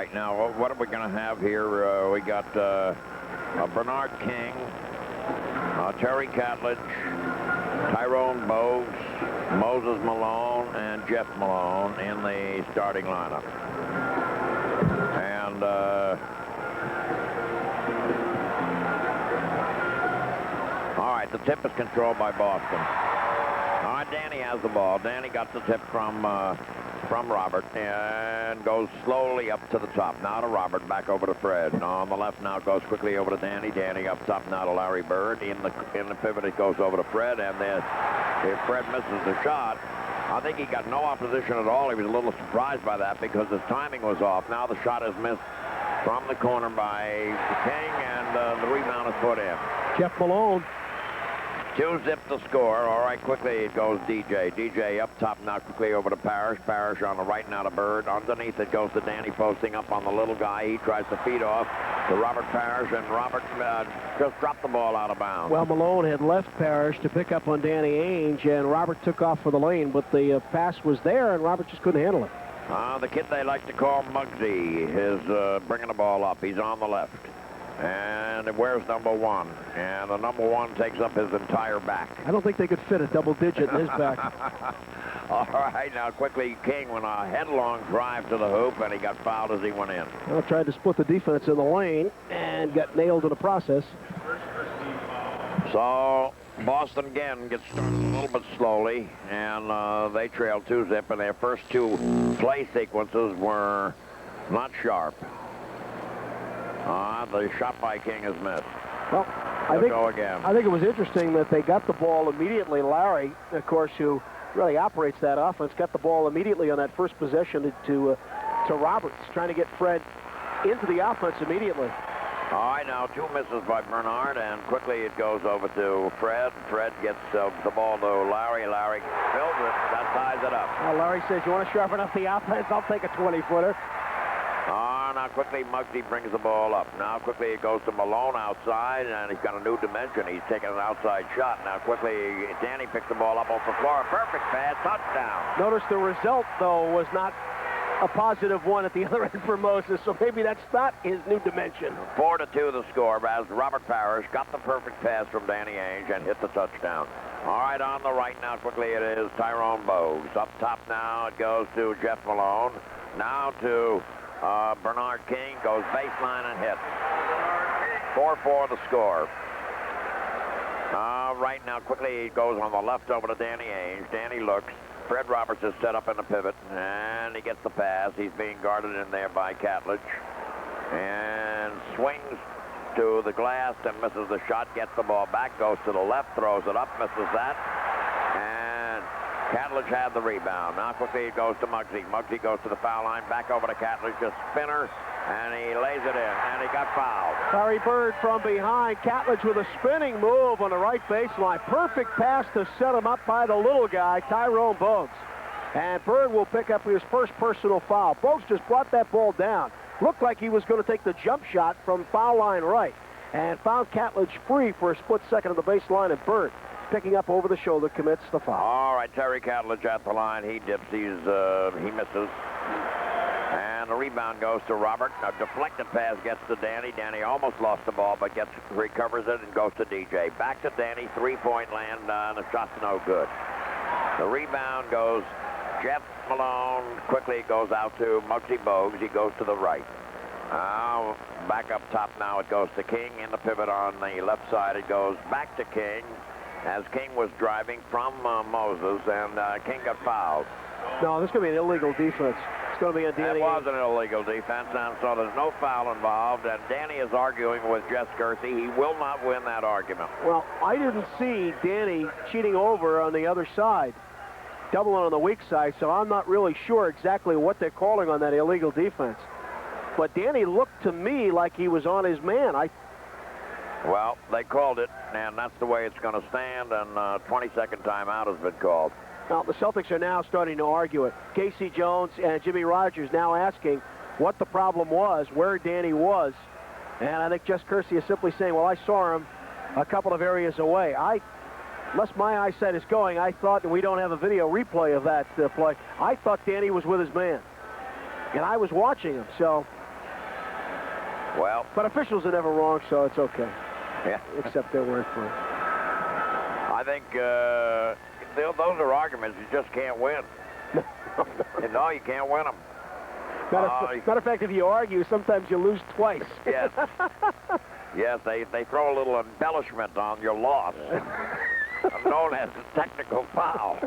right, now, what are we going to have here? We got Bernard King, Terry Catlett, Tyrone Bogues, Moses Malone, and Jeff Malone in the starting lineup. And all right, the tip is controlled by Boston. All right, Danny has the ball. Danny got the tip from Robert and goes slowly up to the top. Now to Robert, back over to Fred. On the left now, goes quickly over to Danny. Danny up top now to Larry Bird. In the pivot, it goes over to Fred, and then if Fred misses the shot, I think he got no opposition at all. He was a little surprised by that because his timing was off. Now the shot is missed from the corner by King, and the rebound is put in. Jeff Malone. 2-zip the score. All right, quickly it goes DJ. DJ up top now, quickly over to Parrish. Parrish on the right now to Bird. Underneath it goes to Danny, posting up on the little guy. He tries to feed off to Robert Parrish, and Robert just dropped the ball out of bounds. Well, Malone had left Parrish to pick up on Danny Ainge, and Robert took off for the lane, but the pass was there, and Robert just couldn't handle it. The kid they like to call Muggsy is bringing the ball up. He's on the left. And where's number 1? And the number 1 takes up his entire back. I don't think they could fit a double digit in his back. All right, now quickly, King went a headlong drive to the hoop, and he got fouled as he went in. Well, tried to split the defense in the lane and got nailed in the process. So Boston again gets started a little bit slowly, and they trail 2-zip, and their first 2 play sequences were not sharp. The shot by King is missed. Well, I think it was interesting that they got the ball immediately. Larry, of course, who really operates that offense, got the ball immediately on that first possession to Roberts, trying to get Fred into the offense immediately. All right, now 2 misses by Bernard, and quickly it goes over to Fred. Fred gets the ball to Larry. Larry fills it. That ties it up. Well, Larry says, you want to sharpen up the offense? I'll take a 20-footer. Now quickly Muggsy brings the ball up. Now quickly it goes to Malone outside, and he's got a new dimension. He's taking an outside shot. Now quickly Danny picks the ball up off the floor. Perfect pass, touchdown. Notice the result, though, was not a positive one at the other end for Moses, so maybe that's not his new dimension. 4-2 the score as Robert Parrish got the perfect pass from Danny Ainge and hit the touchdown. All right, on the right now quickly it is Tyrone Bogues. Up top now it goes to Jeff Malone. Now to Bernard King, goes baseline and hits. 4-4 the score. Right now, quickly, he goes on the left over to Danny Ainge. Danny looks. Fred Roberts is set up in the pivot, and he gets the pass. He's being guarded in there by Catlett. And swings to the glass and misses the shot, gets the ball back, goes to the left, throws it up, misses that. And Catlett had the rebound. Now quickly it goes to Muggsy. Muggsy goes to the foul line, back over to Catlett, just spinner, and he lays it in, and he got fouled. Larry Bird from behind. Catlett with a spinning move on the right baseline. Perfect pass to set him up by the little guy, Tyrone Bogues. And Bird will pick up his first personal foul. Bogues just brought that ball down. Looked like he was going to take the jump shot from foul line right, and found Catlett free for a split second of the baseline, and Bird, picking up over the shoulder, commits the foul. All right, Terry Catlett at the line. He dips. He misses. And the rebound goes to Robert. A deflected pass gets to Danny. Danny almost lost the ball, but recovers it and goes to DJ. Back to Danny. 3-point land, and the shot's no good. The rebound goes Jeff Malone. Quickly goes out to Muggsy Bogues. He goes to the right. Now, back up top now, it goes to King in the pivot on the left side. It goes back to King as King was driving from Moses, and King got fouled. No, this is going to be an illegal defense. It's going to be a Danny. It was an illegal defense, and so there's no foul involved, and Danny is arguing with Jess Kersey. He will not win that argument. Well, I didn't see Danny cheating over on the other side, doubling on the weak side, so I'm not really sure exactly what they're calling on that illegal defense. But Danny looked to me like he was on his man. Well, they called it, and that's the way it's going to stand, and 20-second timeout has been called. Now, the Celtics are now starting to argue it. Casey Jones and Jimmy Rogers now asking what the problem was, where Danny was. And I think Jess Kersey is simply saying, well, I saw him a couple of areas away. Unless my eyesight is going, I thought, and we don't have a video replay of that play, I thought Danny was with his man. And I was watching him. So Well. But officials are never wrong, so it's okay. Yeah. Accept their word for it. I think those are arguments you just can't win. No, you can't win them. Matter of fact, if you argue, sometimes you lose twice. Yes. Yes, they throw a little embellishment on your loss, known as a technical foul.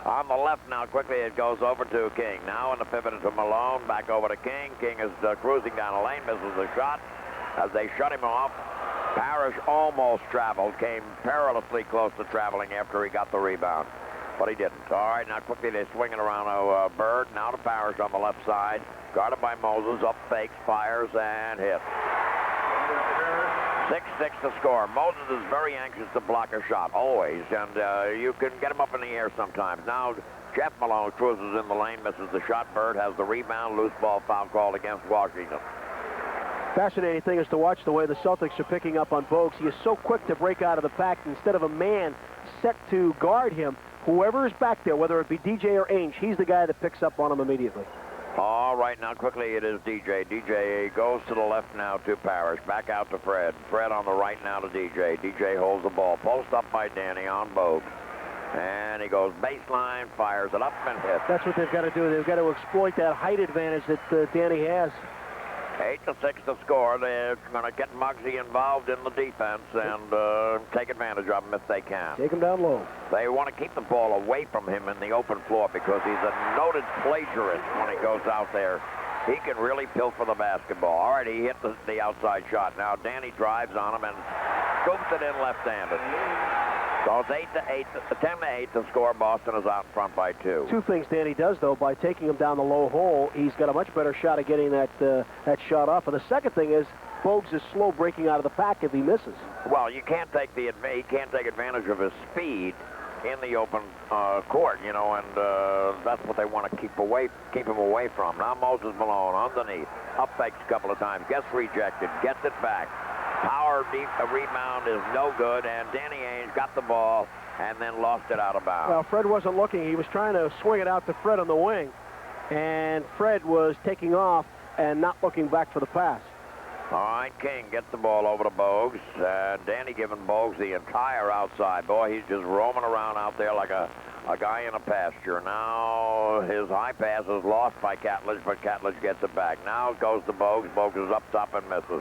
On the left now, quickly it goes over to King. Now in the pivot to Malone, back over to King. King is cruising down the lane, misses the shot. As they shut him off, Parrish almost traveled, came perilously close to traveling after he got the rebound. But he didn't. All right, now quickly they're swinging around Bird. Now to Parrish on the left side. Guarded by Moses. Up fakes, fires, and hits. 6-6 to score. Moses is very anxious to block a shot, always. And you can get him up in the air sometimes. Now Jeff Malone cruises in the lane, misses the shot. Bird has the rebound. Loose ball foul called against Washington. Fascinating thing is to watch the way the Celtics are picking up on Bogues. He is so quick to break out of the pack. Instead of a man set to guard him, whoever is back there, whether it be DJ or Ainge, he's the guy that picks up on him immediately. All right, now quickly it is DJ. DJ goes to the left now to Parrish. Back out to Fred. Fred on the right now to DJ. DJ holds the ball. Post up by Danny on Bogues. And he goes baseline, fires it up and hits. That's what they've got to do. They've got to exploit that height advantage that Danny has. 8-6 to score. They're going to get Muggsy involved in the defense and take advantage of him if they can. Take him down low. They want to keep the ball away from him in the open floor because he's a noted plagiarist when he goes out there. He can really pilfer the basketball. All right, he hit the outside shot. Now Danny drives on him and scoops it in left-handed. So it's 10-8 to score. Boston is out in front by 2. Two things Danny does, though. By taking him down the low hole, he's got a much better shot at getting that shot off. And the second thing is, Bogues is slow breaking out of the pack if he misses. Well, he can't take advantage of his speed in the open court, you know, and that's what they want to keep him away from. Now Moses Malone underneath, up fakes a couple of times, gets rejected, gets it back. Power deep, the rebound is no good, and Danny Ainge got the ball and then lost it out of bounds. Well, Fred wasn't looking. He was trying to swing it out to Fred on the wing, and Fred was taking off and not looking back for the pass. All right, King gets the ball over to Bogues. Danny giving Bogues the entire outside. Boy, he's just roaming around out there like a guy in a pasture. Now his high pass is lost by Catledge, but Catledge gets it back. Now it goes to Bogues. Bogues is up top and misses.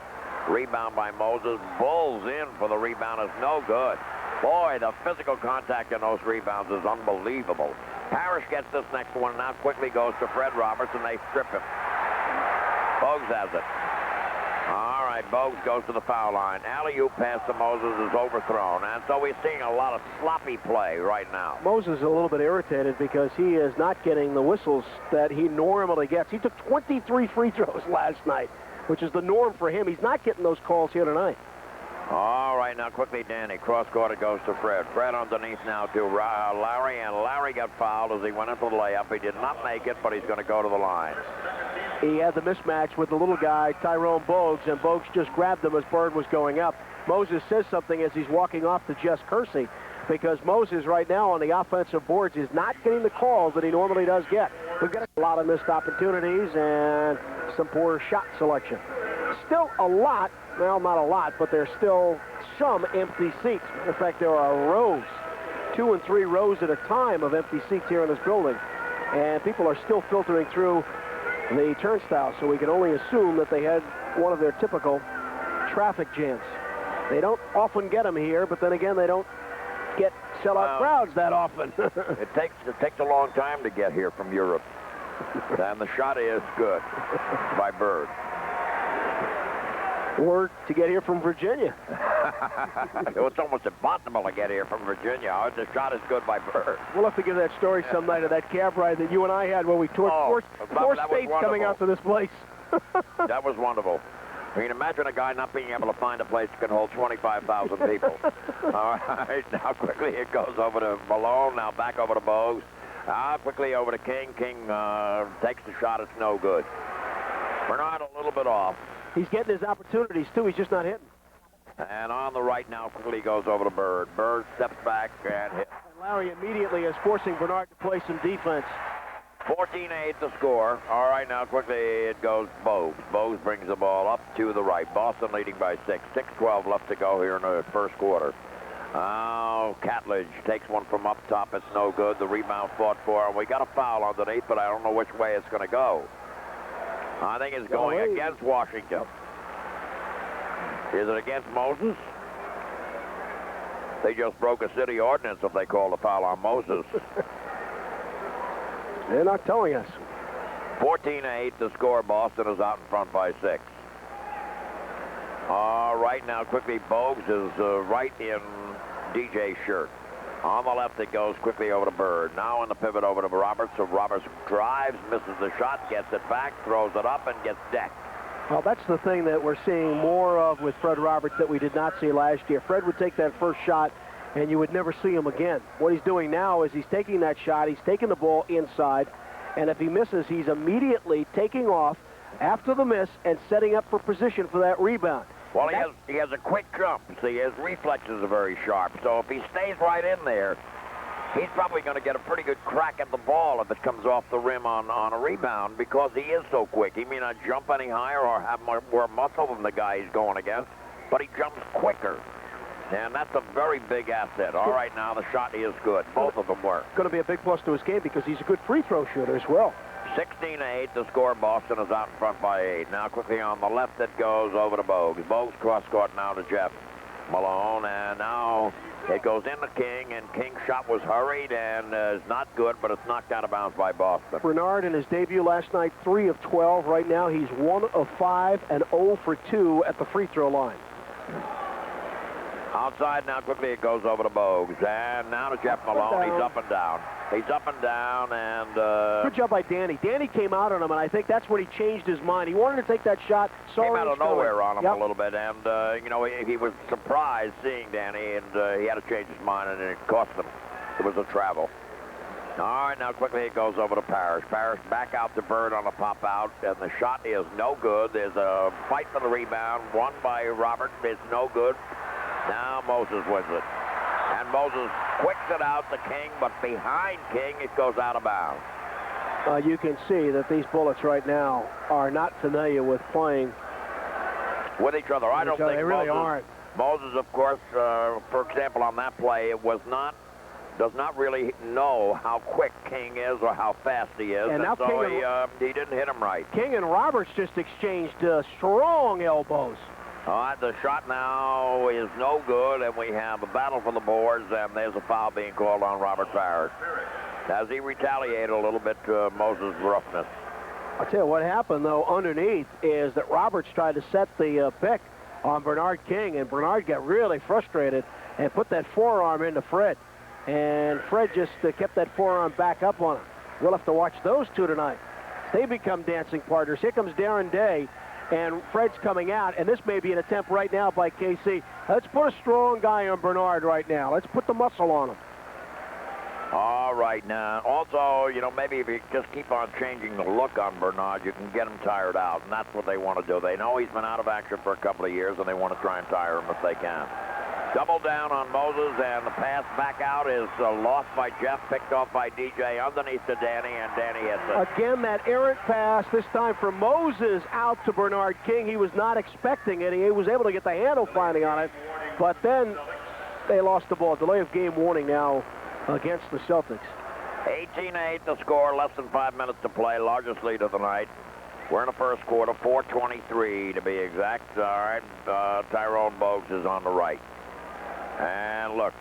Rebound by Moses. Bulls in for the rebound. Is no good. Boy, the physical contact in those rebounds is unbelievable. Parrish gets this next one. Now quickly goes to Fred Roberts, and they strip him. Bogues has it. All right, Bogues goes to the foul line. Alley-oop pass to Moses is overthrown. And so we're seeing a lot of sloppy play right now. Moses is a little bit irritated because he is not getting the whistles that he normally gets. He took 23 free throws last night, which is the norm for him. He's not getting those calls here tonight. All right, now quickly Danny. Cross-court it goes to Fred. Fred underneath now to Lowry, and Lowry got fouled as he went into the layup. He did not make it, but he's going to go to the line. He had the mismatch with the little guy, Tyrone Bogues, and Bogues just grabbed him as Bird was going up. Moses says something as he's walking off to Jess Kersey, because Moses right now on the offensive boards is not getting the calls that he normally does get. We've got a lot of missed opportunities and some poor shot selection. Still a lot, well, not a lot, but there's still some empty seats. In fact, there are rows, 2 and 3 rows at a time of empty seats here in this building. And people are still filtering through the turnstile, so we can only assume that they had one of their typical traffic jams. They don't often get them here, but then again, they don't get sellout crowds that often. It takes a long time to get here from Europe. And the shot is good by Bird. Or to get here from Virginia. It's almost impossible to get here from Virginia. The shot is good by Bird. We'll have to give that story some night of that cab ride that you and I had when we toured four states coming out to this place. That was wonderful. I mean, imagine a guy not being able to find a place that can hold 25,000 people. All right, now quickly it goes over to Malone, now back over to Bogues. Quickly over to King. King takes the shot, it's no good. Bernard a little bit off. He's getting his opportunities, too. He's just not hitting. And on the right now, quickly goes over to Bird. Bird steps back and hits. And Lowry immediately is forcing Bernard to play some defense. 14-8 the score. All right, now quickly it goes Bogues. Bogues brings the ball up to the right. Boston leading by 6. 6:12 left to go here in the first quarter. Oh, Catledge takes one from up top. It's no good. The rebound fought for, and we got a foul underneath, but I don't know which way it's going to go. I think it's going against Washington. Is it against Moses? They just broke a city ordinance if they called a foul on Moses. They're not telling us. 14-8 the score. Boston is out in front by 6. All right, now quickly Bogues is right in DJ's shirt. On the left it goes quickly over to Bird. Now in the pivot over to Roberts. So Roberts drives, misses the shot, gets it back, throws it up, and gets decked. Well, that's the thing that we're seeing more of with Fred Roberts that we did not see last year. Fred would take that first shot, and you would never see him again. What he's doing now is he's taking that shot, he's taking the ball inside, and if he misses, he's immediately taking off after the miss and setting up for position for that rebound. Well, he has a quick jump. See, his reflexes are very sharp. So if he stays right in there, he's probably going to get a pretty good crack at the ball if it comes off the rim on a rebound because he is so quick. He may not jump any higher or have more muscle than the guy he's going against, but he jumps quicker. And that's a very big asset. All right, now the shot is good. Both of them work. Going to be a big plus to his game because he's a good free throw shooter as well. 16-8 the score. Boston is out in front by 8. Now quickly on the left it goes over to Bogues. Bogues cross court now to Jeff Malone, and now it goes into King, and King's shot was hurried and is not good, but it's knocked out of bounds by Boston. Bernard in his debut last night, 3 of 12. Right now he's 1 of 5 and 0 for 2 at the free throw line. Outside now quickly it goes over to Bogues, and now to Jeff Malone. He's up and down. He's up and down, and good job by Danny. Danny came out on him, and I think that's when he changed his mind. He wanted to take that shot. Came out of nowhere on him a little bit, and you know, he was surprised seeing Danny, and he had to change his mind, and it cost him. It was a travel. All right, now quickly it goes over to Parrish. Parrish back out to Bird on a pop out, and the shot is no good. There's a fight for the rebound, won by Robert. It's no good. Now Moses wins it. And Moses quicks it out to King, but behind King, it goes out of bounds. You can see that these Bullets right now are not familiar with playing with each other. I don't think they really aren't. Moses, of course, for example, on that play, does not really know how quick King is or how fast he is, and now so he didn't hit him right. King and Roberts just exchanged strong elbows. All right, the shot now is no good, and we have a battle for the boards, and there's a foul being called on Robert Parrish. As he retaliated a little bit to Moses' roughness. I'll tell you what happened, though, underneath is that Roberts tried to set the pick on Bernard King, and Bernard got really frustrated and put that forearm into Fred. And Fred just kept that forearm back up on him. We'll have to watch those two tonight. They become dancing partners. Here comes Darren Day. And Fred's coming out, and this may be an attempt right now by KC. Let's put a strong guy on Bernard right now. Let's put the muscle on him. All right, now, also, you know, maybe if you just keep on changing the look on Bernard, you can get him tired out, and that's what they want to do. They know he's been out of action for a couple of years, and they want to try and tire him if they can. Double down on Moses, and the pass back out is lost by Jeff, picked off by DJ underneath to Danny, and Danny hits it. Again, that errant pass, this time from Moses out to Bernard King. He was not expecting it. He was able to get the handle finally on it, but then they lost the ball. Delay of game warning now against the Celtics. 18-8 the score, less than 5 minutes to play, largest lead of the night. We're in the first quarter, 4:23 to be exact. All right, Tyrone Bogues is on the right. And looks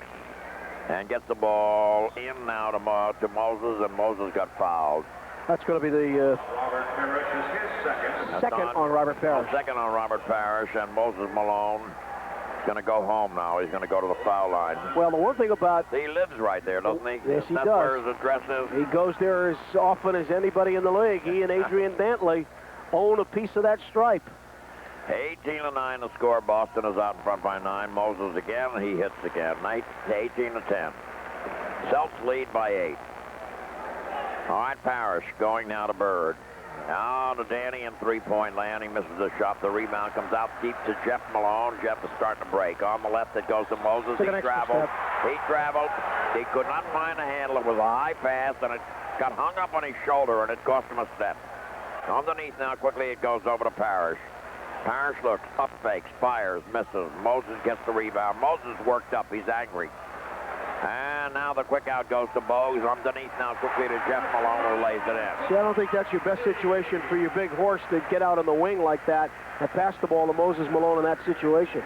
and gets the ball in now to Moses, and Moses got fouled. That's going to be the Robert Parrish is his second on Robert Parrish. Second on Robert Parrish, and Moses Malone is going to go home now. He's going to go to the foul line. Well, the one thing about... He lives right there, doesn't he? Yes, he does. That's where his address is. He goes there as often as anybody in the league. He and Adrian Dantley own a piece of that stripe. 18-9 the score. Boston is out in front by 9. Moses again, he hits again. 18-10. Celts lead by 8. All right, Parrish going now to Bird. Now to Danny in three-point land. He misses the shot. The rebound comes out deep to Jeff Malone. Jeff is starting to break. On the left, it goes to Moses. He traveled. He traveled. He could not find a handle. It was a high pass, and it got hung up on his shoulder, and it cost him a step. Underneath now, quickly it goes over to Parrish. Parrish looks, up fakes, fires, misses. Moses gets the rebound. Moses worked up. He's angry. And now the quick out goes to Bogues. Underneath now quickly to Jeff Malone, who lays it in. See, I don't think that's your best situation for your big horse to get out on the wing like that and pass the ball to Moses Malone in that situation.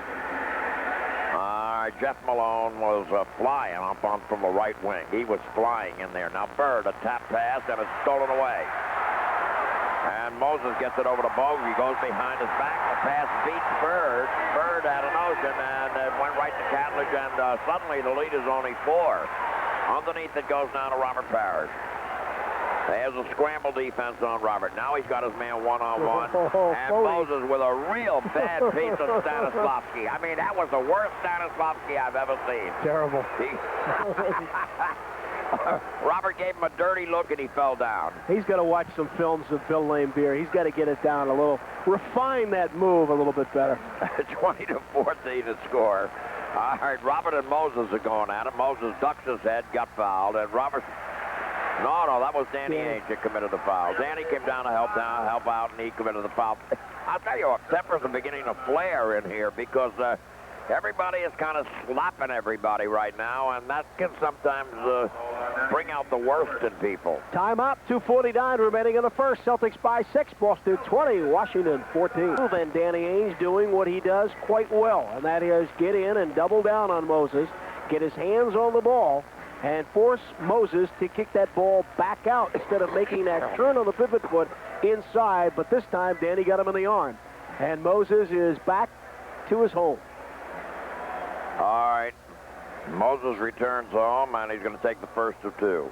Jeff Malone was flying up on from the right wing. He was flying in there. Now Bird, a tap pass, and it's stolen away. And Moses gets it over to Bogues. He goes behind his back. The pass beats Bird. Bird had a notion, and it went right to Catlett, and suddenly the lead is only 4. Underneath it goes now to Robert Parrish. There's a scramble defense on Robert. Now he's got his man one-on-one. And Moses with a real bad piece of Stanislavski. I mean, that was the worst Stanislavski I've ever seen. Terrible. Robert gave him a dirty look, and he fell down. He's got to watch some films of Bill Laimbeer. He's got to get it down a little, refine that move a little bit better. 20-14 to score. All right, Robert and Moses are going at it. Moses ducks his head, got fouled, and Robert... No, that was Danny Ainge that committed the foul. Danny came down to help out, and he committed the foul. I'll tell you what, tempers are beginning to flare in here because everybody is kind of slapping everybody right now, and that can sometimes bring out the worst in people. Timeout, 2:49 remaining in the first. Celtics by 6, Boston 20, Washington 14. And Danny Ainge doing what he does quite well, and that is get in and double down on Moses, get his hands on the ball, and force Moses to kick that ball back out instead of making that turn on the pivot foot inside. But this time, Danny got him in the arm. And Moses is back to his home. All right. Moses returns home, and he's going to take the first of 2.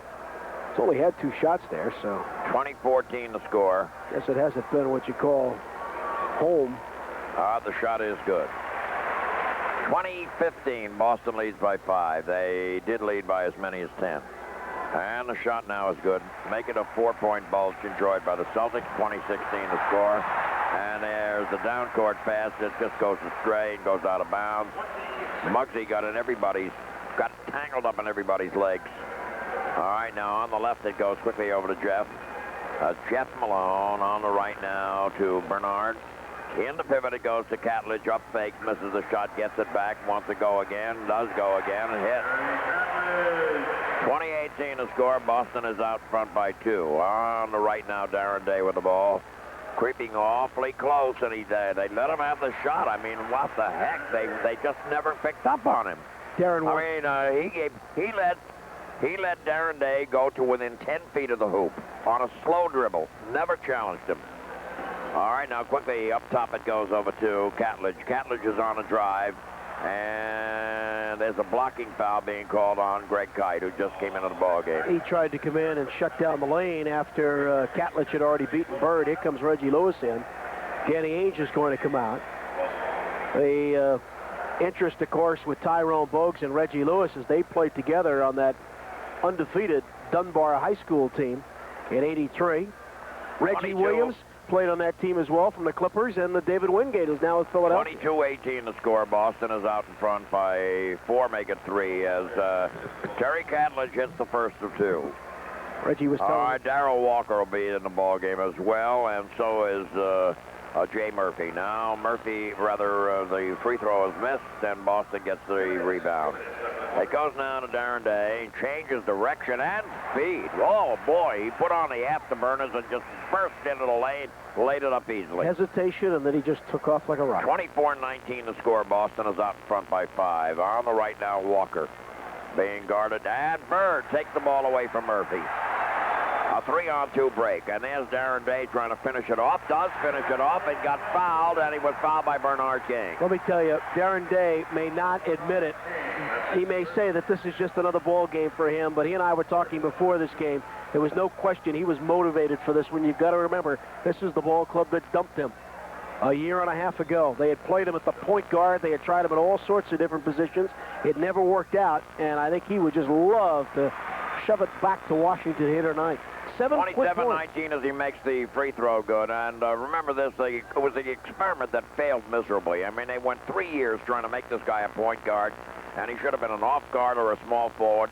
He's only had 2 shots there, so... 20-14 to score. Guess it hasn't been what you call home. The shot is good. 20-15, Boston leads by 5. They did lead by as many as 10. And the shot now is good. Make it a 4-point bulge enjoyed by the Celtics. 20-16 to score. And there's the down court pass that just goes astray and goes out of bounds. Muggsy got tangled up in everybody's legs. All right, now on the left it goes quickly over to Jeff. Jeff Malone on the right now to Bernard. In the pivot, it goes to Catlett. Up fake, misses the shot, gets it back, wants to go again, does go again, and hits. 20-18 to score. Boston is out front by 2. On the right now, Darren Day with the ball. Creeping awfully close, and they let him have the shot. I mean, what the heck? They just never picked up on him. Darren, he let Darren Day go to within 10 feet of the hoop on a slow dribble. Never challenged him. All right, now quickly up top it goes over to Catlett. Catlett is on a drive, and there's a blocking foul being called on Greg Kite, who just came into the ballgame. He tried to come in and shut down the lane after Catlett had already beaten Bird. Here comes Reggie Lewis in. Danny Ainge is going to come out. The interest, of course, with Tyrone Bogues and Reggie Lewis as they played together on that undefeated Dunbar High School team in '83. Reggie Williams played on that team as well from the Clippers, and the David Wingate is now with Philadelphia. 22-18 to score. Boston is out in front by 4, make it 3, as Terry Catlett hits the first of 2. Reggie was telling All right, Darrell Walker will be in the ball game as well, and so is Jay Murphy. Now the free throw is missed, and Boston gets the rebound. It goes now to Darren Day, changes direction and speed. Oh boy, he put on the afterburners and just burst into the lane, laid it up easily. Hesitation, and then he just took off like a rocket. 24-19 to score. Boston is out in front by 5. On the right now, Walker being guarded, and Bird takes the ball away from Murphy. A 3-on-2 break, and there's Darren Day trying to finish it off. Does finish it off, and got fouled, and he was fouled by Bernard King. Let me tell you, Darren Day may not admit it. He may say that this is just another ball game for him, but he and I were talking before this game. There was no question he was motivated for this one. You've got to remember, this is the ball club that dumped him a year and a half ago. They had played him at the point guard. They had tried him in all sorts of different positions. It never worked out, and I think he would just love to shove it back to Washington here tonight. 27-19 as he makes the free throw good. And remember this, it was the experiment that failed miserably. I mean, they went 3 years trying to make this guy a point guard, and he should have been an off guard or a small forward.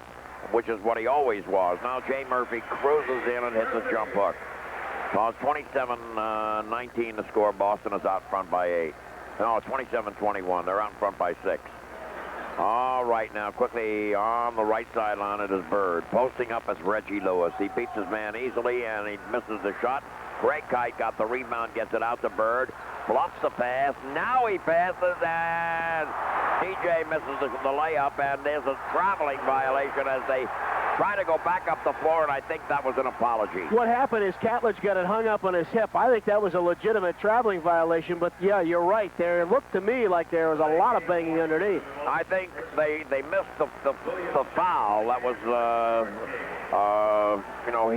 which is what he always was. Now Jay Murphy cruises in and hits a jump hook. So it's 27-19 the score. Boston is out front by 8. No, 27-21. They're out in front by 6. All right, now quickly on the right sideline it is Bird. Posting up as Reggie Lewis. He beats his man easily and he misses the shot. Greg Kite got the rebound, gets it out to Bird. Bluffs the pass. Now he passes and DJ misses the layup, and there's a traveling violation as they try to go back up the floor, and I think that was an apology. What happened is Catledge got it hung up on his hip. I think that was a legitimate traveling violation, but yeah, you're right. There, it looked to me like there was a lot of banging underneath. I think they missed the foul that was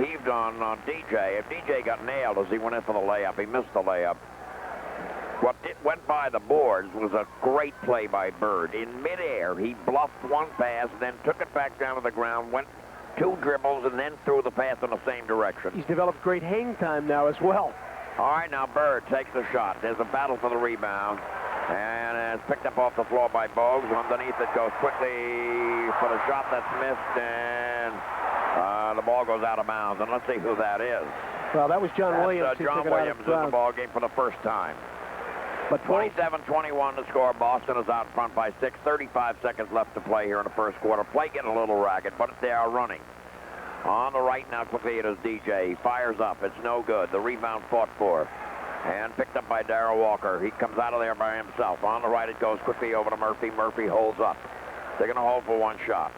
heaved on DJ. If DJ got nailed as he went in for the layup, he missed the layup. What went by the boards was a great play by Bird. In midair, he bluffed one pass, then took it back down to the ground, went 2 dribbles, and then threw the pass in the same direction. He's developed great hang time now as well. All right, now Bird takes the shot. There's a battle for the rebound, and it's picked up off the floor by Bogues. Underneath it goes quickly for the shot that's missed, and the ball goes out of bounds. And let's see who that is. Well, that was John Williams. John Williams in the ball game for the first time. But 27-21 to score. Boston is out front by 6. 35 seconds left to play here in the first quarter. Play getting a little ragged, but they are running. On the right now, quickly it is DJ. He fires up. It's no good. The rebound fought for. And picked up by Darrell Walker. He comes out of there by himself. On the right, it goes quickly over to Murphy. Murphy holds up. They're going to hold for one shot.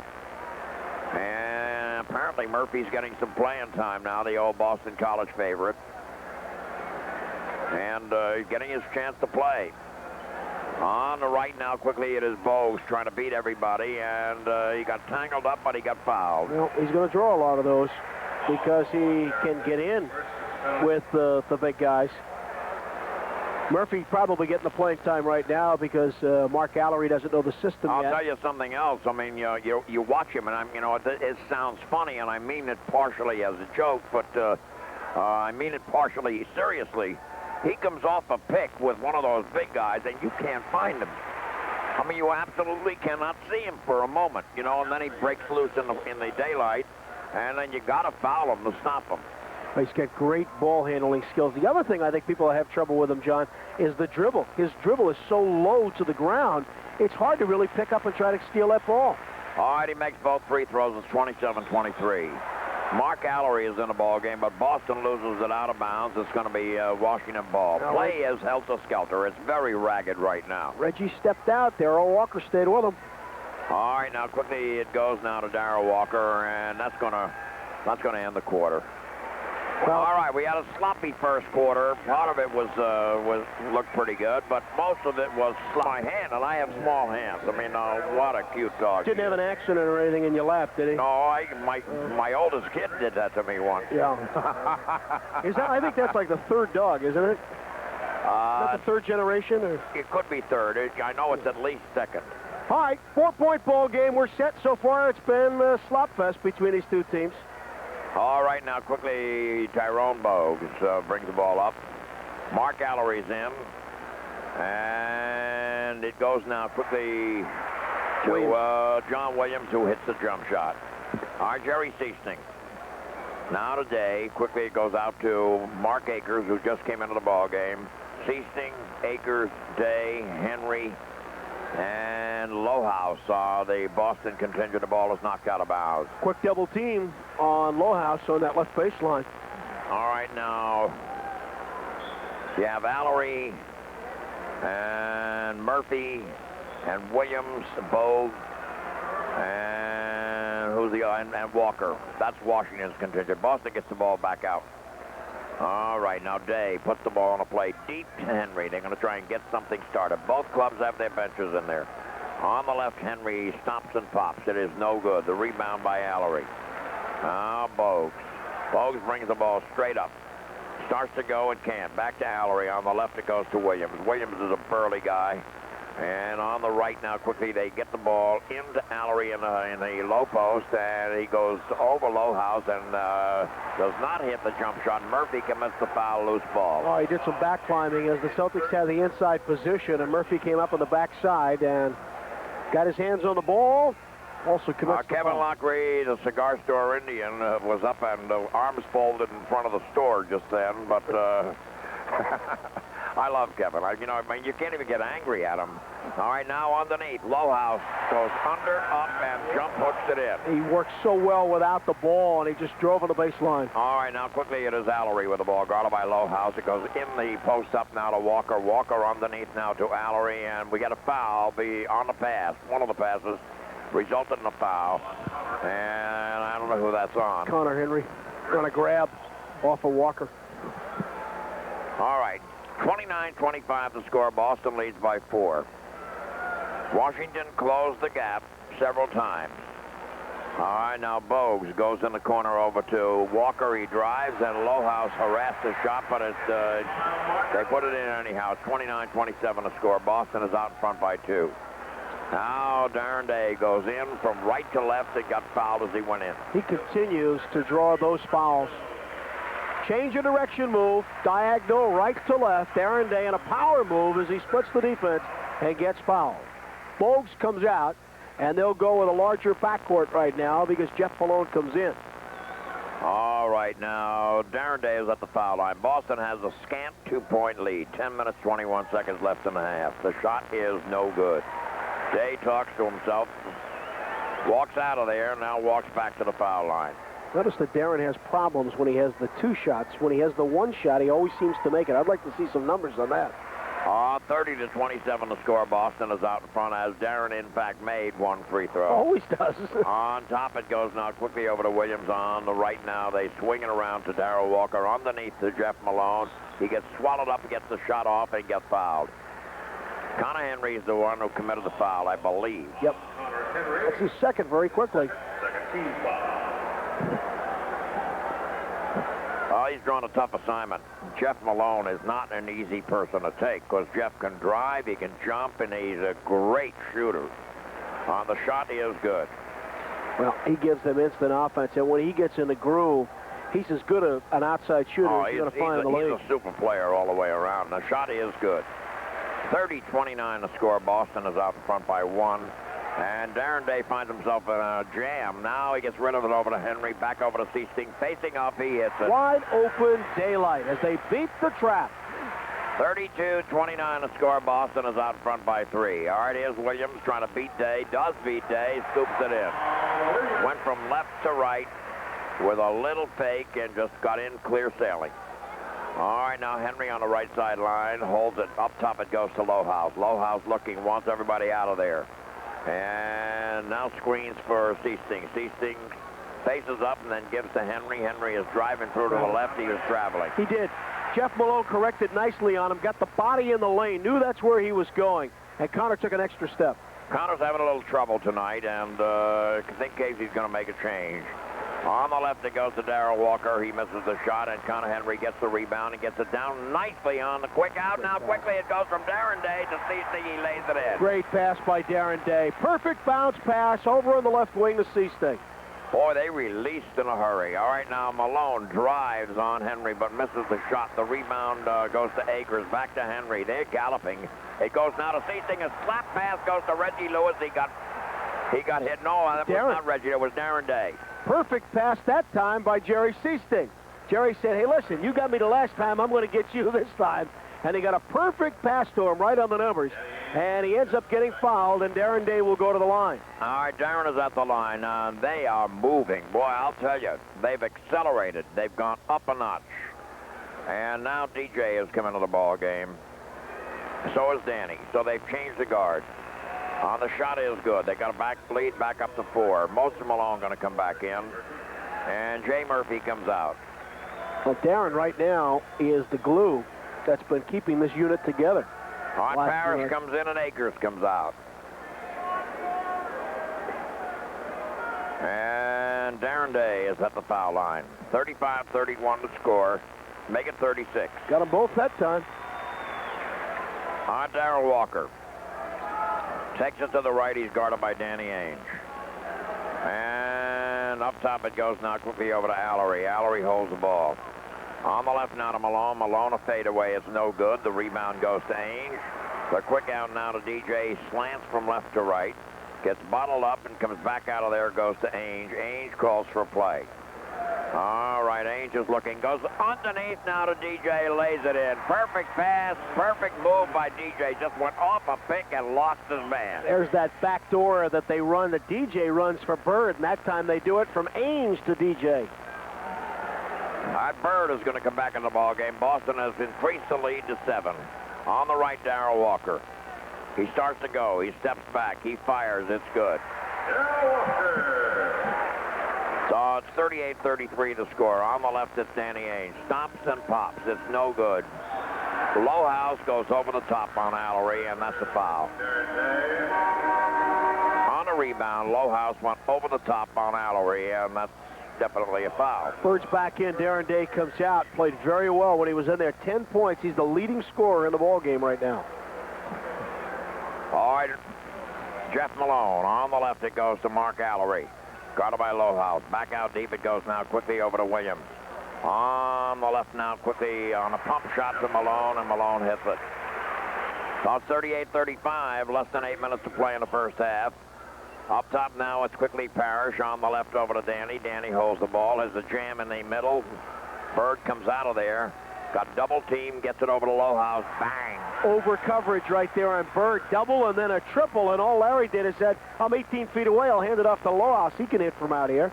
And apparently Murphy's getting some playing time now, the old Boston College favorite. And he's getting his chance to play. On the right now, quickly, it is Bogues trying to beat everybody, and he got tangled up, but he got fouled. Well, he's going to draw a lot of those because he can get in with the big guys. Murphy probably getting the playing time right now because Mark Allery doesn't know the system I'll yet. tell you something else. I mean, you watch him, and it sounds funny, and I mean it partially as a joke, but I mean it partially seriously. He comes off a pick with one of those big guys, and you can't find him. I mean, you absolutely cannot see him for a moment, and then he breaks loose in the daylight, and then you got to foul him to stop him. He's got great ball handling skills. The other thing I think people have trouble with him, John, is the dribble. His dribble is so low to the ground, it's hard to really pick up and try to steal that ball. All right, he makes both free throws. It's 27-23. Mark Allery is in the ball game, but Boston loses it out of bounds. It's going to be Washington ball. Play is helter-skelter. It's very ragged right now. Reggie stepped out. Darrell Walker stayed with him. All right, now quickly it goes now to Darrell Walker, and that's going to end the quarter. Well, all right, we had a sloppy first quarter. Part of it was looked pretty good, but most of it was my hand, and I have small hands. I mean, what a cute dog. Didn't have an accident or anything in your lap, did he? No, my oldest kid did that to me once. Yeah. I think that's like the third dog, isn't it? Is that the third generation? Or? It could be third. I know it's at least second. All right, 4-point ball game. We're set so far. It's been a slop fest between these two teams. All right, now quickly, Tyrone Bogues brings the ball up. Mark Allery's in. And it goes now quickly to John Williams, who hits the jump shot. All right, Jerry Seasting. Now today, quickly it goes out to Mark Akers, who just came into the ball game. Seasting, Akers, Day, Henry, and Lohaus. The Boston contingent. The ball is knocked out of bounds. Quick double team on Lohaus on that left baseline. All right, now you have Allery and Murphy and Williams, Bogue, and and Walker. That's Washington's contingent. Boston gets the ball back out. All right, now Day puts the ball on a play deep to Henry. They're going to try and get something started. Both clubs have their benches in there. On the left, Henry stops and pops. It is no good. The rebound by Allery. Now Bogues. Bogues brings the ball straight up. Starts to go and can't. Back to Allery. On the left, it goes to Williams. Williams is a burly guy. And on the right now, quickly, they get the ball into Allery in the low post, and he goes over Lohaus and does not hit the jump shot. Murphy commits the foul, loose ball. Oh, he did some back climbing as the Celtics had the inside position, and Murphy came up on the backside and got his hands on the ball, Also commits the Kevin foul. Lockery, the cigar store Indian, was up and arms folded in front of the store just then, but I love Kevin. You can't even get angry at him. All right, now underneath, Lowhouse goes under, up, and jump hooks it in. He worked so well without the ball, and he just drove on the baseline. All right, now quickly it is Allery with the ball, guarded by Lowhouse. It goes in the post up now to Walker. Walker underneath now to Allery, and we got a foul on the pass. One of the passes resulted in a foul, and I don't know who that's on. Connor Henry on a grab off of Walker. All right, 29-25 the score. Boston leads by 4. Washington closed the gap several times. All right, now Bogues goes in the corner over to Walker. He drives, and Lowhouse harassed the shot, but they put it in anyhow. 29-27 the score. Boston is out in front by 2. Now Darren Day goes in from right to left and got fouled as he went in. He continues to draw those fouls. Change of direction move, diagonal right to left. Darren Day in a power move as he splits the defense and gets fouled. Bogues comes out, and they'll go with a larger backcourt right now because Jeff Malone comes in. All right, now Darren Day is at the foul line. Boston has a scant 2-point lead. 10 minutes, 21 seconds left in the half. The shot is no good. Day talks to himself, walks out of there, and now walks back to the foul line. Notice that Darren has problems when he has the 2 shots. When he has the 1 shot, he always seems to make it. I'd like to see some numbers on that. 30-27 the score. Boston is out in front as Darren, in fact, made 1 free throw. Always does. On top it goes now quickly over to Williams on the right now. They swing it around to Darryl Walker underneath to Jeff Malone. He gets swallowed up, gets the shot off, and gets fouled. Connor Henry is the one who committed the foul, I believe. Yep. That's his second very quickly. Second team foul. Oh, he's drawn a tough assignment. Jeff Malone is not an easy person to take because Jeff can drive, he can jump, and he's a great shooter. On the shot, he is good. Well, he gives them instant offense, and when he gets in the groove, he's as good an outside shooter as you're going to find in the league. He's a super player all the way around. The shot is good. 30-29 the score. Boston is out in front by 1. And Darren Day finds himself in a jam. Now he gets rid of it over to Henry, back over to Seasting. Facing up, he hits it. Wide open daylight as they beat the trap. 32-29 the score. Boston is out in front by 3. All right, here's Williams trying to beat Day. Does beat Day. Scoops it in. Went from left to right with a little fake and just got in clear sailing. All right, now Henry on the right sideline holds it. Up top it goes to Lowhouse. Lowhouse looking, wants everybody out of there. And now screens for Seasting. Seasting faces up and then gives to Henry. Henry is driving through to the left. He was traveling. He did. Jeff Malone corrected nicely on him, got the body in the lane, knew that's where he was going, and Connor took an extra step. Connor's having a little trouble tonight, and I think Casey's going to make a change. On the left it goes to Darryl Walker. He misses the shot, and Connor Henry gets the rebound and gets it down nicely on the quick out. Now quickly it goes from Darren Day to Seasting. He lays it in. Great pass by Darren Day. Perfect bounce pass over on the left wing to Seasting. Boy, they released in a hurry. All right, now Malone drives on Henry, but misses the shot. The rebound goes to Akers. Back to Henry. They're galloping. It goes now to Seasting. A slap pass goes to Reggie Lewis. He got hit. No, that was not Reggie. It was Darren Day. Perfect pass that time by Jerry Seasting. Jerry said, hey, listen, you got me the last time. I'm going to get you this time. And he got a perfect pass to him right on the numbers. And he ends up getting fouled, and Darren Day will go to the line. All right, Darren is at the line. They are moving. Boy, I'll tell you, they've accelerated. They've gone up a notch. And now DJ has come into the ball game. So has Danny. So they've changed the guard. The shot is good. They got a back lead back up to 4. Most of Malone going to come back in. And Jay Murphy comes out. Well, Darren right now is the glue that's been keeping this unit together. All right, Parrish comes in and Akers comes out. And Darren Day is at the foul line. 35-31 to score. Make it 36. Got them both that time. On Darryl Walker. Takes it to the right. He's guarded by Danny Ainge. And up top it goes now quickly over to Allery. Allery holds the ball. On the left now to Malone. Malone a fadeaway. It's no good. The rebound goes to Ainge. The quick out now to DJ. Slants from left to right. Gets bottled up and comes back out of there, goes to Ainge. Ainge calls for a play. All right, Ainge is looking. Goes underneath now to DJ, lays it in. Perfect pass, perfect move by DJ. Just went off a pick and lost his man. There's that back door that they run, that DJ runs for Bird, and that time they do it from Ainge to DJ. All right, Bird is going to come back in the ball game. Boston has increased the lead to 7. On the right, Darrell Walker. He starts to go. He steps back. He fires. It's good. So it's 38-33 to score. On the left, it's Danny Ainge. Stomps and pops. It's no good. Lowhouse goes over the top on Allery, and that's a foul. On a rebound, Lowhouse went over the top on Allery, and that's definitely a foul. Bird's back in. Darren Day comes out. Played very well when he was in there. 10 points. He's the leading scorer in the ball game right now. All right, Jeff Malone. On the left, it goes to Mark Allery. Guarded by Lowhouse. Back out deep it goes now quickly over to Williams. On the left now quickly on a pump shot to Malone, and Malone hits it. About 38-35, less than 8 minutes to play in the first half. Up top now it's quickly Parrish. On the left over to Danny. Danny holds the ball. Has a jam in the middle. Bird comes out of there. Got double team, gets it over to Lowhouse. Bang! Over coverage right there on Bird. Double and then a triple, and all Larry did is said, I'm 18 feet away. I'll hand it off to Lowhouse. He can hit from out here.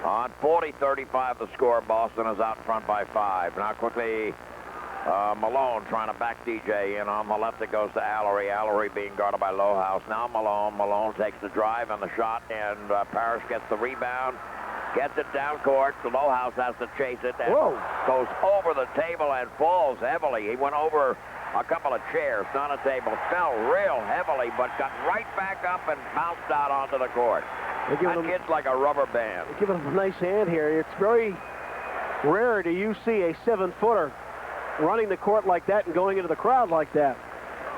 On 40-35 the score. Boston is out front by 5. Now quickly Malone trying to back DJ in. On the left it goes to Allery. Allery being guarded by Lowhouse. Now Malone. Malone takes the drive and the shot, and Parrish gets the rebound. Gets it down court. The Lowhouse has to chase it and goes over the table and falls heavily. He went over a couple of chairs, not a table. Fell real heavily, but got right back up and bounced out onto the court. That kid's like a rubber band. They're giving him a nice hand here. It's very rare do you see a 7-footer running the court like that and going into the crowd like that.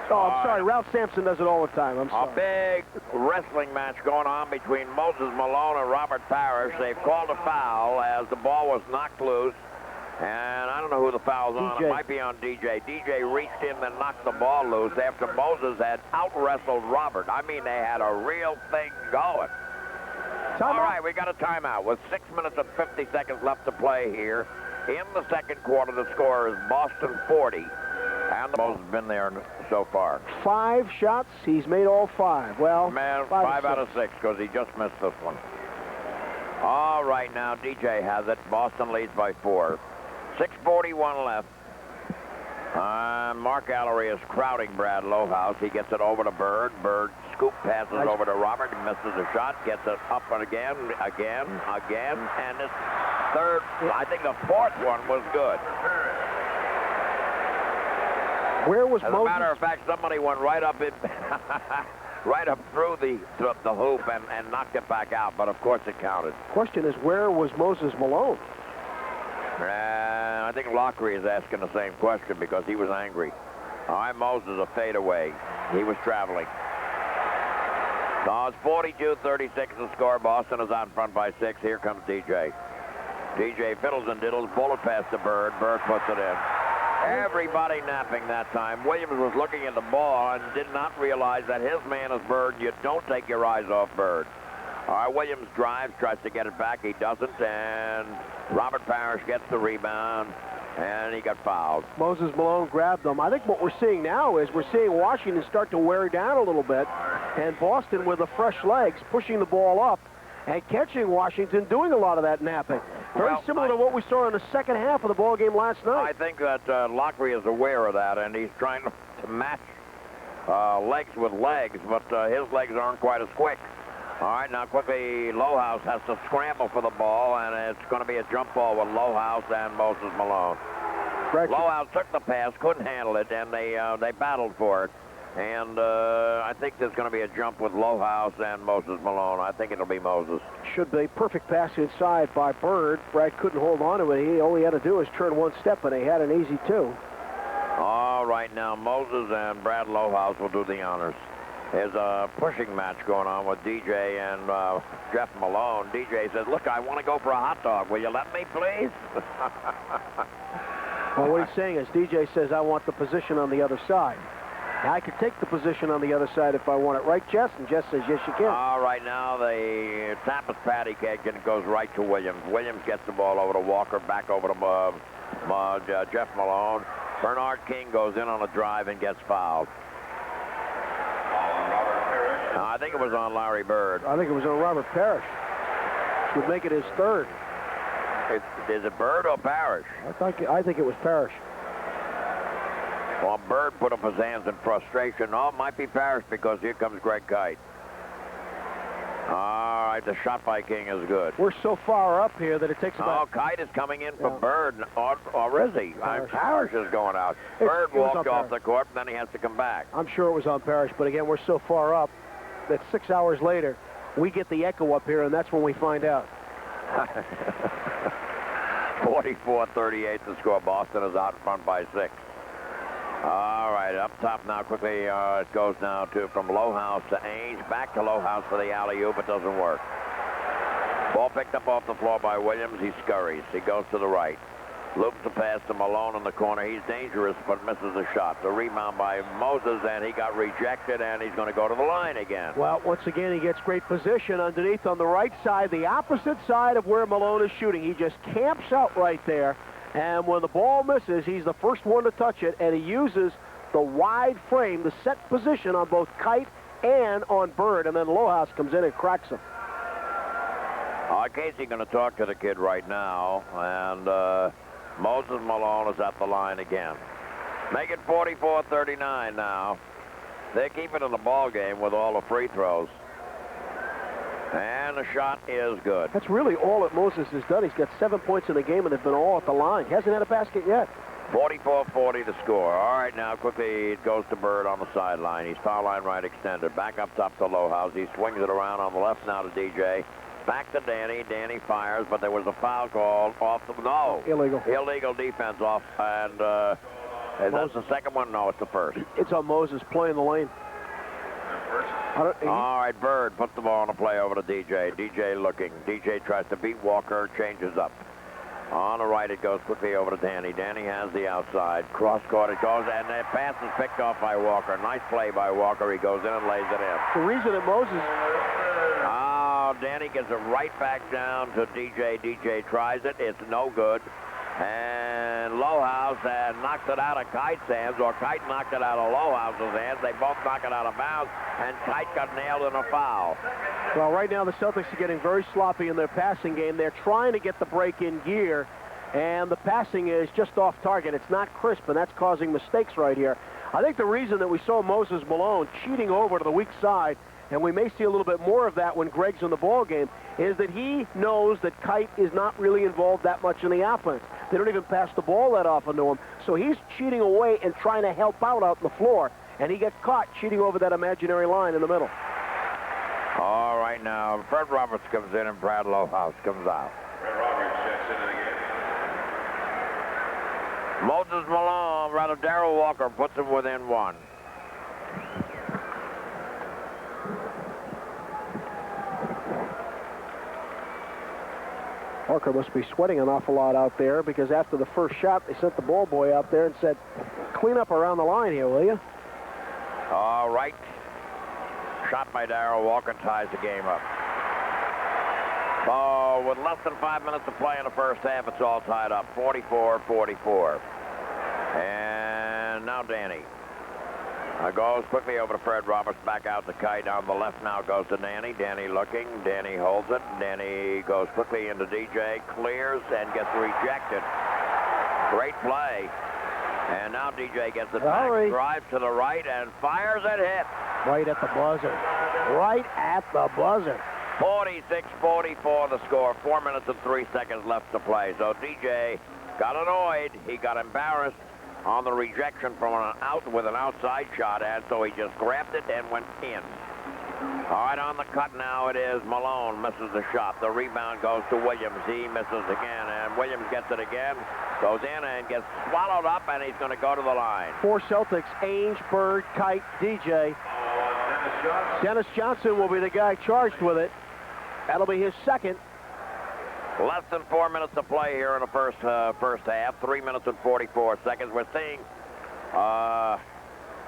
Oh, I'm sorry. Ralph Sampson does it all the time. I'm sorry. A big wrestling match going on between Moses Malone and Robert Parrish. They've called a foul as the ball was knocked loose. And I don't know who the foul's on. It might be on DJ. DJ reached in and knocked the ball loose after Moses had out-wrestled Robert. I mean, they had a real thing going. All right, we got a timeout with 6 minutes and 50 seconds left to play here. In the second quarter, the score is Boston 40. And the most has been there so far. 5 shots. He's made all 5. Well, man, 5 out of 6 because he just missed this one. All right, now DJ has it. Boston leads by 4. 6:41 left. Mark Allery is crowding Brad Lowhouse. He gets it over to Bird. Bird scoop passes over to Robert. He misses a shot. Gets it up and again. And it's third. I think the fourth one was good. Where was As a matter of fact, somebody went right up in, right up through the hoop and knocked it back out. But of course it counted. Question is, where was Moses Malone? I think Lockery is asking the same question because he was angry. All right, Moses a fadeaway. He was traveling. So it's 42-36 the score. Boston is out in front by 6. Here comes DJ. DJ fiddles and diddles. Bullet pass to Bird. Bird puts it in. Everybody napping that time. Williams was looking at the ball and did not realize that his man is Bird. You don't take your eyes off Bird. All right, Williams drives, tries to get it back. He doesn't, and Robert Parrish gets the rebound, and he got fouled. Moses Malone grabbed them. I think what we're seeing now is we're seeing Washington start to wear down a little bit, and Boston with the fresh legs pushing the ball up and catching Washington, doing a lot of that napping. Very similar to what we saw in the second half of the ball game last night. I think that Lockery is aware of that, and he's trying to match legs with legs, but his legs aren't quite as quick. All right, now quickly, Lowhouse has to scramble for the ball, and it's going to be a jump ball with Lowhouse and Moses Malone. Lowhouse took the pass, couldn't handle it, and they battled for it. And I think there's going to be a jump with Lowhouse and Moses Malone. I think it'll be Moses. Should be. Perfect pass inside by Bird. Brad couldn't hold on to it. All he had to do was turn one step, and he had an easy 2. All right, now Moses and Brad Lowhouse will do the honors. There's a pushing match going on with DJ and Jeff Malone. DJ says, look, I want to go for a hot dog. Will you let me, please? Well, what he's saying is DJ says, I want the position on the other side. I could take the position on the other side if I want it. Right, Jess? And Jess says, yes, you can. All right, now the tap is patty cake, and it goes right to Williams. Williams gets the ball over to Walker, back over to Jeff Malone. Bernard King goes in on a drive and gets fouled. I think it was on Larry Bird. I think it was on Robert Parrish. Which would make it his third. Is it Bird or Parrish? I think it was Parrish. Well, Bird put up his hands in frustration. Oh, it might be Parrish because here comes Greg Kite. All right, the shot by King is good. We're so far up here that it takes about... Oh, Kite is coming in for Bird, or is he? Parrish is going out. Bird walked off the court, and then he has to come back. I'm sure it was on Parrish, but again, we're so far up that 6 hours later, we get the echo up here, and that's when we find out. 44-38 to score. Boston is out in front by 6. All right, up top now quickly. It goes now from Lohaus to Ainge. Back to Lohaus for the alley-oop. It doesn't work. Ball picked up off the floor by Williams. He scurries. He goes to the right. Loops the pass to Malone in the corner. He's dangerous, but misses the shot. The rebound by Moses, and he got rejected, and he's going to go to the line again. Well, once again, he gets great position underneath on the right side, the opposite side of where Malone is shooting. He just camps out right there, and when the ball misses, he's the first one to touch it, and he uses the wide frame, the set position on both Kite and on Bird, and then Lohaus comes in and cracks him. Casey's going to talk to the kid right now, and Moses Malone is at the line again. Make it 44-39 now. They keep it in the ball game with all the free throws. And the shot is good. That's really all that Moses has done. He's got 7 points in the game, and they've been all at the line. He hasn't had a basket yet. 44-40 to score. All right, now quickly it goes to Bird on the sideline. He's foul line right extended. Back up top to Lohaus. He swings it around on the left now to DJ. Back to Danny. Danny fires, but there was a foul called off the... No. Illegal. Illegal defense off. And that's the second one? No, it's the first. It's on Moses playing the lane. All right, Bird puts the ball on the play over to DJ. DJ looking. DJ tries to beat Walker, changes up. On the right, it goes quickly over to Danny. Danny has the outside. Cross court it goes, and the pass is picked off by Walker. Nice play by Walker. He goes in and lays it in. The reason that Moses... Danny gets it right back down to DJ. DJ tries it. It's no good. And Lohaus knocks it out of Kite's hands, or Kite knocked it out of Lohaus's hands. They both knock it out of bounds, and Kite got nailed in a foul. Well, right now the Celtics are getting very sloppy in their passing game. They're trying to get the break in gear, and the passing is just off target. It's not crisp, and that's causing mistakes right here. I think the reason that we saw Moses Malone cheating over to the weak side, and we may see a little bit more of that when Greg's in the ball game, is that he knows that Kite is not really involved that much in the offense. They don't even pass the ball that often to him. So he's cheating away and trying to help out on the floor, and he gets caught cheating over that imaginary line in the middle. All right, now Fred Roberts comes in and Brad Lohaus comes out. Fred Roberts checks into the game. Moses Malone, rather Darrell Walker puts him within 1. Walker must be sweating an awful lot out there, because after the first shot, they sent the ball boy out there and said, clean up around the line here, will you? All right. Shot by Darrell Walker ties the game up. Oh, with less than 5 minutes to play in the first half, it's all tied up, 44-44. And now Danny. Goes quickly over to Fred Roberts, back out to Kite. On the left now goes to Danny. Danny looking. Danny holds it. Danny goes quickly into DJ, clears, and gets rejected. Great play. And now DJ gets it back, drives to the right, and fires and hits. Right at the buzzer. Right at the buzzer. 46-44 the score. 4 minutes and 3 seconds left to play. So DJ got annoyed. He got embarrassed on the rejection from an outside shot, and so he just grabbed it and went in. All right, on the cut now it is Malone, misses the shot. The rebound goes to Williams. He misses again, and Williams gets it again, goes in and gets swallowed up, and he's going to go to the line. 4 Celtics, Ainge, Bird, Kite, DJ. Dennis Johnson will be the guy charged with it. That'll be his second. Less than 4 minutes to play here in the first half. 3 minutes and 44 seconds. We're seeing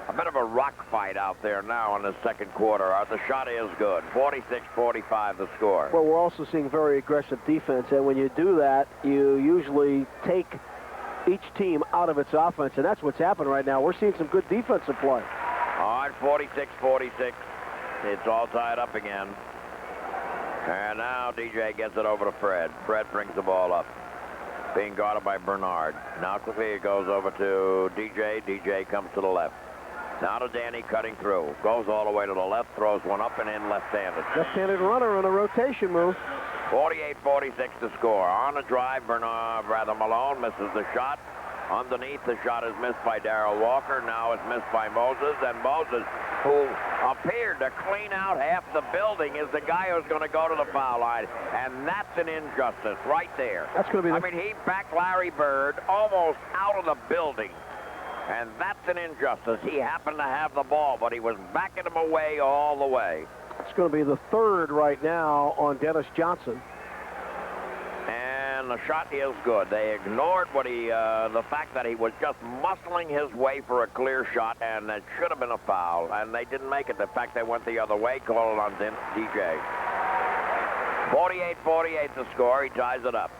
a bit of a rock fight out there now in the second quarter. The shot is good. 46-45 the score. Well, we're also seeing very aggressive defense, and when you do that, you usually take each team out of its offense, and that's what's happened right now. We're seeing some good defensive play. All right, 46-46. It's all tied up again. And now DJ gets it over to Fred. Fred brings the ball up, being guarded by Bernard. Now quickly it goes over to DJ. DJ comes to the left. Now to Danny, cutting through. Goes all the way to the left, throws one up and in left-handed. Left-handed runner on a rotation move. 48-46 to score. On the drive, Malone misses the shot. Underneath, the shot is missed by Darrell Walker. Now it's missed by Moses. And Moses, who appeared to clean out half the building, is the guy who's going to go to the foul line. And that's an injustice right there. That's going to be I mean, he backed Larry Bird almost out of the building. And that's an injustice. He happened to have the ball, but he was backing him away all the way. It's going to be the third right now on Dennis Johnson. And the shot is good. They ignored what the fact that he was just muscling his way for a clear shot, and that should have been a foul, and they didn't make it. The fact they went the other way, called it on DJ. 48-48 the score. He ties it up.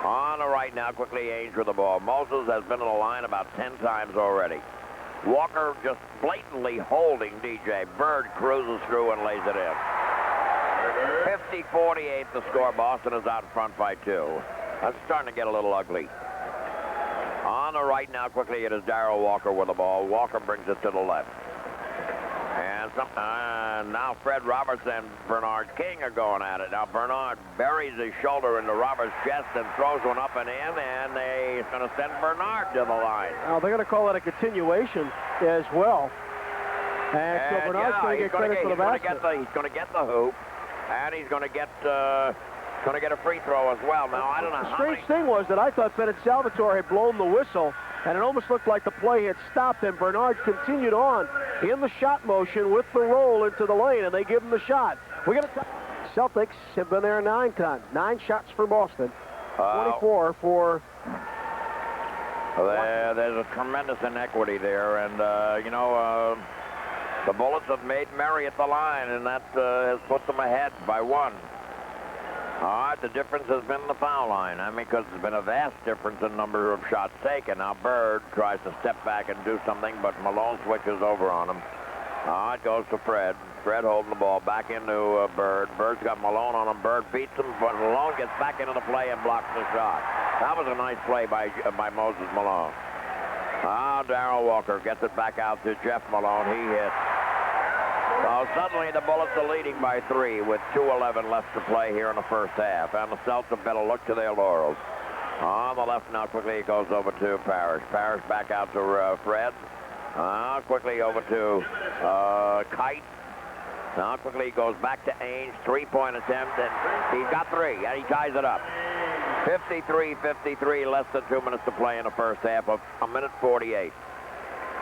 On the right now, quickly Ainge with the ball. Moses has been in the line about 10 times already. Walker just blatantly holding DJ. Bird cruises through and lays it in. 50-48 the score. Boston is out front by 2. That's starting to get a little ugly. On the right now, quickly, it is Darrell Walker with the ball. Walker brings it to the left. And now Fred Roberts and Bernard King are going at it. Now Bernard buries his shoulder into Roberts' chest and throws one up and in, and they're going to send Bernard to the line. Now they're going to call it a continuation as well. And so Bernard's going to get credit for the basket. He's going to get the hoop, and he's going to get a free throw as well. Now I don't know. The strange thing was that I thought Bennett Salvatore had blown the whistle, and it almost looked like the play had stopped, and Bernard continued on in the shot motion with the roll into the lane, and they give him the shot. We're going to Celtics have been there 9 times. 9 shots for Boston, 24 for... There's a tremendous inequity there, and, the Bullets have made merry at the line, and that has put them ahead by 1. All right, the difference has been the foul line. I mean, because there's been a vast difference in number of shots taken. Now Bird tries to step back and do something, but Malone switches over on him. It goes to Fred. Fred holding the ball back into Bird. Bird's got Malone on him. Bird beats him, but Malone gets back into the play and blocks the shot. That was a nice play by Moses Malone. Darrell Walker gets it back out to Jeff Malone. He hits. So suddenly the Bullets are leading by 3 with 2:11 left to play here in the first half. And the Celtics better look to their laurels. On the left now, quickly it goes over to Parrish. Parrish back out to Fred. Quickly over to Kite. Now quickly he goes back to Ainge. 3-point attempt, and he's got 3, and he ties it up. 53-53, less than 2 minutes to play in the first half of 1:48.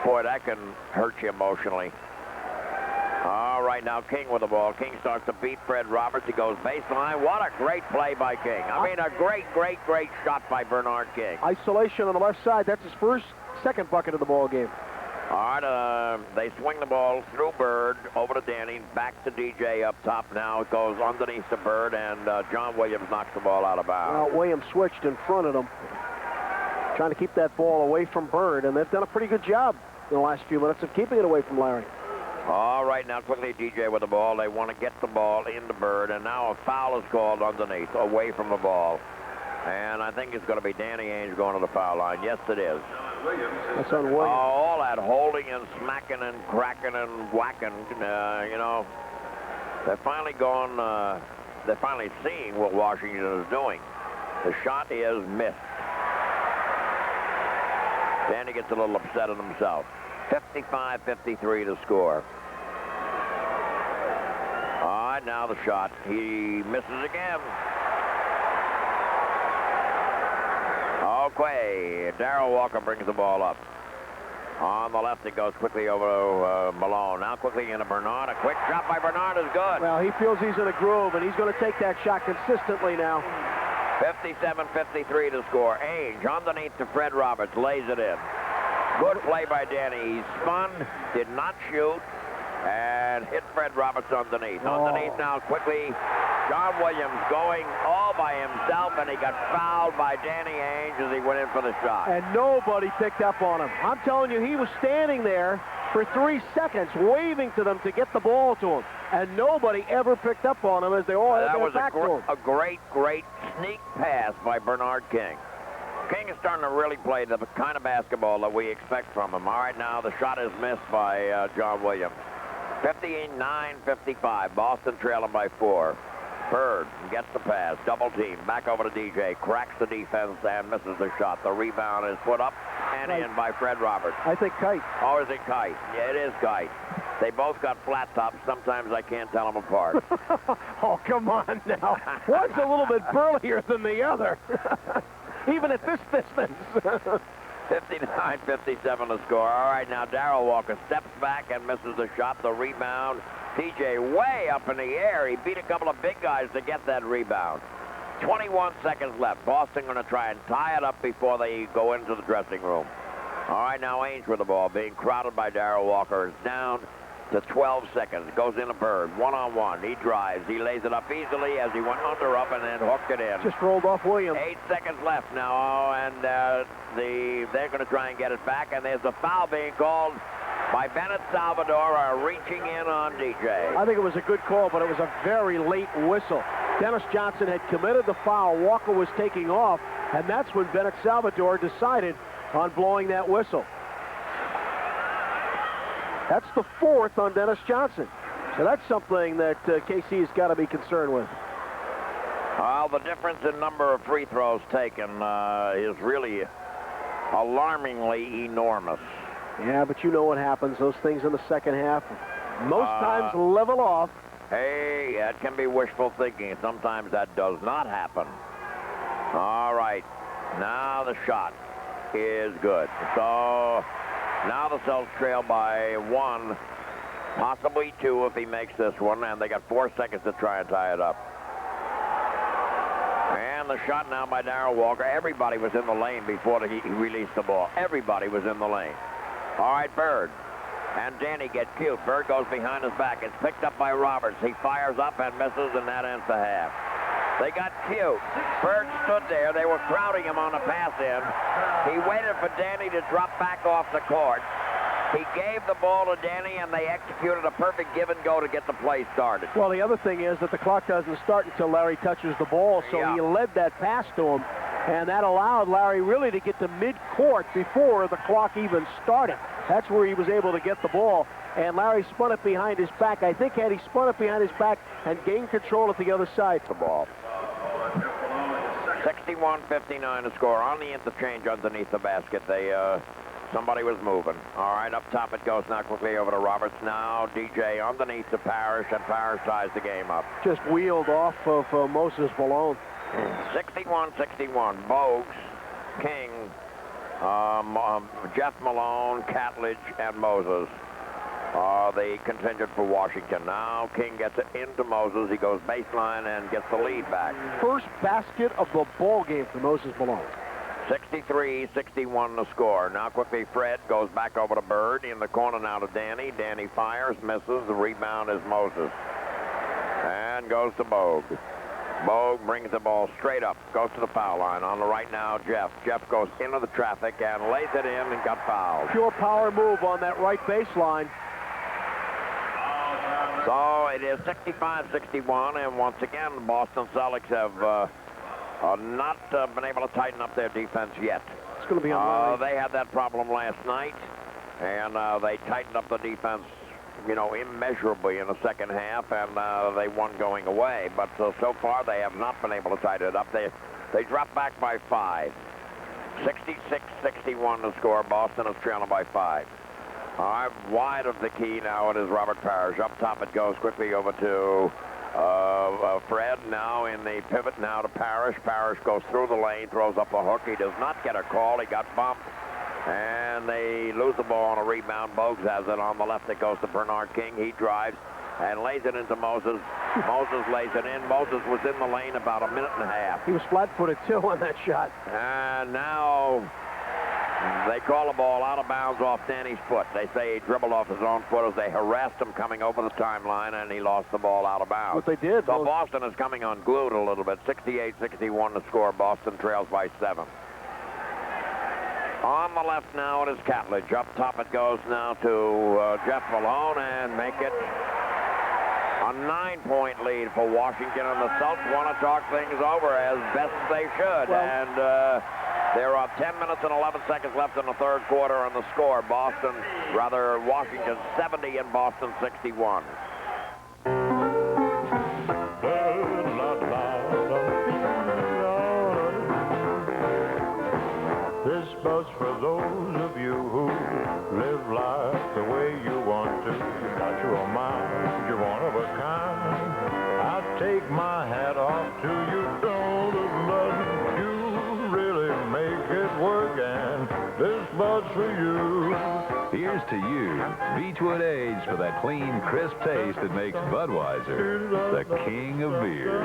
Boy, that can hurt you emotionally. All right, now King with the ball. King starts to beat Fred Roberts. He goes baseline. What a great play by King. I mean, a great shot by Bernard King. Isolation on the left side. That's his second bucket of the ball game. All right, they swing the ball through Bird, over to Danny, back to DJ up top now. It goes underneath the Bird, and John Williams knocks the ball out of bounds. Well, Williams switched in front of him, trying to keep that ball away from Bird, and they've done a pretty good job in the last few minutes of keeping it away from Larry. All right, now quickly DJ with the ball. They want to get the ball into Bird, and now a foul is called underneath, away from the ball. And I think it's going to be Danny Ainge going to the foul line. Yes, it is. That's on Williams. All that holding and smacking and cracking and whacking, they're finally gone, they're finally seeing what Washington is doing. The shot is missed. Danny gets a little upset at himself. 55-53 to score. All right, now the shot. He misses again. Okay, Darrell Walker brings the ball up. On the left, it goes quickly over to Malone. Now quickly into Bernard. A quick shot by Bernard is good. Well, he feels he's in a groove, and he's going to take that shot consistently now. 57-53 to score. Ainge underneath to Fred Roberts. Lays it in. Good play by Danny. He spun, did not shoot, and hit Fred Roberts underneath. Underneath now quickly, John Williams going all by himself, and he got fouled by Danny Ainge as he went in for the shot. And nobody picked up on him. I'm telling you, he was standing there for 3 seconds waving to them to get the ball to him, and nobody ever picked up on him as they all had their back to him. A great sneak pass by Bernard King. King is starting to really play the kind of basketball that we expect from him. All right, now the shot is missed by John Williams. 59-55, Boston trailing by 4. Bird gets the pass, double team, back over to DJ, cracks the defense and misses the shot. The rebound is put up and in by Fred Roberts. I think Kite. Or is it Kite? Yeah, it is Kite. They both got flat tops. Sometimes I can't tell them apart. Oh, come on now. One's a little bit burlier than the other. Even at this distance. 59-57 the score. All right, now Darrell Walker steps back and misses the shot. The rebound, TJ way up in the air. He beat a couple of big guys to get that rebound. 21 seconds left. Boston going to try and tie it up before they go into the dressing room. All right, now Ainge with the ball, being crowded by Darrell Walker, is down to 12 seconds. Goes in a Bird, one-on-one. He drives. He lays it up easily as he went under up and then hooked it in. Just rolled off Williams. 8 seconds left now, and they're going to try and get it back, and there's a foul being called by Bennett Salvador, reaching in on DJ. I think it was a good call, but it was a very late whistle. Dennis Johnson had committed the foul. Walker was taking off, and that's when Bennett Salvador decided on blowing that whistle. That's the 4th on Dennis Johnson. So that's something that KC has got to be concerned with. Well, the difference in number of free throws taken is really alarmingly enormous. Yeah, but you know what happens. Those things in the second half most times level off. Hey, that can be wishful thinking. Sometimes that does not happen. All right. Now the shot is good. So now the Celtics trail by 1, possibly 2 if he makes this one, and they got 4 seconds to try and tie it up. And the shot now by Darrell Walker. Everybody was in the lane before he released the ball. Everybody was in the lane. All right, Bird. And Danny gets cute. Bird goes behind his back. It's picked up by Roberts. He fires up and misses, and that ends the half. They got cute. Bird stood there. They were crowding him on the pass in. He waited for Danny to drop back off the court. He gave the ball to Danny, and they executed a perfect give and go to get the play started. Well, the other thing is that the clock doesn't start until Larry touches the ball, so he led that pass to him, and that allowed Larry really to get to mid-court before the clock even started. That's where he was able to get the ball, and Larry spun it behind his back. I think had he spun it behind his back and gained control at the other side. The ball. 61-59 to score on the interchange underneath the basket. Somebody was moving. All right, up top it goes now quickly over to Roberts. Now DJ underneath to Parrish, and Parrish ties the game up. Just wheeled off of Moses Malone. 61-61. Bogues, King, Jeff Malone, Catledge, and Moses are the contingent for Washington. Now King gets it into Moses. He goes baseline and gets the lead back. First basket of the ball game for Moses Malone. 63-61 the score. Now quickly Fred goes back over to Bird. In the corner now to Danny. Danny fires, misses. The rebound is Moses. And goes to Bogue. Bogue brings the ball straight up. Goes to the foul line. On the right now, Jeff. Jeff goes into the traffic and lays it in and got fouled. Pure power move on that right baseline. So it is 65-61, and once again, the Boston Celtics have not been able to tighten up their defense yet. It's going to be on They had that problem last night, and they tightened up the defense, immeasurably in the second half, and they won going away. But so far, they have not been able to tighten it up. They dropped back by 5. 66-61 to score. Boston is trailing by 5. All right, wide of the key now it is Robert Parrish. Up top it goes quickly over to Fred. Now in the pivot now to Parrish. Parrish goes through the lane, throws up a hook. He does not get a call. He got bumped. And they lose the ball on a rebound. Bogues has it on the left. It goes to Bernard King. He drives and lays it into Moses. Moses lays it in. Moses was in the lane about a minute and a half. He was flat-footed, too, on that shot. And now They call the ball out of bounds off Danny's foot. They say he dribbled off his own foot as they harassed him coming over the timeline, and he lost the ball out of bounds. What they did. So Boston is coming unglued a little bit. 68-61 to score. Boston trails by 7. On the left now it is Catledge. Up top it goes now to Jeff Malone, and make it a 9-point lead for Washington. And the Celts want to talk things over as best they should. Well, there are 10 minutes and 11 seconds left in the third quarter on the score. Washington 70 and Boston 61. This bus for those of you who live life the way you want to. You got your mind, you're one of a kind. I take my hat off to you, don't love you. Really make it work, and this bus for you. Here's to you, Beechwood Age, for that clean, crisp taste that makes Budweiser the king of beers.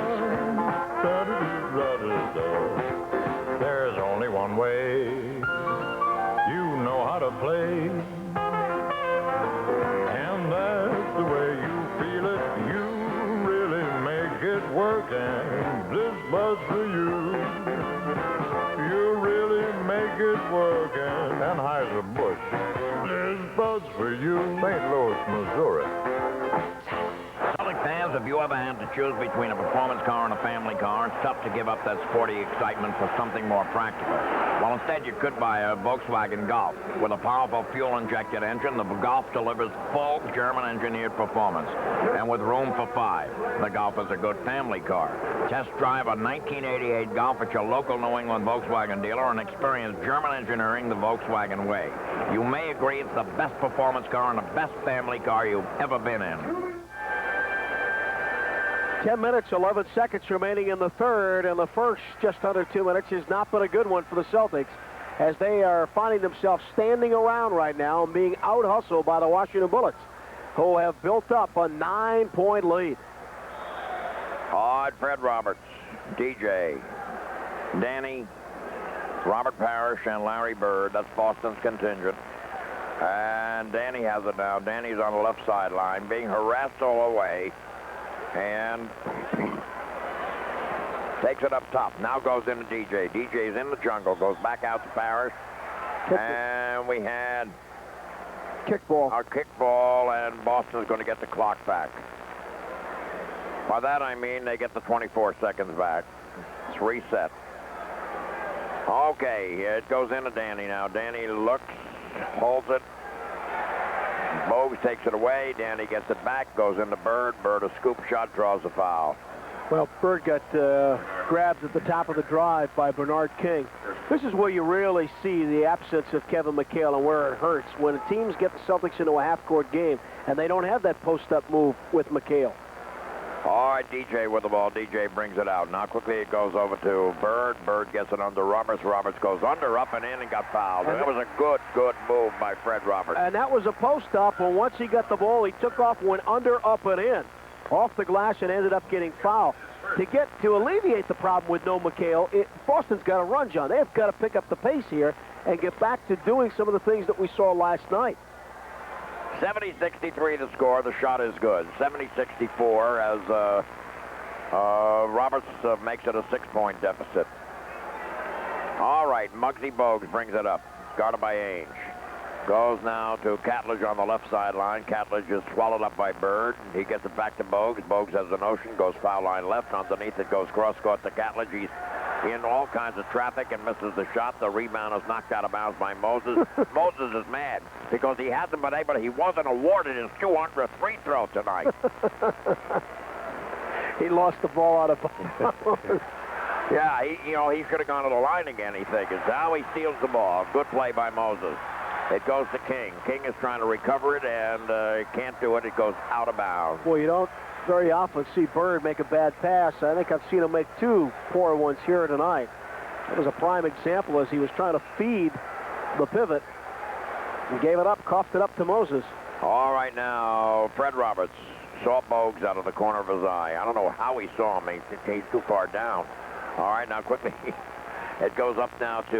There's only one way. You know how to play. And that's the way you feel it. You really make it work, and this bus for you. You really make it work, and Anheuser-Busch. This bus for you. St. Louis, Missouri. Celtic fans, have you ever had to choose between a performance car and a family car? It's tough to give up that sporty excitement for something more practical. Well, instead, you could buy a Volkswagen Golf. With a powerful fuel-injected engine, the Golf delivers full German-engineered performance. And with room for 5, the Golf is a good family car. Test drive a 1988 Golf at your local New England Volkswagen dealer and experience German engineering the Volkswagen way. You may agree it's the best performance car and the best family car you've ever been in. 10 minutes, 11 seconds remaining in the third, and the first, just under 2 minutes, has not been a good one for the Celtics, as they are finding themselves standing around right now and being out-hustled by the Washington Bullets, who have built up a 9-point lead. All right, Fred Roberts, DJ, Danny, Robert Parrish, and Larry Bird. That's Boston's contingent. And Danny has it now. Danny's on the left sideline, being harassed all the way. And takes it up top. Now goes into DJ. DJ's in the jungle. Goes back out to Parrish. And we had kickball. Our kickball, and Boston's going to get the clock back. By that I mean they get the 24 seconds back. It's reset. Okay, it goes into Danny now. Danny looks, holds it. Bogues takes it away. Danny gets it back, goes into Bird. Bird, a scoop shot, draws a foul. Well, Bird got grabbed at the top of the drive by Bernard King. This is where you really see the absence of Kevin McHale and where it hurts. When teams get the Celtics into a half-court game and they don't have that post-up move with McHale. All right, DJ with the ball. DJ brings it out. Now quickly it goes over to Bird. Bird gets it under Roberts. Roberts goes under, up and in, and got fouled. And that was a good move by Fred Roberts. And that was a post-up, and once he got the ball, he took off, went under, up, and in. Off the glass and ended up getting fouled. To alleviate the problem with no McHale, Boston's got to run, John. They've got to pick up the pace here and get back to doing some of the things that we saw last night. 70-63 to score. The shot is good. 70-64 as Roberts makes it a 6-point deficit. All right, Muggsy Bogues brings it up. Guarded by Ainge. Goes now to Catledge on the left sideline. Catledge is swallowed up by Bird. He gets it back to Bogues. Bogues has the notion, goes foul line left. Underneath it goes cross-court to Catledge. He's in all kinds of traffic and misses the shot. The rebound is knocked out of bounds by Moses. Moses is mad because he hasn't been able to, he wasn't awarded his 200th free throw tonight. He lost the ball out of bounds. Yeah, he should have gone to the line again, he figures. Now he steals the ball. Good play by Moses. It goes to King. King is trying to recover it and can't do it. It goes out of bounds. Well, you don't very often see Bird make a bad pass. I think I've seen him make 2 poor ones here tonight. It was a prime example as he was trying to feed the pivot. He gave it up, coughed it up to Moses. All right, now, Fred Roberts saw Bogues out of the corner of his eye. I don't know how he saw him. He's too far down. All right, now quickly. It goes up now to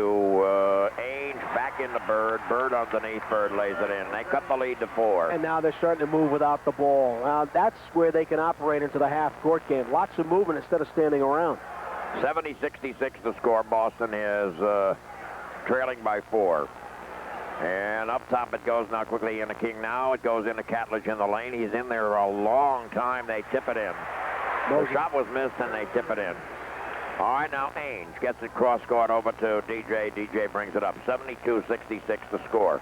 Ainge, back into Bird. Bird underneath, Bird lays it in. They cut the lead to 4. And now they're starting to move without the ball. Now that's where they can operate into the half-court game. Lots of movement instead of standing around. 70-66 the score. Boston is trailing by 4. And up top it goes now quickly into King. Now it goes into Catledge in the lane. He's in there a long time. They tip it in. The shot was missed and they tip it in. All right, now Ainge gets it cross-court over to DJ. DJ brings it up. 72-66 the score.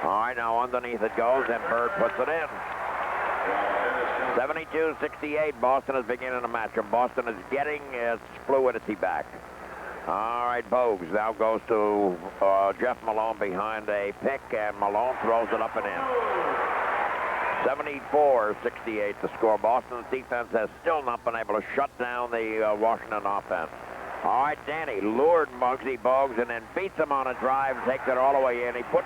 All right, now underneath it goes, and Bird puts it in. 72-68. Boston is beginning a matchup. Boston is getting its fluidity back. All right, Bogues now goes to Jeff Malone behind a pick, and Malone throws it up and in. 74-68 the score. Boston's defense has still not been able to shut down the Washington offense. All right, Danny lured Muggsy Bogues and then beats him on a drive, takes it all the way in. He put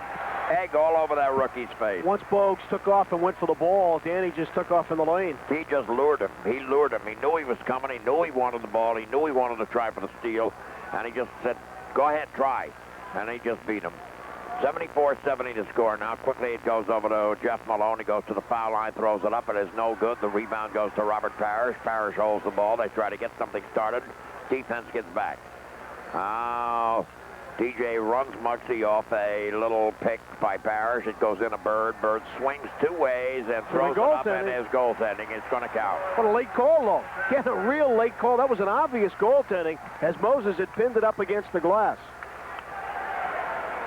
egg all over that rookie's face. Once Bogues took off and went for the ball, Danny just took off in the lane. He just lured him. He lured him. He knew he was coming. He knew he wanted the ball. He knew he wanted to try for the steal. And he just said, go ahead, try. And he just beat him. 74-70 to score. Now quickly it goes over to Jeff Malone. He goes to the foul line, throws it up. It is no good. The rebound goes to Robert Parrish. Parrish holds the ball. They try to get something started. Defense gets back. Now DJ runs Muggsy off a little pick by Parrish. It goes into Bird. Bird swings 2 ways and throws it up, and his goaltending. It's going to count. What a late call, though. Get a real late call. That was an obvious goaltending as Moses had pinned it up against the glass.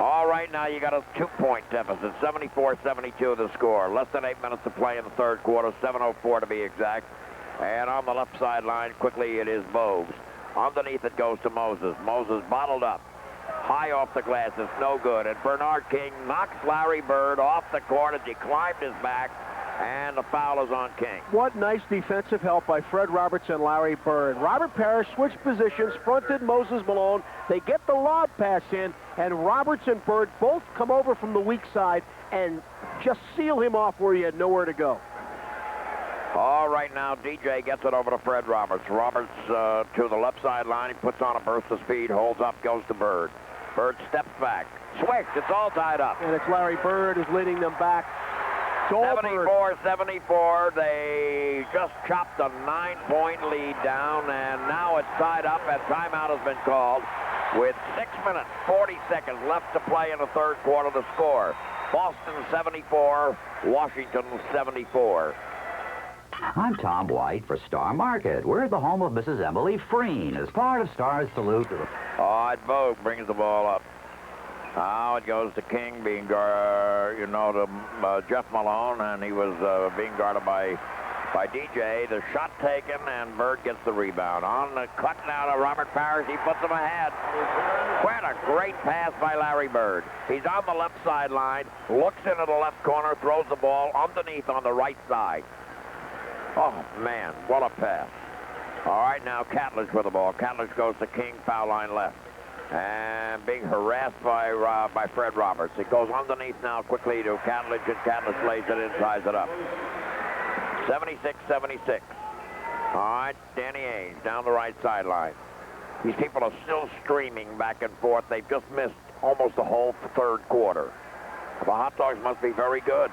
All right, now you got a 2-point deficit. 74-72 the score. Less than 8 minutes to play in the third quarter. 7:04 to be exact. And on the left sideline, quickly it is Bogues. Underneath it goes to Moses. Moses bottled up. High off the glass. It's no good. And Bernard King knocks Larry Bird off the court as he climbed his back. And the foul is on King. What nice defensive help by Fred Roberts and Larry Bird. Robert Parrish switched positions, fronted Moses Malone. They get the lob pass in, and Roberts and Bird both come over from the weak side and just seal him off where he had nowhere to go. All right, now DJ gets it over to Fred Roberts. Roberts to the left sideline. He puts on a burst of speed, holds up, goes to Bird. Bird steps back. Swish, it's all tied up. And it's Larry Bird who's leading them back. 74-74. They just chopped a 9-point lead down, and now it's tied up, and timeout has been called with 6 minutes, 40 seconds left to play in the third quarter. The score, Boston 74, Washington 74. I'm Tom White for Star Market. We're the home of Mrs. Emily Freen as part of Star's salute to the... All right, Vogue brings the ball up. Now it goes to King being guarded, to Jeff Malone, and he was being guarded by DJ. The shot taken, and Bird gets the rebound. On the cut now to Robert Parrish. He puts him ahead. What a great pass by Larry Bird. He's on the left sideline, looks into the left corner, throws the ball underneath on the right side. Oh, man, what a pass. All right, now Catledge with the ball. Catledge goes to King, foul line left. And being harassed by Fred Roberts. It goes underneath now quickly to Catledge, and Catledge lays it in, ties it up. 76-76. All right, Danny Ainge down the right sideline. These people are still streaming back and forth. They've just missed almost the whole third quarter. The hot dogs must be very good.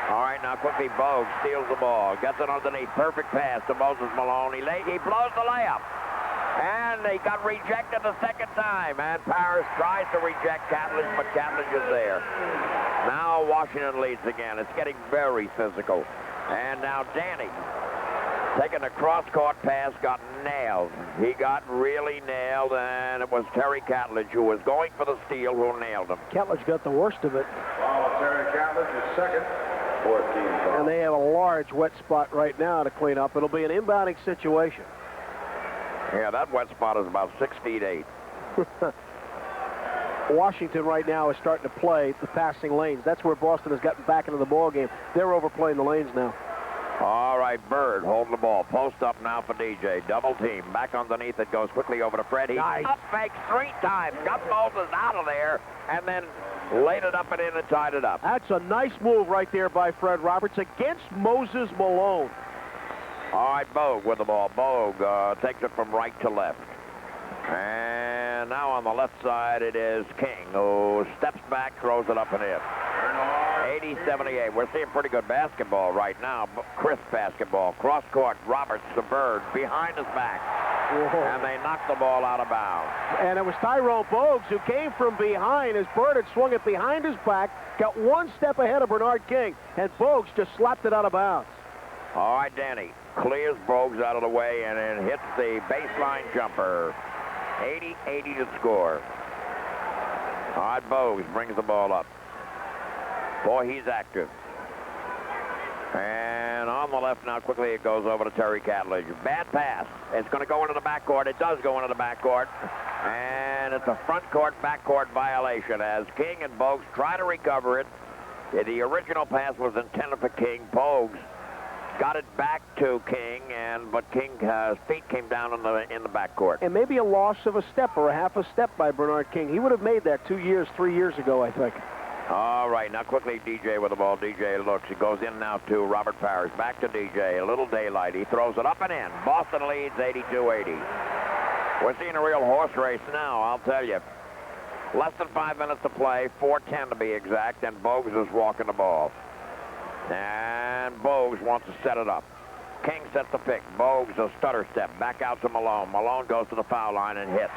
All right, now quickly Bogue steals the ball, gets it underneath. Perfect pass to Moses Malone. He blows the layup. And he got rejected the second time. And Parrish tries to reject Catledge, but Catledge is there. Now Washington leads again. It's getting very physical. And now Danny, taking a cross-court pass, got nailed. He got really nailed, and it was Terry Catledge, who was going for the steal, who nailed him. Catledge got the worst of it. Foul, Terry Catledge is second. 14 foul. And they have a large wet spot right now to clean up. It'll be an inbounding situation. Yeah, that wet spot is about 6 feet 8. Washington right now is starting to play the passing lanes. That's where Boston has gotten back into the ball game. They're overplaying the lanes now. All right, Bird holding the ball. Post up now for DJ. Double team. Back underneath it. Goes quickly over to Fred. He up fakes 3 times. Got Moses out of there, and then laid it up and in and tied it up. That's a nice move right there by Fred Roberts against Moses Malone. All right, Bogue with the ball. Bogue takes it from right to left. And And now on the left side, it is King, who steps back, throws it up and in. 80-78. We're seeing pretty good basketball right now. Crisp basketball. Cross court, Roberts, the Bird, behind his back. Whoa. And they knocked the ball out of bounds. And it was Tyrone Bogues who came from behind as Bird had swung it behind his back, got one step ahead of Bernard King, and Bogues just slapped it out of bounds. All right, Danny clears Bogues out of the way and then hits the baseline jumper. 80-80 to score. All right, Bogues brings the ball up. Boy, he's active. And on the left now, quickly it goes over to Terry Catledge. Bad pass. It's going to go into the backcourt. It does go into the backcourt. And it's a front court, backcourt violation as King and Bogues try to recover it. The original pass was intended for King. Bogues got it back to King, but King's feet came down in the backcourt. And maybe a loss of a step or a half a step by Bernard King. He would have made that 3 years ago, I think. All right, now quickly DJ with the ball. DJ looks. He goes in now to Robert Parrish. Back to DJ. A little daylight. He throws it up and in. Boston leads 82-80. We're seeing a real horse race now, I'll tell you. Less than 5 minutes to play, 4:10 to be exact, and Bogues is walking the ball. And Bogues wants to set it up. King sets the pick. Bogues a stutter step. Back out to Malone. Malone goes to the foul line and hits.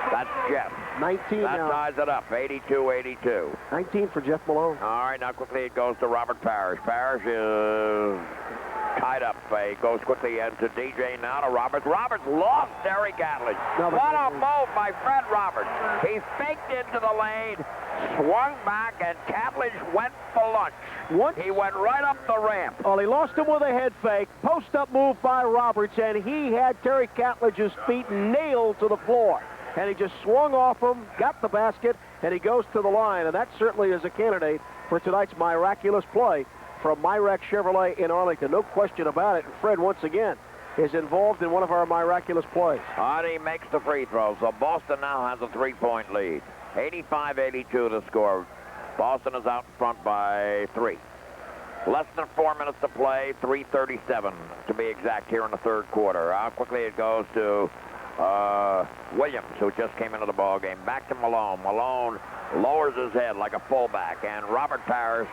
That's Jeff. 19 that now. ties it up. 82-82. 19 for Jeff Malone. All right, now quickly it goes to Robert Parrish. Parrish is tied up. He goes quickly into DJ now to Roberts. Roberts lost Terry Catledge. What a move by Fred Roberts. He faked into the lane, swung back, and Catledge went for lunch. He went right up the ramp. Well, he lost him with a head fake. Post-up move by Roberts, and he had Terry Catledge's feet nailed to the floor. And he just swung off him, got the basket, and he goes to the line. And that certainly is a candidate for tonight's miraculous play from Myrack Chevrolet in Arlington. No question about it. And Fred, once again, is involved in one of our miraculous plays. And he makes the free throw. So Boston now has a 3-point lead. 85-82 to score. Boston is out in front by 3. Less than 4 minutes to play, 3:37 to be exact here in the third quarter. How quickly it goes to Williams, who just came into the ball game. Back to Malone. Malone lowers his head like a fullback, and Robert Parrish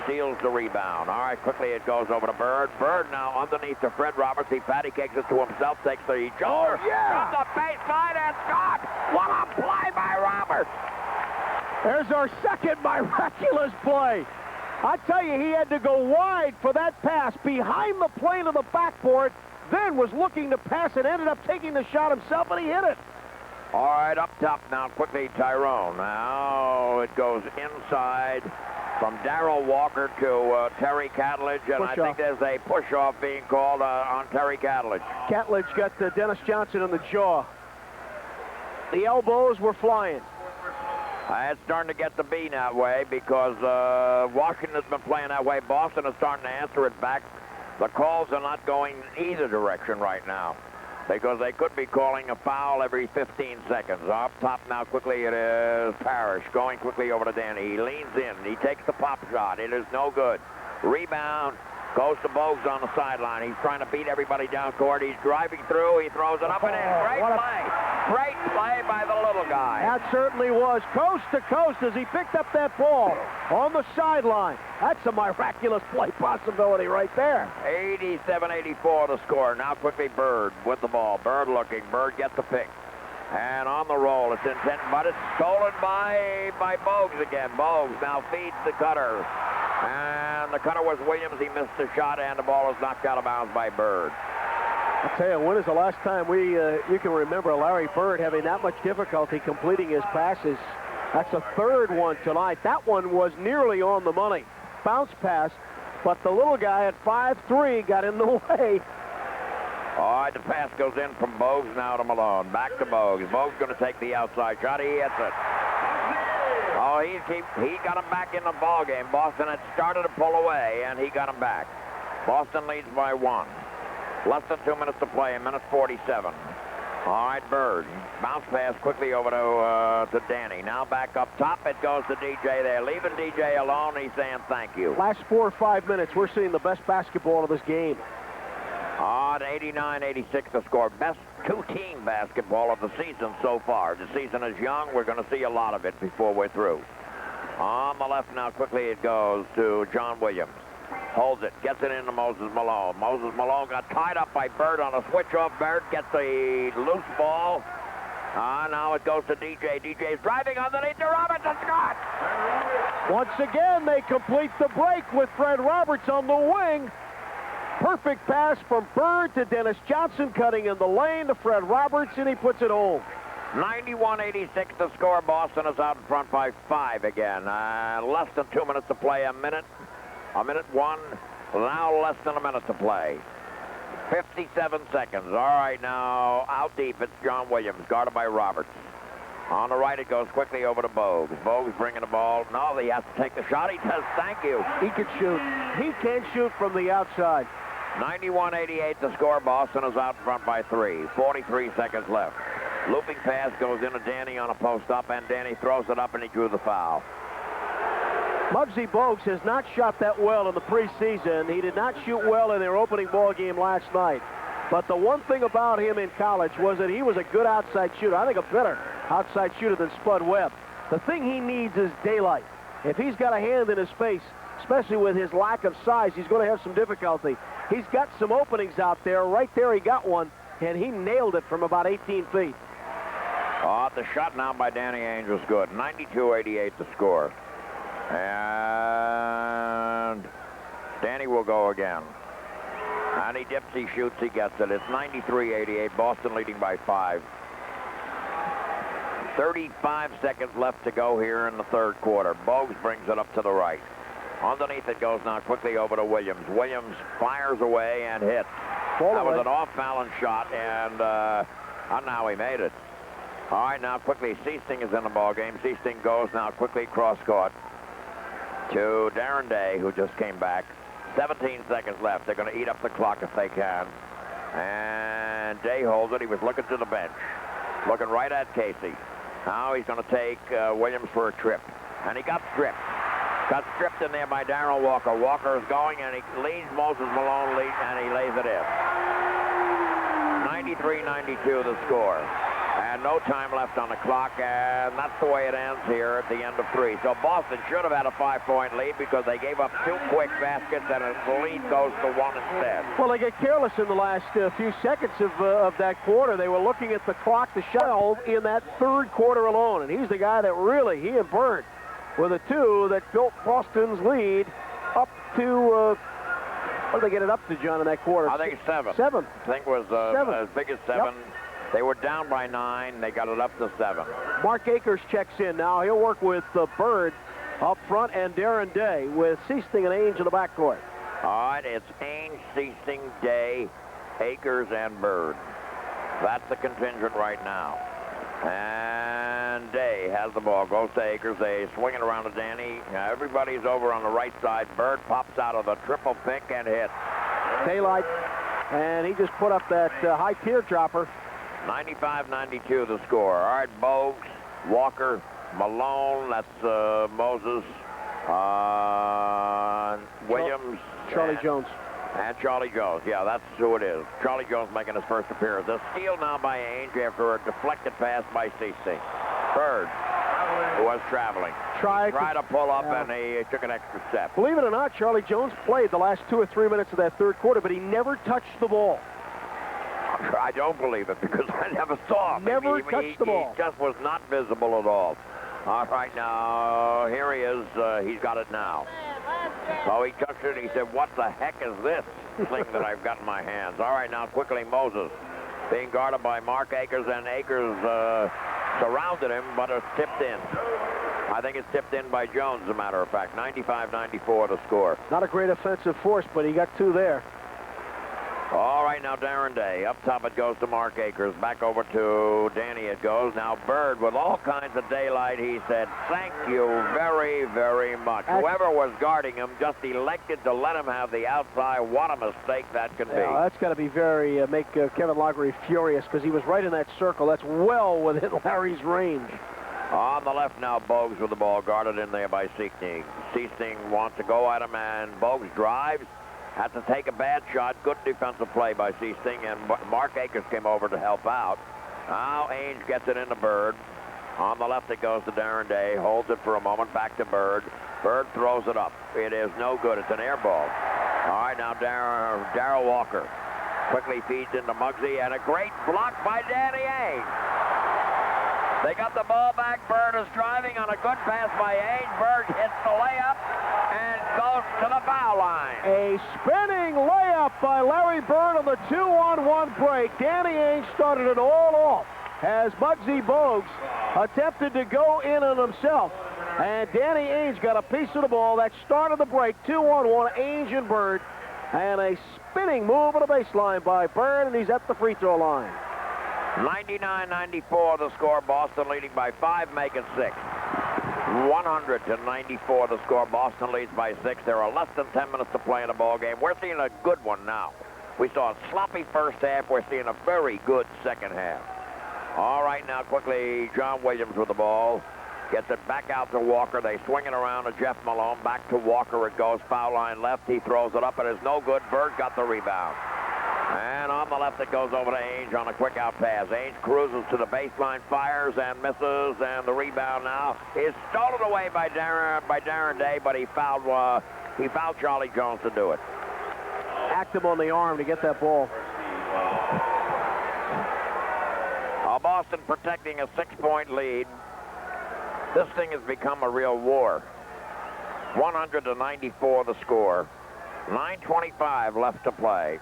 steals the rebound. All right, quickly it goes over to Bird. Bird now underneath to Fred Roberts. He patty cakes it to himself, takes the shoulder from the baseline and Scott. What a play by Roberts! There's our second miraculous play. I tell you, he had to go wide for that pass behind the plane of the backboard, then was looking to pass and ended up taking the shot himself, and he hit it. All right, up top now, quickly Tyrone. Now it goes inside from Darrell Walker to Terry Catledge, and I think there's a push-off being called on Terry Catledge. Catledge got Dennis Johnson in the jaw. The elbows were flying. It's starting to get to be that way because Washington's been playing that way. Boston is starting to answer it back. The calls are not going either direction right now because they could be calling a foul every 15 seconds. Up top now quickly it is Parrish going quickly over to Danny. He leans in. He takes the pop shot. It is no good. Rebound goes to Bogues on the sideline. He's trying to beat everybody down court. He's driving through. He throws it up and in. Great play. Great play by the little guy. That certainly was. Coast to coast as he picked up that ball on the sideline. That's a miraculous play possibility right there. 87-84 the score. Now quickly Bird with the ball. Bird looking. Bird gets the pick. And on the roll, it's intent, but it's stolen by Bogues again. Bogues now feeds the cutter. And the cutter was Williams. He missed the shot, and the ball is knocked out of bounds by Bird. I'll tell you, when is the last time you can remember Larry Bird having that much difficulty completing his passes? That's a third one tonight. That one was nearly on the money. Bounce pass, but the little guy at 5'3" got in the way. All right, the pass goes in from Bogues now to Malone. Back to Bogues. Bogues going to take the outside shot. He hits it. Oh, he got him back in the ball game. Boston had started to pull away, and he got him back. Boston leads by 1. Less than 2 minutes to play, a minute 47. All right, Bird. Bounce pass quickly over to Danny. Now back up top. It goes to DJ there. Leaving DJ alone. He's saying thank you. Last 4 or 5 minutes, we're seeing the best basketball of this game. All On 89-86 the score. Best two-team basketball of the season so far. The season is young. We're going to see a lot of it before we're through. On the left now, quickly it goes to John Williams. Holds it, gets it into Moses Malone. Moses Malone got tied up by Bird on a switch-off. Bird gets a loose ball. Now it goes to DJ. DJ's driving underneath to Roberts and Scott. Once again, they complete the break with Fred Roberts on the wing. Perfect pass from Bird to Dennis Johnson, cutting in the lane to Fred Roberts, and he puts it home. 91-86 the score. Boston is out in front by 5 again. Less than 2 minutes to play. A minute one. Now less than a minute to play. 57 seconds. All right, now out deep. It's John Williams, guarded by Roberts. On the right, it goes quickly over to Bogues. Bogues bringing the ball. No, he has to take the shot. He says, thank you. He can shoot. He can shoot from the outside. 91-88 the score. Boston is out in front by 3. 43 seconds left. Looping pass goes into Danny on a post-up, and Danny throws it up, and he drew the foul. Muggsy Bogues has not shot that well in the preseason. He did not shoot well in their opening ball game last night. But the one thing about him in college was that he was a good outside shooter. I think a better outside shooter than Spud Webb. The thing he needs is daylight. If he's got a hand in his face, especially with his lack of size, he's going to have some difficulty. He's got some openings out there. Right there he got one, and he nailed it from about 18 feet. The shot now by Danny Ainge was good. 92-88 the score. And Danny will go again. And he dips, he shoots, he gets it. It's 93-88, Boston leading by 5. 35 seconds left to go here in the third quarter. Bogues brings it up to the right. Underneath it goes now quickly over to Williams. Williams fires away and hits. That was an off-balance shot, and now he made it. All right, now quickly, Seasting is in the ballgame. Seasting goes now quickly cross-court to Darren Day, who just came back. 17 seconds left. They're going to eat up the clock if they can. And Day holds it. He was looking to the bench, looking right at Casey. Now he's going to take Williams for a trip. And he got stripped. Got stripped in there by Darrell Walker. Walker is going, and he leads Moses Malone, and he lays it in. 93-92 the score. And no time left on the clock, and that's the way it ends here at the end of 3. So Boston should have had a 5-point lead because they gave up 2 quick baskets, and the lead goes to 1 instead. Well, they get careless in the last few seconds of that quarter. They were looking at the clock to shut in that third quarter alone, and he's the guy that really, he and Bird, were the two that built Boston's lead up to, what did they get it up to, John, in that quarter? I think it's 7. 7. I think it was 7. As big as 7. Yep. They were down by 9. They got it up to 7. Mark Akers checks in now. He'll work with Bird up front and Darren Day with Seasting and Ainge in the backcourt. All right, it's Ainge, Seasting, Day, Akers, and Bird. That's the contingent right now. And Day has the ball, goes to Akers. They swing it around to Danny. Everybody's over on the right side. Bird pops out of the triple pick and hits. Daylight, and he just put up that high teardropper. 95-92 the score. All right, Bogues, Walker, Malone, that's Moses, Williams. Charlie Jones. And Charlie Jones. Yeah, that's who it is. Charlie Jones making his first appearance. A steal now by Ainge after a deflected pass by Seasting. Bird, who was traveling. Tried to pull up, and he took an extra step. Believe it or not, Charlie Jones played the last 2 or 3 minutes of that third quarter, but he never touched the ball. I don't believe it because I never saw him. Never touched the ball. He just was not visible at all. All right, now, here he is. He's got it now. So he touched it, and he said, what the heck is this thing that I've got in my hands? All right, now, quickly, Moses being guarded by Mark Akers, and Akers surrounded him, but it's tipped in. I think it's tipped in by Jones, as a matter of fact. 95-94 to score. Not a great offensive force, but he got 2 there. All right, now Darren Day. Up top it goes to Mark Akers. Back over to Danny it goes. Now Bird with all kinds of daylight. He said, thank you very, very much. Whoever was guarding him just elected to let him have the outside. What a mistake that can be. That's got to be very, make Kevin Laughery furious because he was right in that circle. That's well within Larry's range. On the left now, Bogues with the ball guarded in there by Seasting. Seasting wants to go at him, and Bogues drives. had to take a bad shot. Good defensive play by Seasting, and Mark Akers came over to help out. Now Ainge gets it into Bird. On the left it goes to Darren Day. Holds it for a moment. Back to Bird. Bird throws it up. It is no good. It's an air ball. All right, now Darrell Walker quickly feeds into Muggsy, and a great block by Danny Ainge. They got the ball back. Bird is driving on a good pass by Ainge. Bird hits the layup and goes to the foul line. A spinning layup by Larry Bird on the 2-on-1 break. Danny Ainge started it all off as Muggsy Bogues attempted to go in on himself. And Danny Ainge got a piece of the ball that started the break. 2-on-1, Ainge and Bird. And a spinning move on the baseline by Bird, and he's at the free throw line. 99-94 the score. Boston leading by 5, make it 6. 100-94 the score. Boston leads by 6. There are less than 10 minutes to play in the ball game. We're seeing a good one now. We saw a sloppy first half. We're seeing a very good second half. All right, now quickly, John Williams with the ball. Gets it back out to Walker. They swing it around to Jeff Malone. Back to Walker it goes. Foul line left. He throws it up. It is no good. Bird got the rebound. And on the left it goes over to Ainge on a quick out pass. Ainge cruises to the baseline, fires and misses, and the rebound now is stolen away by Darren Day, but he fouled Charlie Jones to do it. Hacked him on the arm to get that ball. Boston protecting a 6-point lead. This thing has become a real war. 100-94 the score. 9:25 left to play.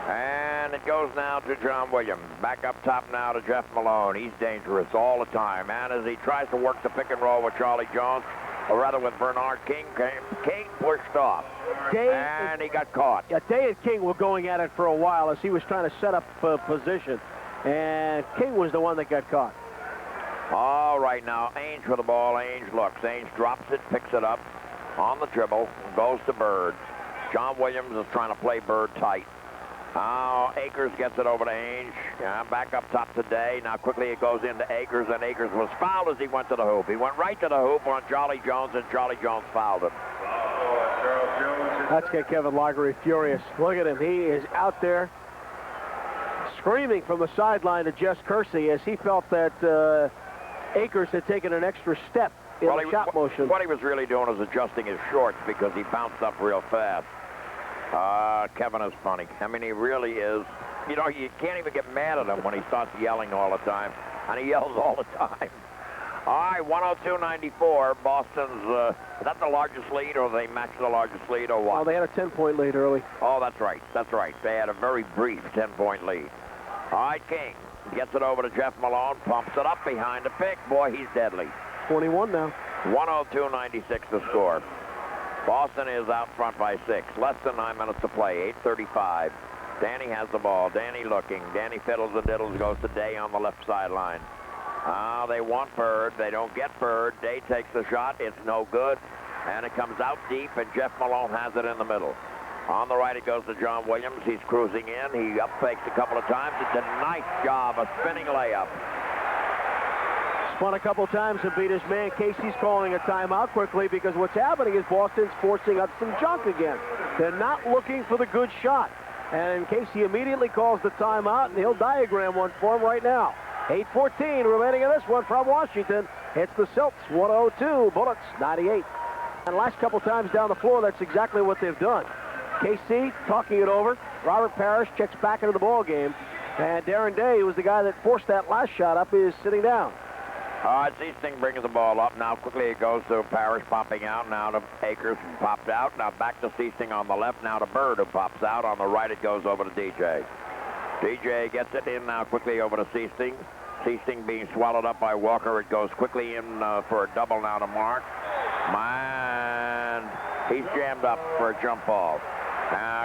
And it goes now to John Williams. Back up top now to Jeff Malone. He's dangerous all the time. And as he tries to work the pick and roll with Charlie Jones, or rather with Bernard King, King pushed off. And he got caught. Yeah, Day and King were going at it for a while as he was trying to set up position. And King was the one that got caught. All right, now Ainge for the ball. Ainge looks. Ainge drops it, picks it up on the dribble, goes to Bird. John Williams is trying to play Bird tight. Now Akers gets it over to Ainge. Back up top to Day. Now quickly it goes into Akers, and Akers was fouled as he went to the hoop. He went right to the hoop on Charlie Jones, and Charlie Jones fouled him. That's got Kevin Laughery furious. Look at him. He is out there screaming from the sideline to Jess Kersey as he felt that Akers had taken an extra step in the shot motion. What he was really doing is adjusting his shorts because he bounced up real fast. Kevin is funny. I mean, he really is. You know, you can't even get mad at him when he starts yelling all the time. And he yells all the time. All right, 102-94. Boston's, is that the largest lead, or they matched the largest lead, or what? Well, they had a 10-point lead early. Oh, that's right. That's right. They had a very brief 10-point lead. All right, King gets it over to Jeff Malone, pumps it up behind the pick. Boy, he's deadly. 21 now. 102-96 the score. Boston is out front by 6. Less than 9 minutes to play. 8:35. Danny has the ball. Danny looking. Danny fiddles and diddles, goes to Day on the left sideline. They want Bird. They don't get Bird. Day takes the shot. It's no good. And it comes out deep, and Jeff Malone has it in the middle. On the right, it goes to John Williams. He's cruising in. He up-fakes a couple of times. It's a nice job, a spinning layup. Spun a couple times and beat his man. Casey's calling a timeout quickly because what's happening is Boston's forcing up some junk again. They're not looking for the good shot. And Casey immediately calls the timeout, and he'll diagram one for him right now. 8:14 remaining in this one from Washington. It's the Celts, 102, Bullets, 98. And the last couple times down the floor, that's exactly what they've done. KC talking it over. Robert Parrish checks back into the ball game. And Darren Day, who was the guy that forced that last shot up, is sitting down. All right, Seasting brings the ball up. Now quickly it goes to Parrish popping out. Now to Akers, who popped out. Now back to Seasting on the left. Now to Bird, who pops out. On the right, it goes over to DJ. DJ gets it in now quickly over to Seasting. Seasting being swallowed up by Walker. It goes quickly in for a double now to Mark. And he's jammed up for a jump ball.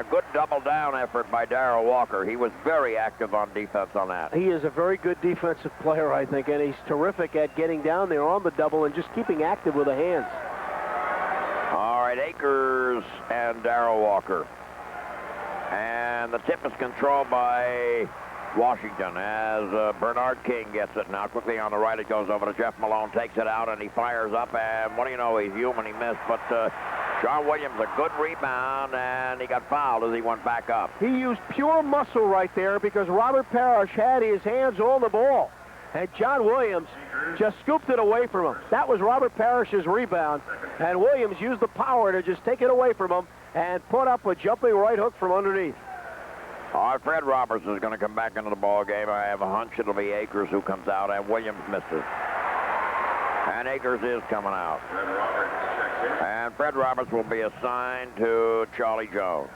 Good double-down effort by Darrell Walker. He was very active on defense on that. He is a very good defensive player, I think, and he's terrific at getting down there on the double and just keeping active with the hands. All right, Akers and Darrell Walker. And the tip is controlled by Washington as Bernard King gets it. Now quickly on the right, it goes over to Jeff Malone, takes it out, and he fires up, and what do you know, he's human, he missed, but John Williams, a good rebound, and he got fouled as he went back up. He used pure muscle right there because Robert Parrish had his hands on the ball. And John Williams just scooped it away from him. That was Robert Parrish's rebound. And Williams used the power to just take it away from him and put up a jumping right hook from underneath. All right, Fred Roberts is going to come back into the ball game. I have a hunch it'll be Akers who comes out, and Williams misses. And Akers is coming out. And Fred Roberts will be assigned to Charlie Jones.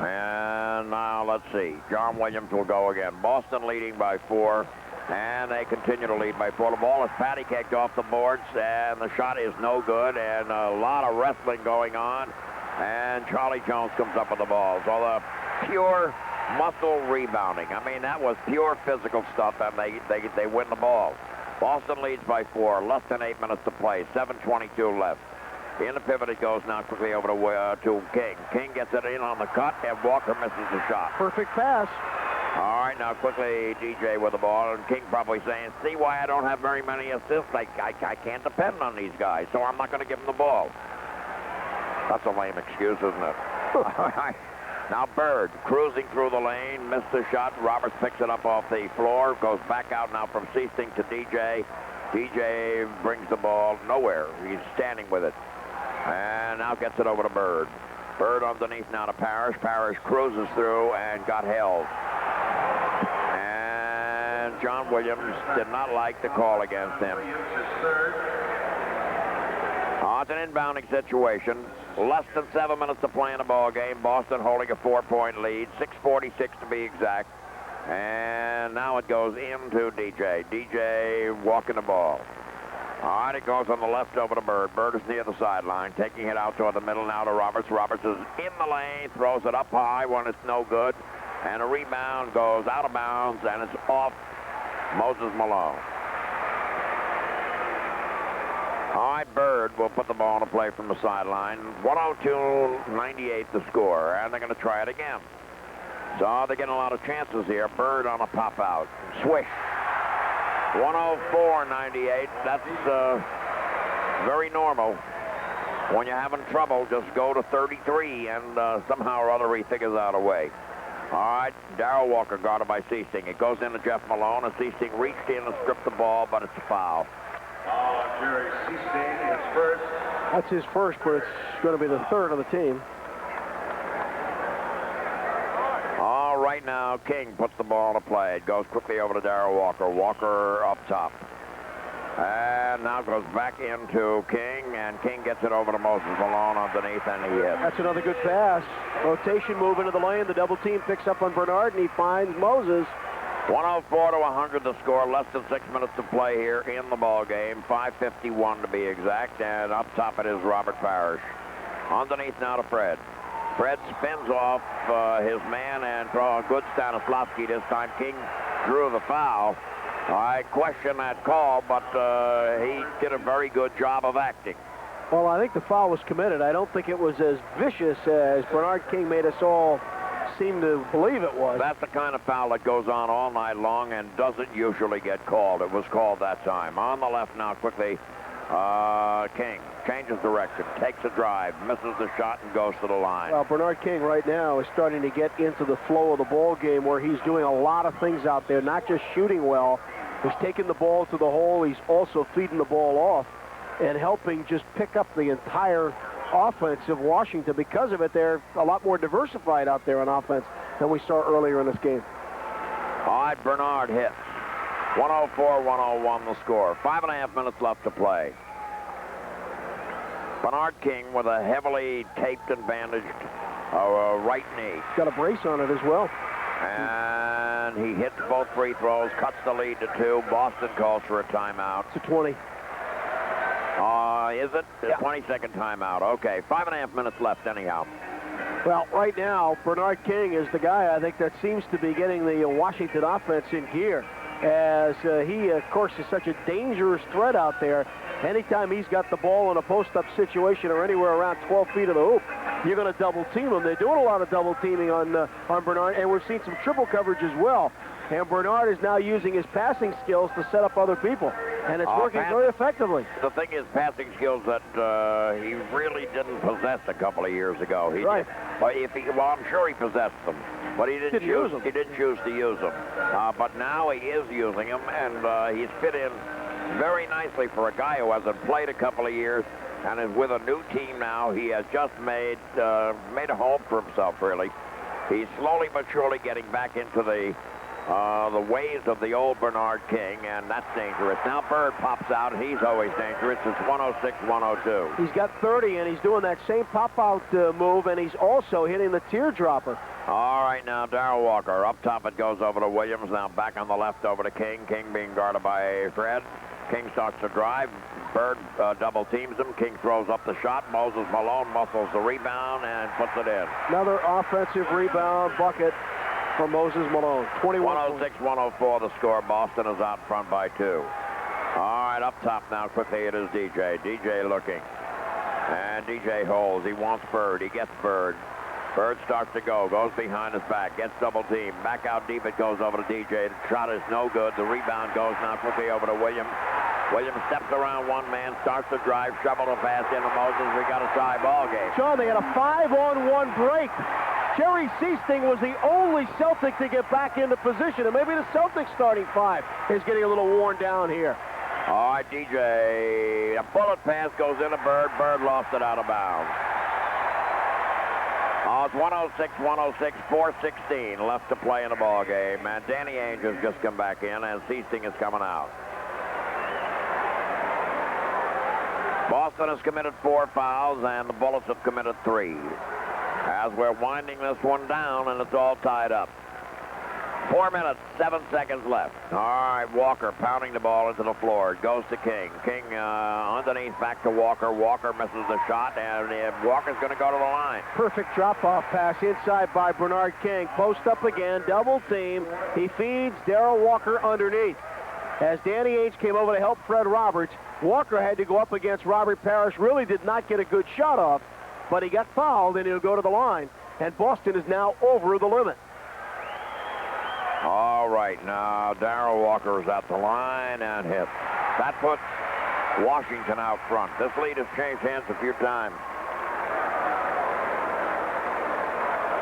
And now let's see. John Williams will go again. Boston leading by 4, and they continue to lead by 4. The ball is patty caked off the boards, and the shot is no good, and a lot of wrestling going on. And Charlie Jones comes up with the ball. So the pure muscle rebounding. I mean, that was pure physical stuff, and they win the ball. Boston leads by 4, less than 8 minutes to play, 7:22 left. In the pivot, it goes now quickly over to King. King gets it in on the cut, and Walker misses the shot. Perfect pass. All right, now quickly DJ with the ball, and King probably saying, see why I don't have very many assists? I can't depend on these guys, so I'm not going to give them the ball. That's a lame excuse, isn't it? All right. Now Bird cruising through the lane, missed the shot. Roberts picks it up off the floor, goes back out now from Seasting to DJ. DJ brings the ball nowhere. He's standing with it. And now gets it over to Bird. Bird underneath now to Parrish. Parrish cruises through and got held. And John Williams did not like the call against him. It's an inbounding situation. Less than 7 minutes to play in the ball game. Boston holding a 4-point lead. 6:46 to be exact. And now it goes into DJ. DJ walking the ball. All right, it goes on the left over to Bird. Bird is near the sideline, taking it out toward the middle now to Roberts. Roberts is in the lane, throws it up high when it's no good. And a rebound goes out of bounds, and it's off Moses Malone. All right, Bird will put the ball in play from the sideline. 102-98 the score, and they're going to try it again. So they're getting a lot of chances here. Bird on a pop out. Swish. 104-98. That's very normal. When you're having trouble, just go to 33, and somehow or other he figures out a way. All right, Darrell Walker guarded by Seasting. It goes into Jeff Malone, and Seasting reached in and stripped the ball, but it's a foul. Jerry Seasting is first. That's his first, but it's going to be the third of the team. Right now, King puts the ball into play. It goes quickly over to Darrell Walker. Walker up top. And now goes back into King, and King gets it over to Moses Malone underneath, and he hits. That's another good pass. Rotation move into the lane. The double team picks up on Bernard, and he finds Moses. 104-100 the score. Less than 6 minutes to play here in the ball game. 5:51 to be exact. And up top it is Robert Parrish. Underneath now to Fred. Fred spins off his man and throws a good Stanislavski this time. King drew the foul. I question that call, but he did a very good job of acting. Well, I think the foul was committed. I don't think it was as vicious as Bernard King made us all seem to believe it was. That's the kind of foul that goes on all night long and doesn't usually get called. It was called that time. On the left now quickly, King changes direction, takes a drive, misses the shot, and goes to the line. Well, Bernard King right now is starting to get into the flow of the ball game where he's doing a lot of things out there, not just shooting well. He's taking the ball to the hole. He's also feeding the ball off and helping just pick up the entire offense of Washington. Because of it, they're a lot more diversified out there on offense than we saw earlier in this game. All right, Bernard hits. 104-101 the score. 5.5 minutes left to play. Bernard King with a heavily taped and bandaged right knee. Got a brace on it as well. And he hits both free throws, cuts the lead to 2. Boston calls for a timeout. It's a 20. Is it? Yeah. 20-second timeout. Okay, 5.5 minutes left anyhow. Well, right now, Bernard King is the guy, I think, that seems to be getting the Washington offense in gear. As he, of course, is such a dangerous threat out there. Anytime he's got the ball in a post-up situation or anywhere around 12 feet of the hoop, you're going to double team him. They're doing a lot of double teaming on Bernard, and we've seen some triple coverage as well. And Bernard is now using his passing skills to set up other people. And it's working very effectively. The thing is, passing skills that he really didn't possess a couple of years ago. Right. Well, I'm sure he possessed them, but he didn't use them. He didn't choose to use them. But now he is using them, and he's fit in very nicely for a guy who hasn't played a couple of years and is with a new team now. He has just made a home for himself, really. He's slowly but surely getting back into the ways of the old Bernard King, and that's dangerous. Now Bird pops out, and he's always dangerous. It's 106-102. He's got 30, and he's doing that same pop-out move, and he's also hitting the teardropper. All right, now Darrell Walker. Up top it goes over to Williams. Now back on the left over to King. King being guarded by Fred. King starts to drive. Bird double teams him. King throws up the shot. Moses Malone muscles the rebound and puts it in. Another offensive rebound bucket for Moses Malone. 106-104 the score. Boston is out front by 2. All right, up top now quickly it is DJ. DJ looking. And DJ holds. He wants Bird. He gets Bird. Bird starts to go. Goes behind his back. Gets double team. Back out deep it goes over to DJ. The shot is no good. The rebound goes now quickly over to Williams. Williams steps around one man, starts to drive, shovel the pass into Moses. We got a tie ball game. Sean, they got a 5-on-1 break. Jerry Seasting was the only Celtic to get back into position, and maybe the Celtics starting 5 is getting a little worn down here. All right, DJ. A bullet pass goes into Bird. Bird lost it out of bounds. It's 106-106, 4:16 left to play in the ball game, and Danny Ainge has just come back in, and Seasting is coming out. Boston has committed 4 fouls, and the Bullets have committed 3. As we're winding this one down, and it's all tied up. 4 minutes, 7 seconds left. All right, Walker pounding the ball into the floor. It goes to King. King underneath back to Walker. Walker misses the shot, and Walker's going to go to the line. Perfect drop-off pass inside by Bernard King. Post up again, double team. He feeds Darrell Walker underneath. As Danny Ainge came over to help Fred Roberts, Walker had to go up against Robert Parrish. Really did not get a good shot off, but he got fouled, and he'll go to the line. And Boston is now over the limit. All right, now Darrell Walker is at the line and hits. That puts Washington out front. This lead has changed hands a few times.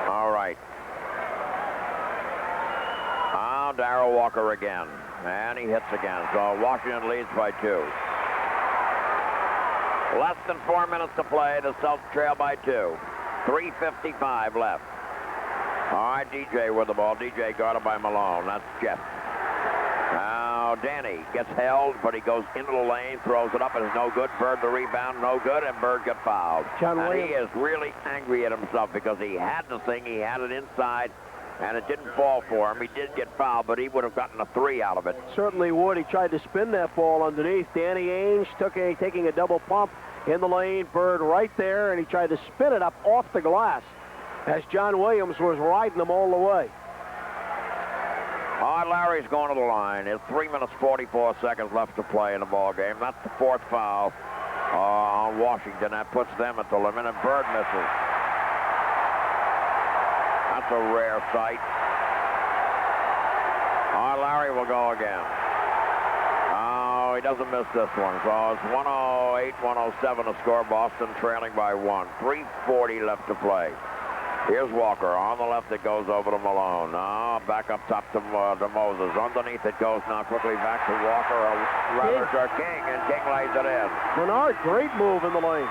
All right. Now Darrell Walker again, and he hits again. So Washington leads by 2. Less than 4 minutes to play. The Celtics trail by 2. 3:55 left. All right, DJ with the ball. DJ guarded by Malone. That's Jeff. Now Danny gets held, but he goes into the lane, throws it up, and it's no good. Bird the rebound, no good, and Bird got fouled. And he is really angry at himself because he had the thing, he had it inside, and it didn't fall for him. He did get fouled, but he would have gotten a 3 out of it. Certainly would. He tried to spin that ball underneath. Danny Ainge taking a double pump in the lane. Bird right there, and he tried to spin it up off the glass as John Williams was riding them all the way. All right, Larry's going to the line. It's 3 minutes, 44 seconds left to play in the ball game. That's the 4th foul on Washington. That puts them at the limit, and Bird misses. That's a rare sight. All right, Larry will go again. Oh, he doesn't miss this one. So it's 108-107 to score. Boston trailing by 1. 3:40 left to play. Here's Walker. On the left, it goes over to Malone. Now back up top to Moses. Underneath it goes now quickly back to Walker, or rather to King, and King lays it in. Bernard, great move in the lane.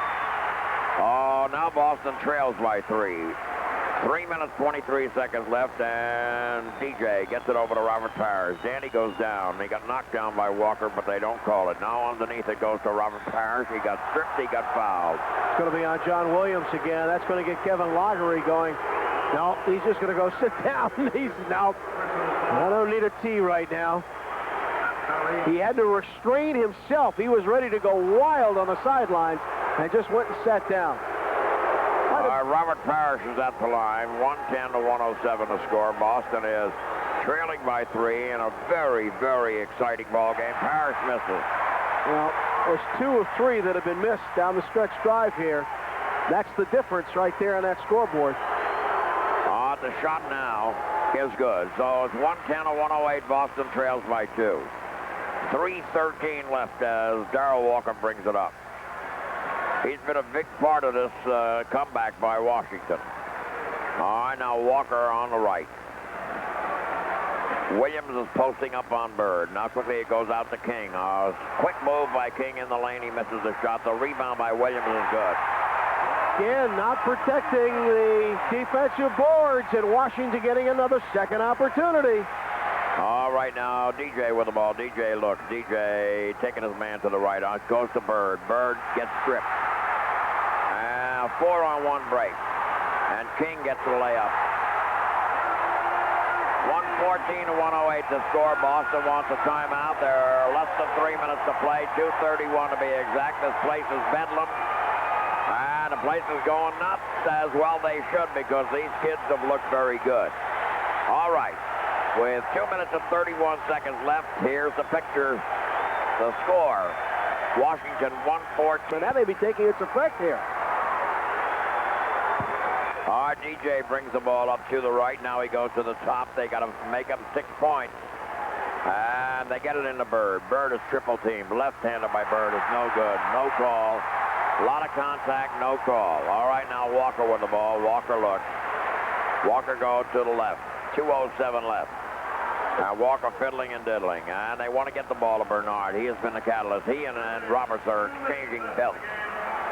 Oh, now Boston trails by 3. 3 minutes, 23 seconds left, and DJ gets it over to Robert Parrish. Danny goes down. He got knocked down by Walker, but they don't call it. Now underneath it goes to Robert Parrish. He got stripped. He got fouled. It's going to be on John Williams again. That's going to get Kevin Laughery going. No, he's just going to go sit down. No, I don't need a tea right now. He had to restrain himself. He was ready to go wild on the sidelines and just went and sat down. Robert Parrish is at the line. 110-107 to score. Boston is trailing by 3 in a very, very exciting ball game. Parrish misses. Well, there's 2 of 3 that have been missed down the stretch drive here. That's the difference right there on that scoreboard. The shot now is good. So it's 110-108. Boston trails by 2. 3:13 left as Darrell Walker brings it up. He's been a big part of this comeback by Washington. All right, now Walker on the right. Williams is posting up on Bird. Now quickly it goes out to King. Quick move by King in the lane. He misses the shot. The rebound by Williams is good. Again, not protecting the defensive boards, and Washington getting another second opportunity. All right, now DJ with the ball. DJ, look. DJ taking his man to the right. Goes to Bird. Bird gets stripped. 4-on-1 break. And King gets the layup. 114 to 108 to score. Boston wants a timeout. There are less than 3 minutes to play. 2:31 to be exact. This place is bedlam. And the place is going nuts, as well they should, because these kids have looked very good. All right. With 2 minutes and 31 seconds left, here's the picture. The score. Washington 114. That may be taking its effect here. All right, DJ brings the ball up to the right. Now he goes to the top. They got to make up 6 points. And they get it into Bird. Bird is triple teamed. Left-handed by Bird is no good. No call. A lot of contact, no call. All right, now Walker with the ball. Walker looks. Walker goes to the left. 2:07 left. Now Walker fiddling and diddling. And they want to get the ball to Bernard. He has been the catalyst. He and Roberts are exchanging belts.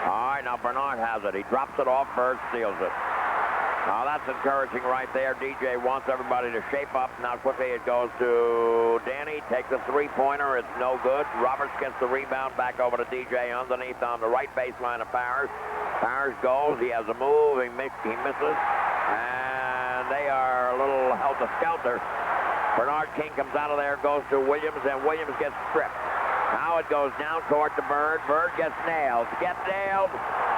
All right, now Bernard has it. He drops it off. Bird steals it. Now that's encouraging right there. DJ wants everybody to shape up. Now quickly it goes to Danny. Takes a three-pointer. It's no good. Roberts gets the rebound back over to DJ underneath on the right baseline of Powers. Powers goes. He has a move. He misses. And they are a little helter-skelter. Bernard King comes out of there, goes to Williams, and Williams gets stripped. Now it goes down court to Bird. Bird gets nailed. Gets nailed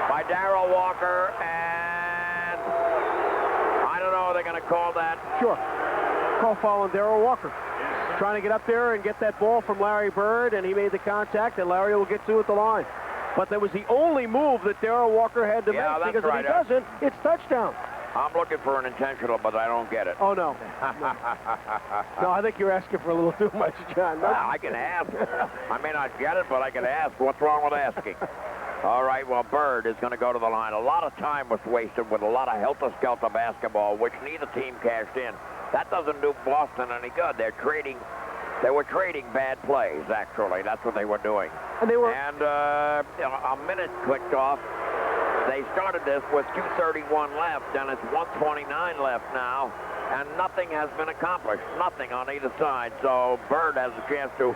by Darrell Walker, and I don't know, they're going to call that. Sure. Call foul on Darrell Walker. Trying to get up there and get that ball from Larry Bird, and he made the contact, and Larry will get to at the line. But that was the only move that Darrell Walker had to make, because if he doesn't, it's touchdown. I'm looking for an intentional, but I don't get it. Oh, no. No, I think you're asking for a little too much, John. Well, I can ask. I may not get it, but I can ask. What's wrong with asking? All right, well, Bird is going to go to the line. A lot of time was wasted with a lot of helter-skelter basketball, which neither team cashed in. That doesn't do Boston any good. They were trading bad plays, actually. That's what they were doing. And they were. And a minute clicked off. They started this with 2:31 left, and it's 1:29 left now, and nothing has been accomplished. Nothing on either side. So Bird has a chance to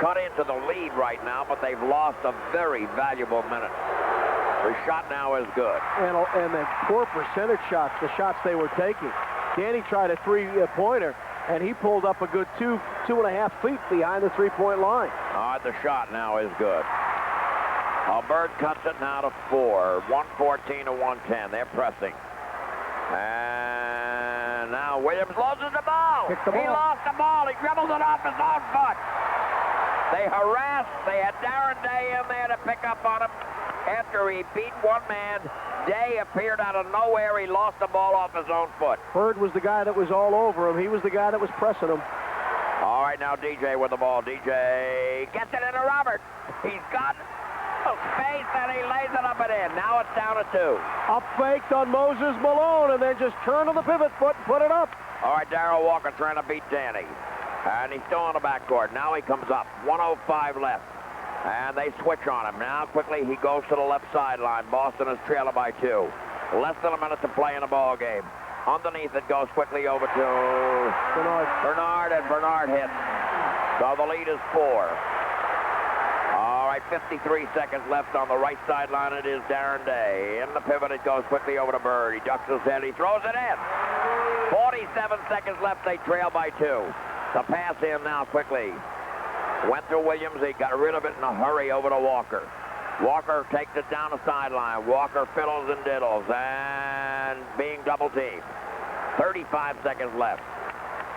cut into the lead right now, but they've lost a very valuable minute. The shot now is good. And the poor percentage shots, the shots they were taking. Danny tried a three-pointer, and he pulled up a good 2.5 feet behind the three-point line. All right, the shot now is good. Bird cuts it now to 4. 114 to 110. They're pressing. And now Williams loses the ball. He lost the ball. He dribbled it off his own foot. They harassed. They had Darren Day in there to pick up on him. After he beat one man, Day appeared out of nowhere. He lost the ball off his own foot. Bird was the guy that was all over him. He was the guy that was pressing him. All right, now DJ with the ball. DJ gets it into Robert. He's got space, and he lays it up and in. Now it's down to 2. Up faked on Moses Malone, and then just turn on the pivot foot and put it up. All right, Darrell Walker trying to beat Danny. And he's still on the backcourt. Now he comes up. 1:05 left. And they switch on him. Now quickly he goes to the left sideline. Boston is trailing by 2. Less than a minute to play in the ball game. Underneath it goes quickly over to Bernard, and Bernard hits. So the lead is 4. All right, 53 seconds left on the right sideline. It is Darren Day. In the pivot, it goes quickly over to Bird. He ducks his head. He throws it in. 47 seconds left. They trail by 2. The pass in now quickly. Went to Williams. He got rid of it in a hurry over to Walker. Walker takes it down the sideline. Walker fiddles and diddles and being double teamed. 35 seconds left.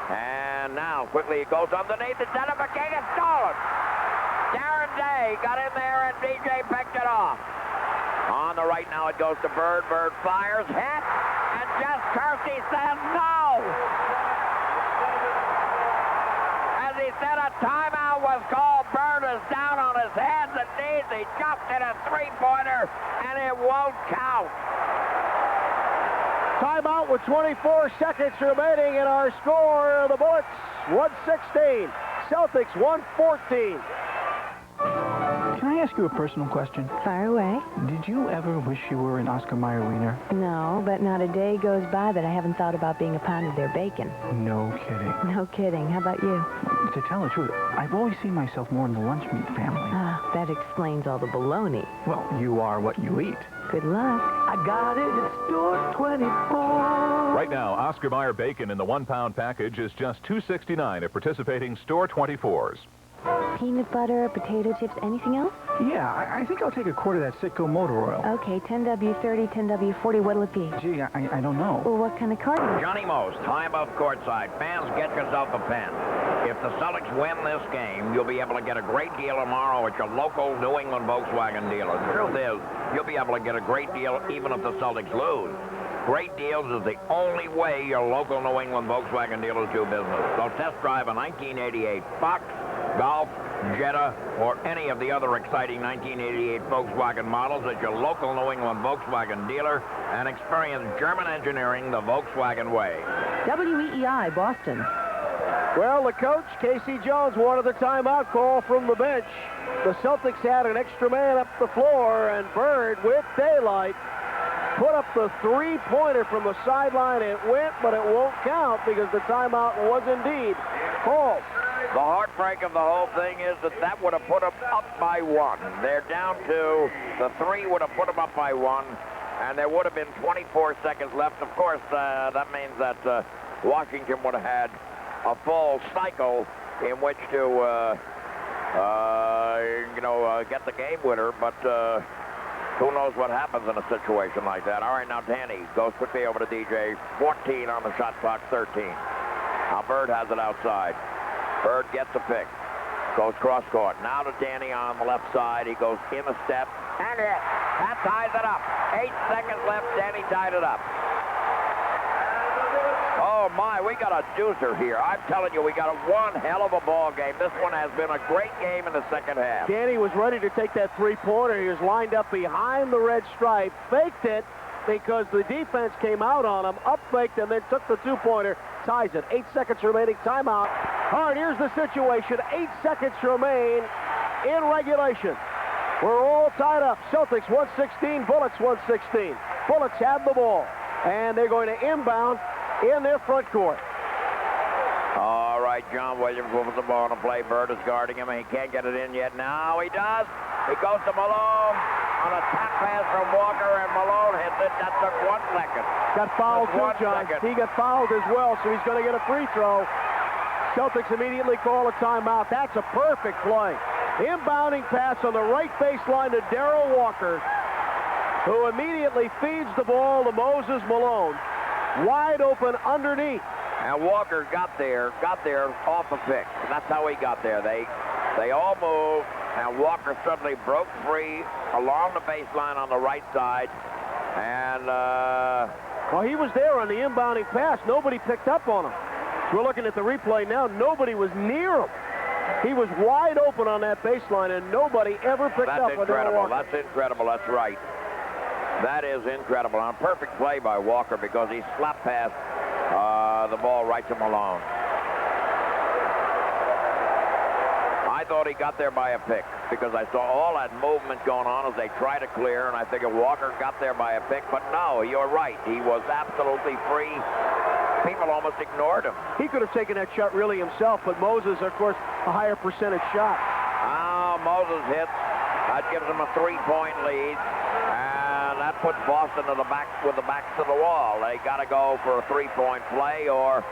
And now quickly it goes underneath. It's out of a King. It's stolen. Darren Day got in there, and DJ picked it off. On the right now, it goes to Bird. Bird fires, hit, and Jess Kersey says no. As he said a timeout was called. Bird is down on his hands and knees. He jumped at a three-pointer, and it won't count. Timeout with 24 seconds remaining in our score. The Bullets 116, Celtics 114. Can I ask you a personal question? Fire away. Did you ever wish you were an Oscar Mayer wiener? No, but not a day goes by that I haven't thought about being a pound of their bacon. No kidding. No kidding. How about you? To tell the truth, I've always seen myself more in the lunch meat family. Ah, that explains all the baloney. Well, you are what you eat. Good luck. I got it at store 24. Right now, Oscar Mayer bacon in the 1-pound package is just $2.69 at participating store 24s. Peanut butter, potato chips, anything else? Yeah, I think I'll take a quart of that Citgo motor oil. Okay, 10W30, 10W40, what'll it be? Gee, I don't know. Well, what kind of card is it? Johnny Most, high above courtside. Fans, get yourself a pen. If the Celtics win this game, you'll be able to get a great deal tomorrow at your local New England Volkswagen dealer. The truth is, you'll be able to get a great deal even if the Celtics lose. Great deals is the only way your local New England Volkswagen dealers do business. So test drive a 1988 Fox, Golf, Jetta, or any of the other exciting 1988 Volkswagen models at your local New England Volkswagen dealer and experience German engineering the Volkswagen way. WEEI, Boston. Well, the coach, Casey Jones, wanted the timeout call from the bench. The Celtics had an extra man up the floor, and Bird, with daylight, put up the three-pointer from the sideline. It went, but it won't count because the timeout was indeed called. The heartbreak of the whole thing is that would have put them up by one. They're down to the three would have put them up by one, and there would have been 24 seconds left. Of course, that means that Washington would have had a full cycle in which to, get the game winner, but who knows what happens in a situation like that. All right, now Danny goes quickly over to DJ. 14 on the shot clock, 13. Now Bird has it outside. Bird gets a pick. Goes cross court. Now to Danny on the left side. He goes in a step. And it. That ties it up. 8 seconds left. Danny tied it up. Oh, my. We got a deucer here. I'm telling you, we got one hell of a ball game. This one has been a great game in the second half. Danny was ready to take that three-pointer. He was lined up behind the red stripe. Faked it because the defense came out on him. Up-faked and then took the two-pointer. Ties it. 8 seconds remaining. Timeout. All right, here's the situation. 8 seconds remain in regulation. We're all tied up. Celtics 116, Bullets 116. Bullets have the ball, and they're going to inbound in their front court. All right, John Williams with the ball to play. Bird is guarding him, and he can't get it in yet. Now he does. He goes to Malone on a tap pass from Walker, and Malone hits it. That took 1 second. Got fouled too, John. He got fouled as well, so he's going to get a free throw. Celtics immediately call a timeout. That's a perfect play. Inbounding pass on the right baseline to Darrell Walker, who immediately feeds the ball to Moses Malone. Wide open underneath. And Walker got there off a pick. And that's how he got there. They all moved, and Walker suddenly broke free along the baseline on the right side. And, well, he was there on the inbounding pass. Nobody picked up on him. We're looking at the replay now. Nobody was near him. He was wide open on that baseline, and nobody ever picked up on Darrell Walker. That's incredible. That's right. That is incredible. And a perfect play by Walker because he slapped past the ball right to Malone. I thought he got there by a pick because I saw all that movement going on as they tried to clear, and I figured Walker got there by a pick. But no, you're right. He was absolutely free. People almost ignored him. He could have taken that shot really himself, but Moses, of course, a higher percentage shot. Oh, Moses hits. That gives him a three-point lead. And that puts Boston to the back with the backs to the wall. They got to go for a three-point play or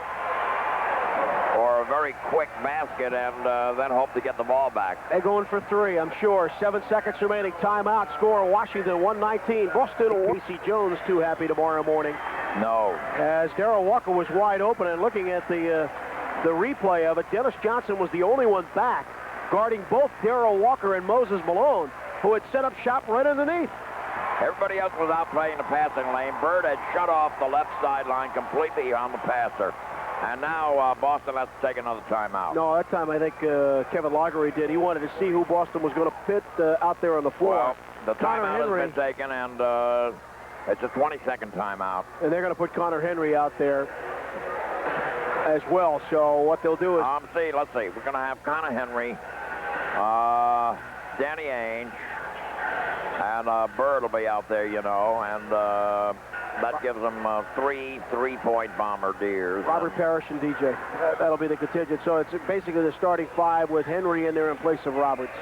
a very quick basket and then hope to get the ball back. They're going for three, I'm sure. 7 seconds remaining. Timeout. Score Washington 119. Boston. Casey Jones too happy tomorrow morning. No. As Darrell Walker was wide open, and looking at the replay of it, Dennis Johnson was the only one back, guarding both Darrell Walker and Moses Malone, who had set up shop right underneath. Everybody else was out playing the passing lane. Bird had shut off the left sideline completely on the passer. And now Boston has to take another timeout. No, that time I think Kevin Laughery did. He wanted to see who Boston was going to pit out there on the floor. Well, the Connor timeout Henry, has been taken, and it's a 20-second timeout. and they're going to put Connor Henry out there as well. So what they'll do is... let's see. We're going to have Connor Henry, Danny Ainge, and Bird will be out there, you know, and that gives them three three-point bombardiers. Robert Parrish and DJ. That'll be the contingent. So it's basically the starting five with Henry in there in place of Roberts.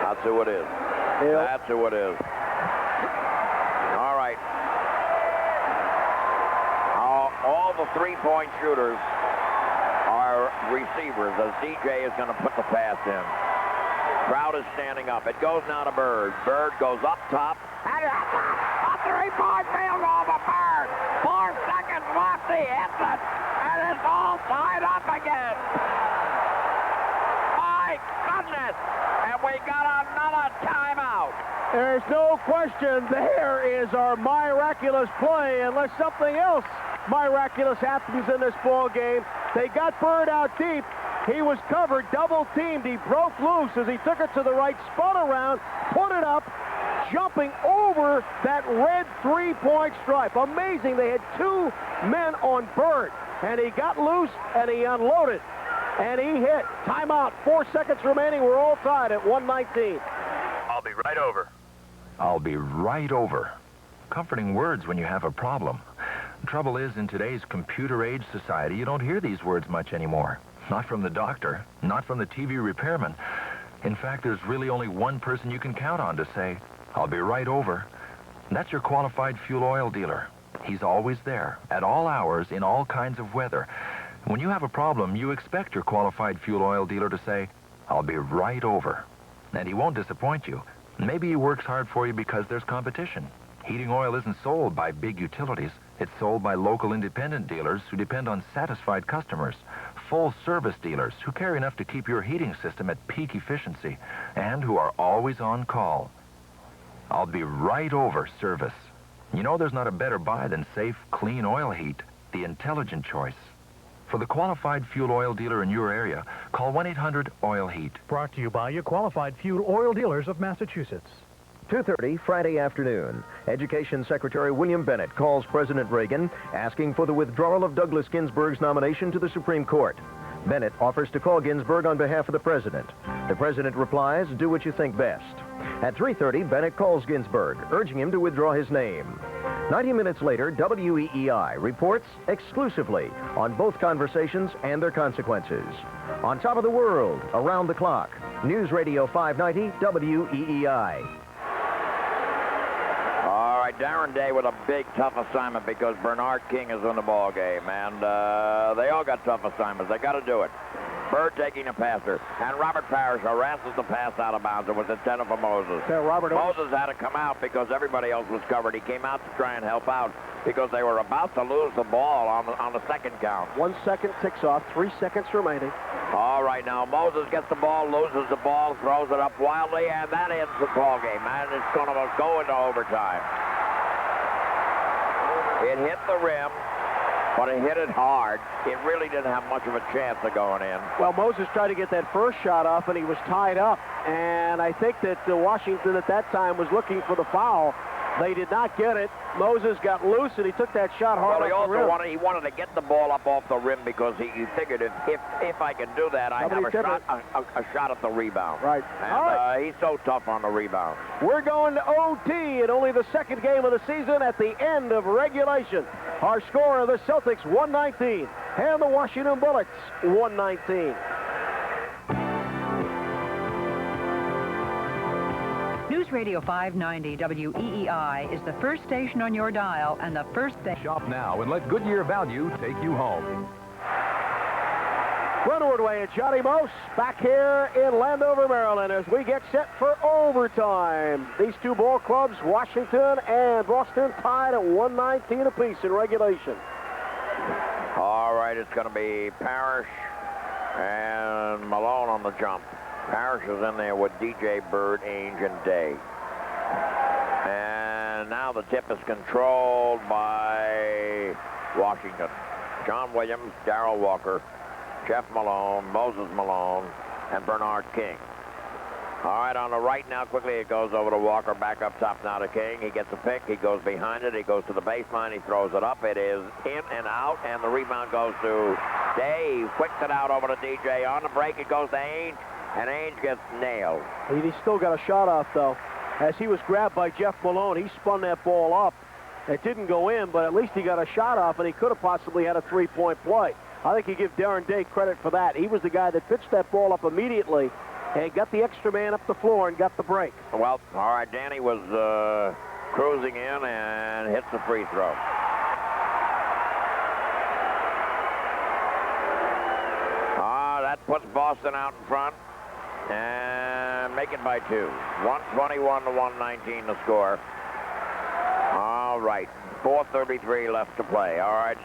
That's who it is. Yep. That's who it is. All right. All the three-point shooters are receivers as DJ is going to put the pass in. Crowd is standing up. It goes now to Bird. Bird goes up top. And a three-point field goal for Bird. 4 seconds left. He hits it. And it's all tied up again. My goodness. And we got another timeout. There's no question there is our miraculous play, unless something else miraculous happens in this ball game. They got Bird out deep. He was covered, double-teamed. He broke loose as he took it to the right, spun around, put it up, jumping over that red three-point stripe. Amazing. They had 2 men on Bird, and he got loose, and he unloaded, and he hit. Timeout. 4 seconds remaining. We're all tied at 119. I'll be right over. I'll be right over. Comforting words when you have a problem. The trouble is, in today's computer-age society, you don't hear these words much anymore. Not from the doctor, not from the TV repairman. In fact, there's really only one person you can count on to say, I'll be right over. And that's your qualified fuel oil dealer. He's always there, at all hours, in all kinds of weather. When you have a problem, you expect your qualified fuel oil dealer to say, I'll be right over. And he won't disappoint you. Maybe he works hard for you because there's competition. Heating oil isn't sold by big utilities. It's sold by local independent dealers who depend on satisfied customers. Full-service dealers who care enough to keep your heating system at peak efficiency and who are always on call. I'll be right over service. You know there's not a better buy than safe, clean oil heat, the intelligent choice. For the qualified fuel oil dealer in your area, call 1-800-OIL-HEAT. Brought to you by your qualified fuel oil dealers of Massachusetts. 2:30 Friday afternoon. Education Secretary William Bennett calls President Reagan asking for the withdrawal of Douglas Ginsburg's nomination to the Supreme Court. Bennett offers to call Ginsburg on behalf of the president. The president replies, do what you think best. At 3:30, Bennett calls Ginsburg, urging him to withdraw his name. 90 minutes later, WEEI reports exclusively on both conversations and their consequences. On top of the world, around the clock, News Radio 590 WEEI. All right, Darren Day with a big, tough assignment because Bernard King is in the ball game, and they all got tough assignments. They got to do it. Bird taking a passer, and Robert Parrish harasses the pass out of bounds. It was intended for Moses. Moses had to come out because everybody else was covered. He came out to try and help out because they were about to lose the ball on the second count. 1 second ticks off, 3 seconds remaining. All right, now Moses gets the ball, loses the ball, throws it up wildly, and that ends the ball game. And it's going to go into overtime. It hit the rim, but it hit it hard. It really didn't have much of a chance of going in. Well, Moses tried to get that first shot off, and he was tied up. And I think that Washington at that time was looking for the foul. They did not get it. Moses got loose, and he took that shot hard off the rim. He wanted to get the ball up off the rim because he figured if I can do that, I have a shot at the rebound. Right. And he's so tough on the rebound. We're going to OT in only the second game of the season at the end of regulation. Our score of the Celtics, 119, and the Washington Bullets, 119. News Radio 590 WEEI is the first station on your dial and the first thing. Shop now and let Goodyear Value take you home. Glenwood Way and Johnny Most back here in Landover, Maryland, as we get set for overtime. These two ball clubs, Washington and Boston, tied at 119 apiece in regulation. All right, it's going to be Parrish and Malone on the jump. Parrish is in there with DJ, Bird, Ainge, and Day. And now the tip is controlled by Washington. John Williams, Darrell Walker, Jeff Malone, Moses Malone, and Bernard King. All right, on the right now, quickly it goes over to Walker, back up top now to King. He gets a pick, he goes behind it, he goes to the baseline, he throws it up. It is in and out, and the rebound goes to Dave. Quicks it out over to DJ. On the break, it goes to Ainge, and Ainge gets nailed. He still got a shot off, though. As he was grabbed by Jeff Malone, he spun that ball up. It didn't go in, but at least he got a shot off, and he could have possibly had a three-point play. I think you give Darren Day credit for that. He was the guy that pitched that ball up immediately and got the extra man up the floor and got the break. Well, all right, Danny was cruising in and hits the free throw. That puts Boston out in front and make it by 2. 121 to 119 to score. All right, 4:33 left to play. All right.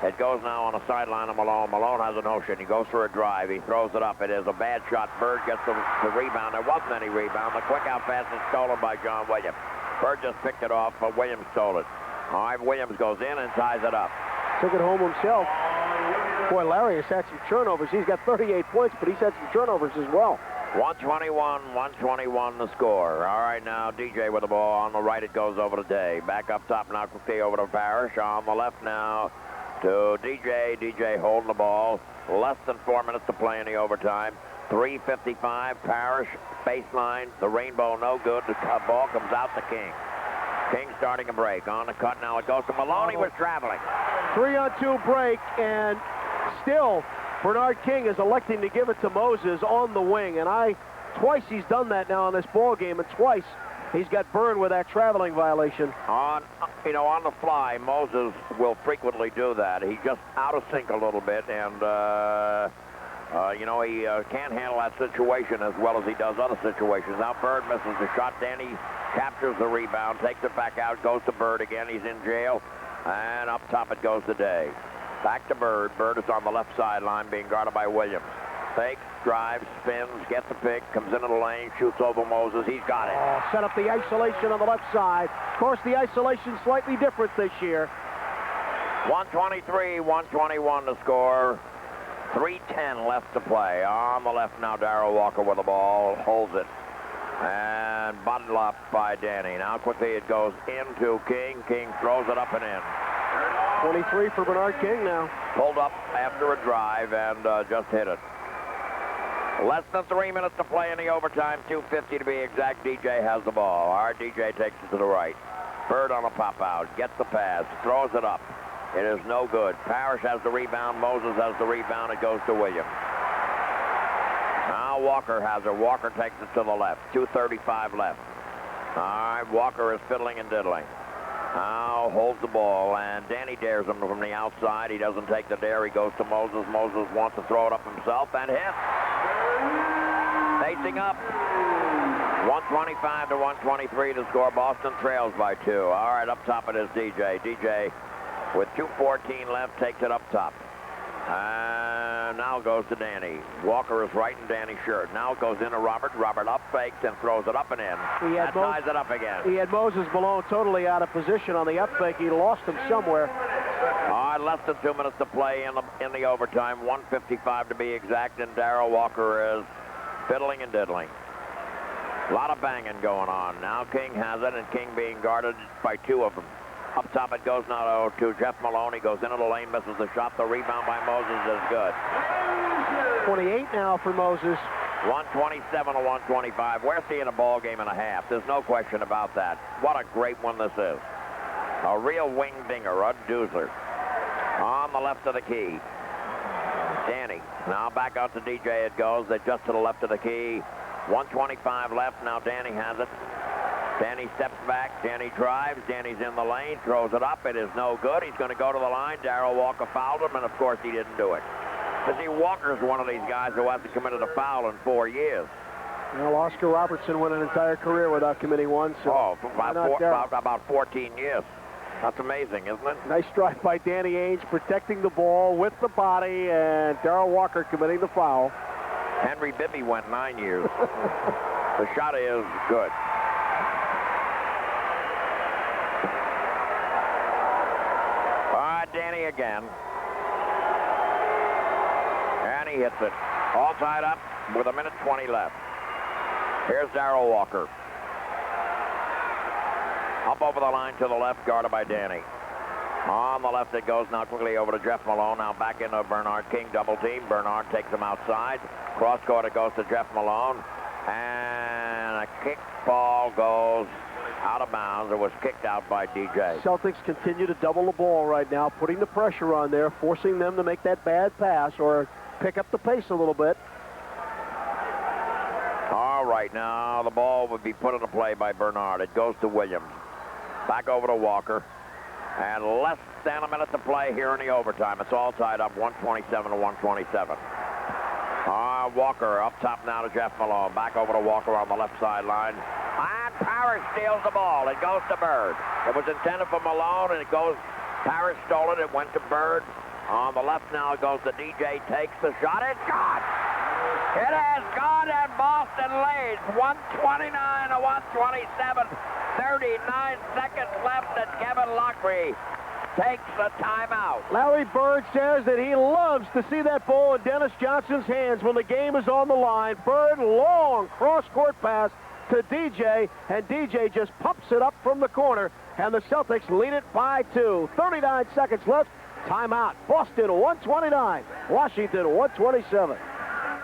It goes now on the sideline of Malone. Malone has a notion. He goes for a drive. He throws it up. It is a bad shot. Bird gets the rebound. There wasn't any rebound. The quick out pass is stolen by John Williams. Bird just picked it off, but Williams stole it. All right, Williams goes in and ties it up. Took it home himself. Boy, Larry has had some turnovers. He's got 38 points, but he's had some turnovers as well. 121 to score. All right, now DJ with the ball. On the right, it goes over to Day. Back up top now, quickly over to Parrish. On the left now to DJ. DJ holding the ball. Less than 4 minutes to play in the overtime. 3:55. Parrish, baseline. The rainbow no good. The ball comes out to King. King starting a break. On the cut now. It goes to Maloney. Was traveling. 3-on-2 break, and still Bernard King is electing to give it to Moses on the wing. And twice he's done that now in this ball game, and twice he's got burned with that traveling violation. On the fly, Moses will frequently do that. He's just out of sync a little bit, and he can't handle that situation as well as he does other situations. Now Bird misses the shot. Danny captures the rebound, takes it back out, goes to Bird again. He's in jail, and up top it goes to Day. Back to Bird. Bird is on the left sideline being guarded by Williams. Fakes, drives, spins, gets a pick, comes into the lane, shoots over Moses. He's got it. Oh, set up the isolation on the left side. Of course, the isolation's slightly different this year. 123, 121 to score. 3:10 left to play. On the left now, Darrell Walker with the ball. Holds it. And bottled up by Danny. Now quickly it goes into King. King throws it up and in. 23 for Bernard King now. Pulled up after a drive and just hit it. Less than 3 minutes to play in the overtime. 2:50 to be exact. DJ has the ball. All right, DJ takes it to the right. Bird on a pop out. Gets the pass. Throws it up. It is no good. Parrish has the rebound. Moses has the rebound. It goes to Williams. Now Walker has it. Walker takes it to the left. 2:35 left. All right, Walker is fiddling and diddling. Now holds the ball, and Danny dares him from the outside. He doesn't take the dare. He goes to Moses. Moses wants to throw it up himself and hits. Facing up. 125 to 123 to score. Boston trails by 2. All right, up top it is DJ. DJ with 2:14 left takes it up top. And now goes to Danny. Walker is right in Danny's shirt. Now it goes into Robert. Robert up fakes and throws it up and in. And ties it up again. He had Moses Malone totally out of position on the up fake. He lost him somewhere. All right, less than 2 minutes to play in the overtime. 1:55 to be exact, and Darrell Walker is fiddling and diddling. A lot of banging going on. Now King has it, and King being guarded by 2 of them. Up top it goes now to Jeff Malone. He goes into the lane, misses the shot. The rebound by Moses is good. 28 now for Moses. 127 to 125. We're seeing a ball game and a half. There's no question about that. What a great one this is. A real wing dinger, a doozer. On the left of the key. Danny. Now back out to DJ it goes. They're just to the left of the key. 125 left. Now Danny has it. Danny steps back. Danny drives. Danny's in the lane. Throws it up. It is no good. He's going to go to the line. Darrell Walker fouled him, and of course he didn't do it. But see, Walker's one of these guys who hasn't committed a foul in 4 years. Well, Oscar Robertson went an entire career without committing one. So about 14 years. That's amazing, isn't it? Nice drive by Danny Ainge, protecting the ball with the body, and Darrell Walker committing the foul. Henry Bibby went 9 years. The shot is good. again. And he hits it. All tied up with 1:20 left. Here's Darrell Walker. Up over the line to the left, guarded by Danny. On the left it goes now quickly over to Jeff Malone. Now back into Bernard King double team. Bernard takes him outside. Cross court it goes to Jeff Malone. And a kick ball goes out of bounds. It was kicked out by DJ. Celtics continue to double the ball right now, putting the pressure on there, forcing them to make that bad pass or pick up the pace a little bit. All right, now the ball would be put into play by Bernard. It goes to Williams. Back over to Walker. And less than a minute to play here in the overtime. It's all tied up, 127 to 127. Walker up top now to Jeff Malone. Back over to Walker on the left sideline. And Parrish steals the ball. It goes to Bird. It was intended for Malone, and it goes. Parrish stole it. It went to Bird. On the left now it goes to DJ. Takes the shot. It's gone. It has gone, and Boston leads 129 to 127. 39 seconds left, and Kevin Lockery takes the timeout. Larry Bird says that he loves to see that ball in Dennis Johnson's hands when the game is on the line. Bird, long cross-court pass to DJ, and DJ just pumps it up from the corner, and the Celtics lead it by 2. 39 seconds left. Timeout. Boston 129, Washington 127.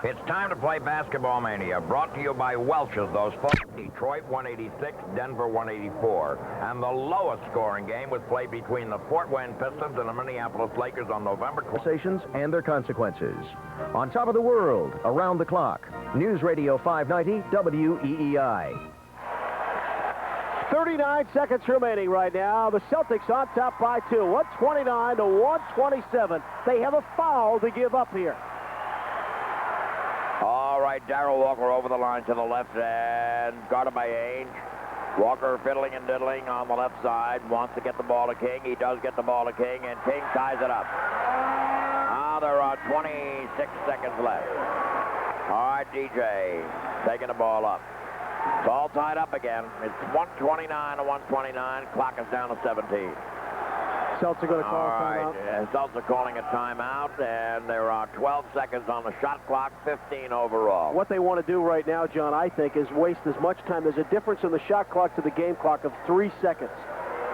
It's time to play Basketball Mania, brought to you by Welch's. Those folks, Detroit 186, Denver 184. And the lowest scoring game was played between the Fort Wayne Pistons and the Minneapolis Lakers on November 20th. Conversations and their consequences. On top of the world, around the clock. News Radio 590 WEEI. 39 seconds remaining right now. The Celtics on top by 2. 129 to 127. They have a foul to give up here. All right, Darrell Walker over the line to the left and guarded by Ainge. Walker fiddling and diddling on the left side. Wants to get the ball to King. He does get the ball to King, and King ties it up. Now there are 26 seconds left. All right, DJ taking the ball up. It's all tied up again. It's 129 to 129. Clock is down to 17. Celtics are going to call a timeout. All right, Celtics are calling a timeout, and there are 12 seconds on the shot clock, 15 overall. What they want to do right now, John, I think, is waste as much time. There's a difference in the shot clock to the game clock of 3 seconds.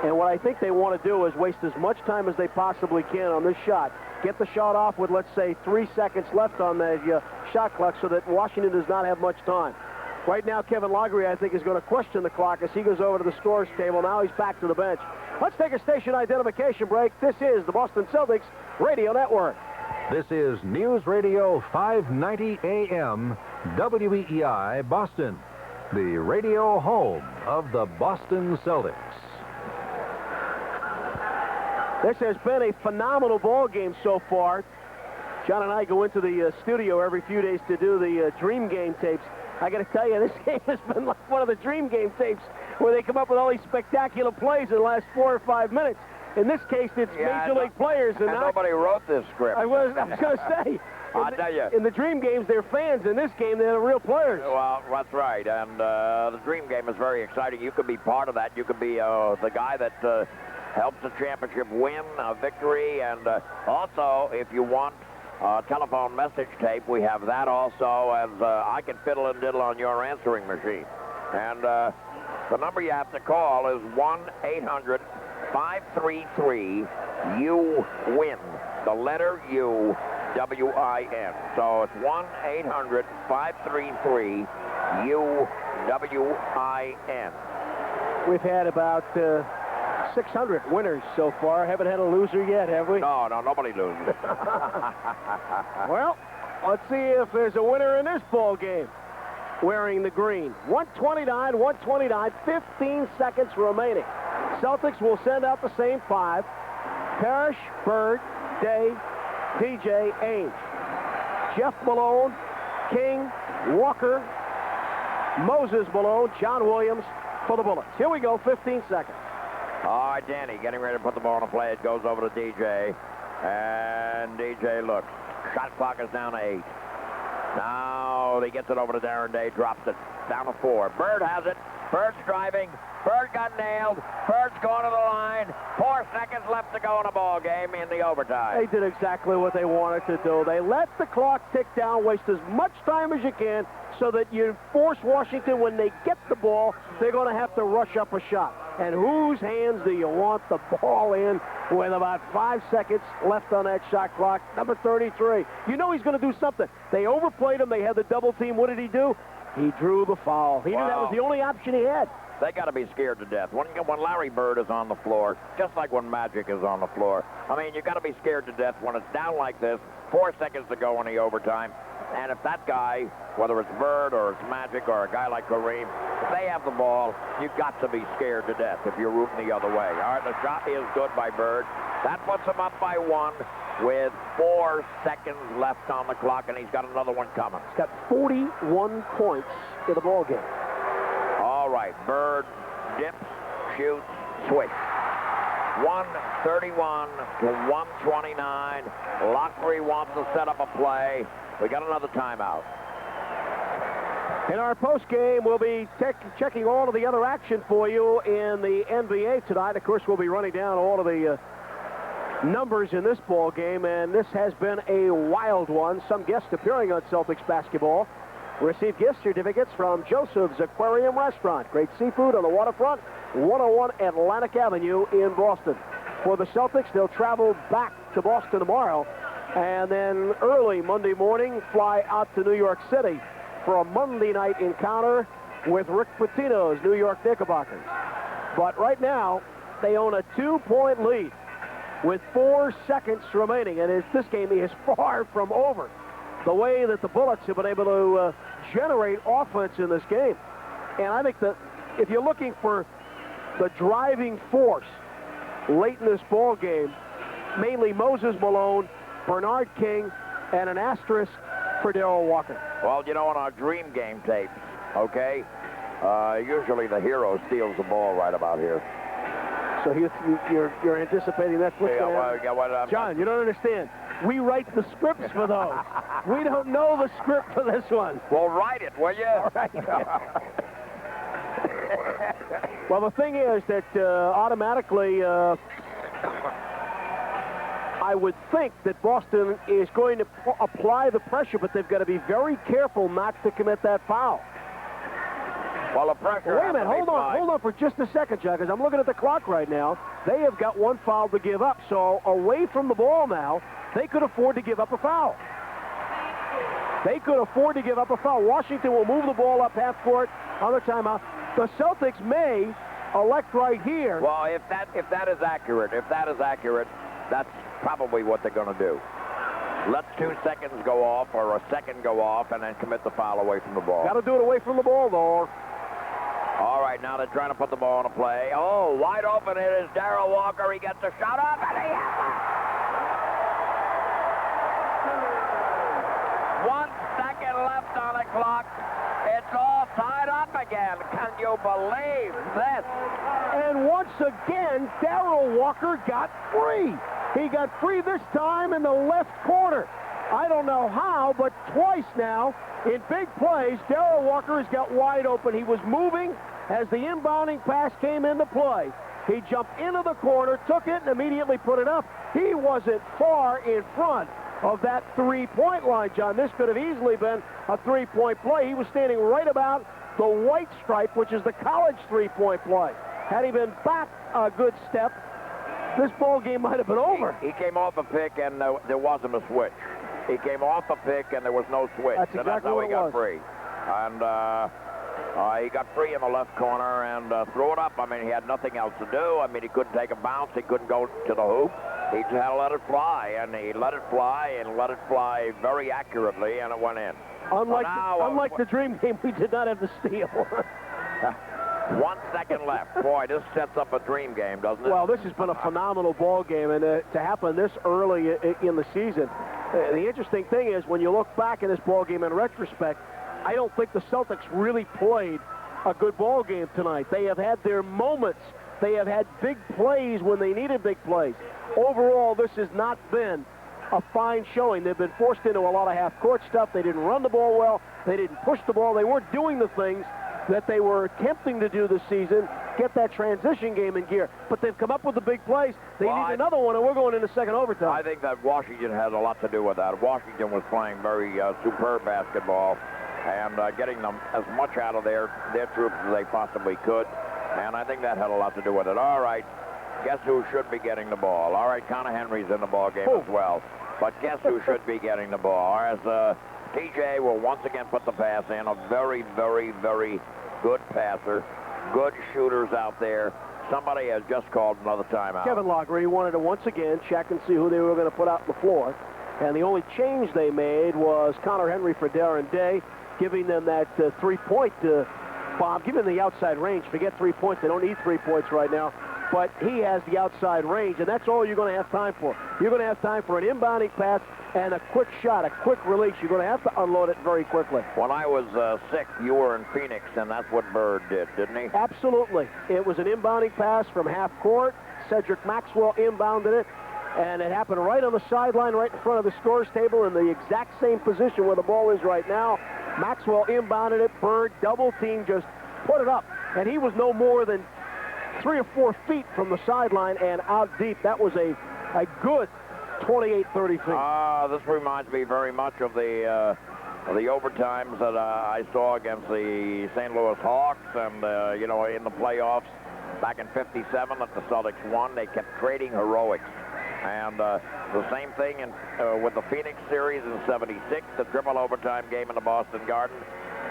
And what I think they want to do is waste as much time as they possibly can on this shot. Get the shot off with, let's say, 3 seconds left on the shot clock so that Washington does not have much time. Right now, Kevin Lockery, I think, is going to question the clock as he goes over to the scores table. Now he's back to the bench. Let's take a station identification break. This is the Boston Celtics Radio Network. This is News Radio 590 AM, WEEI, Boston, the radio home of the Boston Celtics. This has been a phenomenal ball game so far. John and I go into the studio every few days to do the Dream Game tapes. I got to tell you, this game has been like one of the Dream Game tapes where they come up with all these spectacular plays in the last 4 or 5 minutes. In this case, it's Major League players. And nobody wrote this script. I was going to say. I'll tell you. In the Dream Games, they're fans. In this game, they're the real players. Well, that's right. And the Dream Game is very exciting. You could be part of that. You could be the guy that helps the championship win a victory. And also, if you want telephone message tape, we have that also, as I can fiddle and diddle on your answering machine. And the number you have to call is 1-800-533-U-WIN. The letter U, W-I-N. So it's 1-800-533-U-W-I-N. We've had about 600 winners so far. Haven't had a loser yet, have we? No, nobody loses. Well, let's see if there's a winner in this ball game wearing the green. 129, 15 seconds remaining. Celtics will send out the same 5. Parrish, Bird, Day, DJ, Ainge. Jeff Malone, King, Walker, Moses Malone, John Williams for the Bullets. Here we go, 15 seconds. All right, Danny getting ready to put the ball in play. It goes over to DJ. And DJ looks. Shot clock is down to 8. Now he gets it over to Darren Day, drops it down to 4. Bird has it. Bird's driving. Bird got nailed. Bird's going to the line. 4 seconds left to go in the ball game in the overtime. They did exactly what they wanted to do. They let the clock tick down, waste as much time as you can, so that you force Washington, when they get the ball, they're going to have to rush up a shot. And whose hands do you want the ball in with about 5 seconds left on that shot clock? Number 33. You know he's going to do something. They overplayed him. They had the double team. What did he do? He drew the foul. He knew that was the only option he had. They got to be scared to death. When Larry Bird is on the floor, just like when Magic is on the floor, I mean, you got to be scared to death when it's down like this, 4 seconds to go in the overtime. And if that guy, whether it's Bird or it's Magic or a guy like Kareem, if they have the ball, you've got to be scared to death if you're rooting the other way. All right, the shot is good by Bird. That puts him up by 1 with 4 seconds left on the clock, and he's got another one coming. He's got 41 points in the ball game. All right, Bird dips, shoots, switch. 131 to 129. Lockery wants to set up a play. We got another timeout. In our post game, we'll be checking all of the other action for you in the NBA tonight. Of course, we'll be running down all of the numbers in this ball game, and this has been a wild one. Some guests appearing on Celtics basketball receive gift certificates from Joseph's Aquarium Restaurant. Great seafood on the waterfront, 101 Atlantic Avenue in Boston. For the Celtics, they'll travel back to Boston tomorrow, and then early Monday morning fly out to New York City for a Monday night encounter with Rick Pitino's New York Knickerbockers. But right now, they own a 2-point lead with 4 seconds remaining, and this game is far from over. The way that the Bullets have been able to generate offense in this game. And I think that if you're looking for the driving force late in this ball game, mainly Moses Malone, Bernard King, and an asterisk for Darrell Walker. Well, you know, on our dream game tapes, okay, usually the hero steals the ball right about here. So you're anticipating that's what's going to happen? John, you don't understand. We write the scripts for those. We don't know the script for this one. Well, write it, will you? All right. Well, the thing is that automatically, I would think that Boston is going to apply the pressure, but they've got to be very careful not to commit that foul. Well, the pressure. Wait a minute, hold on for just a second, John, because I'm looking at the clock right now. They have got 1 foul to give up, so away from the ball now, they could afford to give up a foul. They could afford to give up a foul. Washington will move the ball up half court on the timeout. The Celtics may elect right here. Well, if that is accurate, that's probably what they're going to do. Let 2 seconds go off or a second go off and then commit the foul away from the ball. Got to do it away from the ball, though. All right, now they're trying to put the ball in a play. Oh, wide open it is Darrell Walker. He gets a shot up, and he has it. 1 second left on the clock. It's all tied up again. Can you believe this? And once again, Darrell Walker got free. He got free this time in the left corner. I don't know how, but twice now in big plays, Darrell Walker has got wide open. He was moving as the inbounding pass came into play. He jumped into the corner, took it, and immediately put it up. He wasn't far in front of that three-point line, John. This could have easily been a three-point play. He was standing right about the white stripe, which is the college three-point play. Had he been back a good step, this ball game might have been over. He came off a pick, and there wasn't a switch. He came off a pick, and there was no switch. That's exactly that's how what he got free. And he got free in the left corner and threw it up. I mean, he had nothing else to do. I mean, he couldn't take a bounce. He couldn't go to the hoop. He just had to let it fly, and he let it fly and let it fly very accurately, and it went in. Unlike the dream game, we did not have the steal. 1 second left. Boy, this sets up a dream game, doesn't it? Well, this has been a phenomenal ball game, and to happen this early in the season. The interesting thing is, when you look back at this ball game in retrospect, I don't think the Celtics really played a good ball game tonight. They have had their moments. They have had big plays when they needed big plays. Overall, this has not been a fine showing. They've been forced into a lot of half-court stuff. They didn't run the ball well. They didn't push the ball. They weren't doing the things that they were attempting to do this season get that transition game in gear. But they've come up with the big plays. They need another one, and we're going into second overtime. I think that Washington has a lot to do with that. Washington was playing very superb basketball and getting them as much out of their troops as they possibly could. And I think that had a lot to do with it. All right, guess who should be getting the ball? All right, Connor Henry's in the ball game as well. But guess who should be getting the ball? As TJ will once again put the pass in. A very, very, very good passer. Good shooters out there. Somebody has just called another timeout. Kevin Loggery wanted to once again check and see who they were going to put out on the floor. And the only change they made was Connor Henry for Darren Day, giving them that three-point bomb, giving them the outside range. Forget 3 points. They don't need 3 points right now. But he has the outside range, and that's all you're going to have time for. You're going to have time for an inbounding pass and a quick shot, a quick release. You're going to have to unload it very quickly. When I was sick, you were in Phoenix, and that's what Bird did, didn't he? Absolutely. It was an inbounding pass from half court. Cedric Maxwell inbounded it, and it happened right on the sideline, right in front of the scorer's table, in the exact same position where the ball is right now. Maxwell inbounded it. Bird double-team, just put it up, and he was no more than 3 or 4 feet from the sideline and out deep. That was a good 28-30 feet. This reminds me very much of the overtimes that I saw against the St. Louis Hawks and, you know, in the playoffs back in '57 that the Celtics won. They kept trading heroics. And the same thing with the Phoenix series in '76, the triple overtime game in the Boston Garden.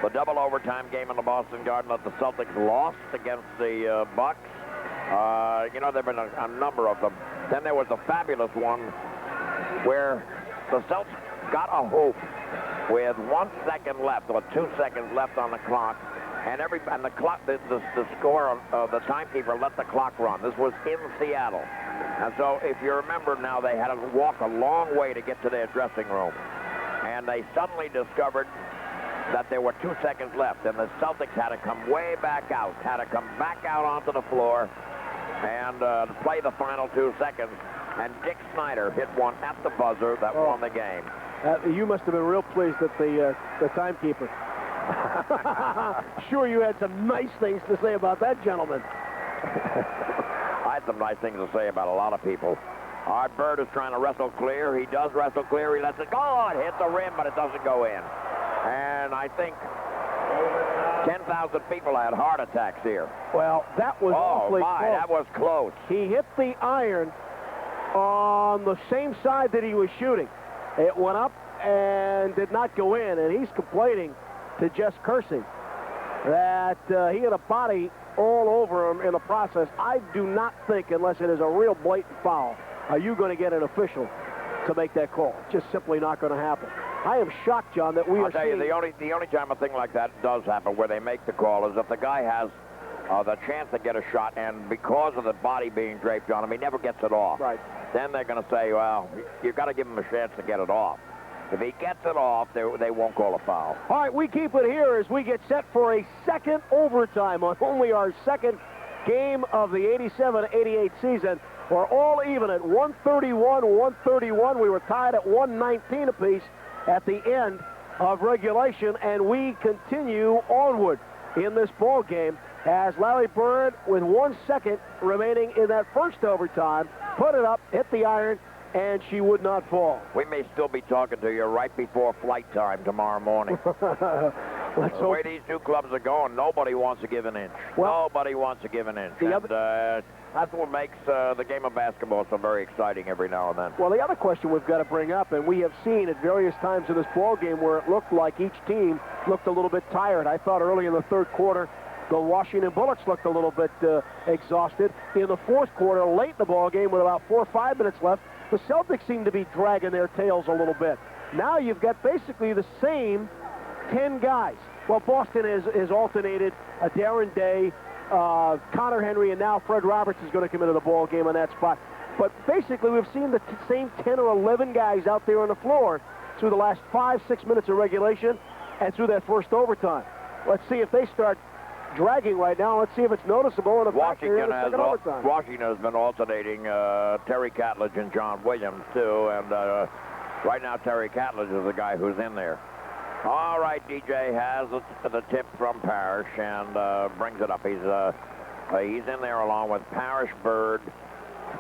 The double overtime game in the Boston Garden that the Celtics lost against the Bucks. You know, there have been a number of them. Then there was a fabulous one where the Celtics got a hoop with 1 second left or 2 seconds left on the clock, and the scorer, the timekeeper, let the clock run. This was in Seattle, and so if you remember now, they had to walk a long way to get to their dressing room, and they suddenly discovered that there were 2 seconds left, and the Celtics had to come way back out, onto the floor and play the final 2 seconds. And Dick Snyder hit one at the buzzer that won the game. You must have been real pleased that the timekeeper. Sure, you had some nice things to say about that gentleman. I had some nice things to say about a lot of people. Our Bird is trying to wrestle clear. He does wrestle clear. He lets it go. It hit the rim, but it doesn't go in. And I think 10,000 people had heart attacks here. Well, that was awfully close. That was close. He hit the iron on the same side that he was shooting. It went up and did not go in, and he's complaining to Jess Kersey that he had a body all over him in the process. I do not think, unless it is a real blatant foul, are you going to get an official to make that call. It's just simply not going to happen. I am shocked, John, that I'll tell you, the only time a thing like that does happen where they make the call is if the guy has the chance to get a shot, and because of the body being draped on him, he never gets it off. Right. Then they're going to say, well, you've got to give him a chance to get it off. If he gets it off, they won't call a foul. All right, we keep it here as we get set for a second overtime on only our second game of the 87-88 season. We're all even at 131-131. We were tied at 119 apiece at the end of regulation, and we continue onward in this ball game as Larry Bird, with 1 second remaining in that first overtime, put it up, hit the iron, and she would not fall. We may still be talking to you right before flight time tomorrow morning. The way these two clubs are going, nobody wants to give an inch. Nobody wants to give an inch. That's what makes the game of basketball so very exciting every now and then. Well, the other question we've got to bring up, and we have seen at various times in this ball game where it looked like each team looked a little bit tired. I thought early in the third quarter, the Washington Bullets looked a little bit exhausted. In the fourth quarter, late in the ball game, with about 4 or 5 minutes left, the Celtics seem to be dragging their tails a little bit. Now you've got basically the same 10 guys. Well, Boston has alternated Darren Day, Connor Henry, and now Fred Roberts is going to come into the ball game on that spot. But basically, we've seen the same 10 or 11 guys out there on the floor through the last 5-6 minutes of regulation and through that first overtime. Let's see if they start dragging right now. Let's see if it's noticeable. And Washington has been alternating Terry Catledge and John Williams, too. And right now, Terry Catledge is the guy who's in there. All right, DJ has the tip from Parrish and brings it up. He's He's in there along with Parrish, Bird,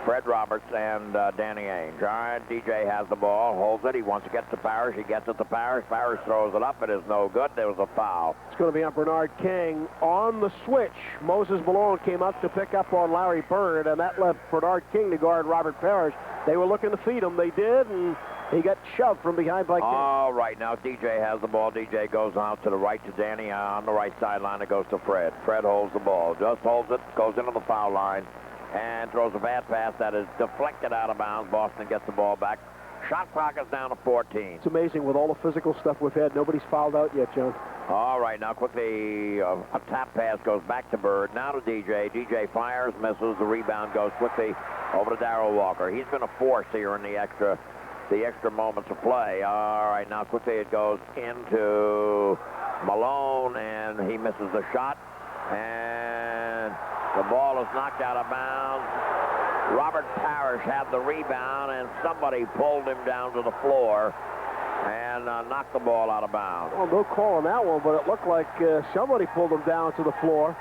Fred Roberts, and Danny Ainge. All right, DJ has the ball, holds it. He wants to get to Parrish. He gets it to Parrish. Parrish throws it up. It is no good. There was a foul. It's going to be on Bernard King on the switch. Moses Malone came up to pick up on Larry Bird, and that left Bernard King to guard Robert Parrish. They were looking to feed him. They did, and he got shoved from behind by King. All right, now DJ has the ball. DJ goes out to the right to Danny. On the right sideline, it goes to Fred. Fred holds the ball. Just holds it, goes into the foul line, and throws a bad pass that is deflected out of bounds. Boston gets the ball back. Shot clock is down to 14. It's amazing with all the physical stuff we've had. Nobody's fouled out yet, John. All right, now quickly, a tap pass goes back to Bird. Now to DJ. DJ fires, misses. The rebound goes quickly over to Darrell Walker. He's been a force here in the extra moments of play. All right, now quickly it goes into Malone, and he misses the shot. And the ball is knocked out of bounds. Robert Parrish had the rebound, and somebody pulled him down to the floor and knocked the ball out of bounds. Well, no call on that one, but it looked like somebody pulled him down to the floor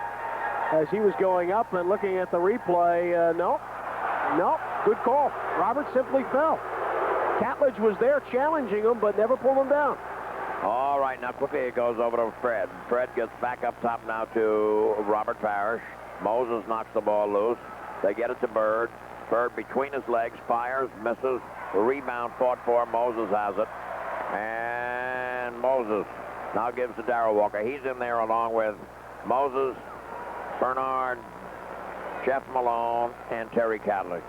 as he was going up. And looking at the replay, nope, good call. Robert simply fell. Catledge was there challenging him, but never pulled him down. All right, now quickly it goes over to Fred. Fred gets back up top now to Robert Parrish. Moses knocks the ball loose. They get it to Bird. Bird between his legs, fires, misses. The rebound fought for. Moses has it. And Moses now gives to Darrell Walker. He's in there along with Moses, Bernard, Jeff Malone, and Terry Catledge.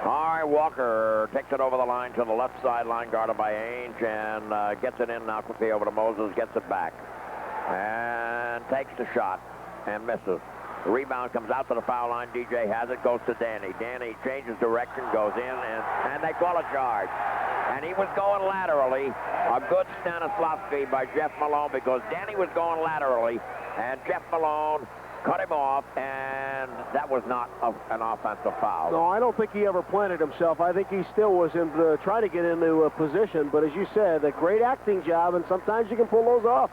All right, Walker takes it over the line to the left sideline, guarded by Ainge, and gets it in now quickly over to Moses, gets it back, and takes the shot, and misses. The rebound comes out to the foul line. DJ has it, goes to Danny. Danny changes direction, goes in, and they call a charge. And he was going laterally. A good Stanislavski by Jeff Malone, because Danny was going laterally, and Jeff Malone cut him off, and that was not an offensive foul. No, I don't think he ever planted himself. I think he still was in trying to get into a position, but as you said, a great acting job, and sometimes you can pull those off.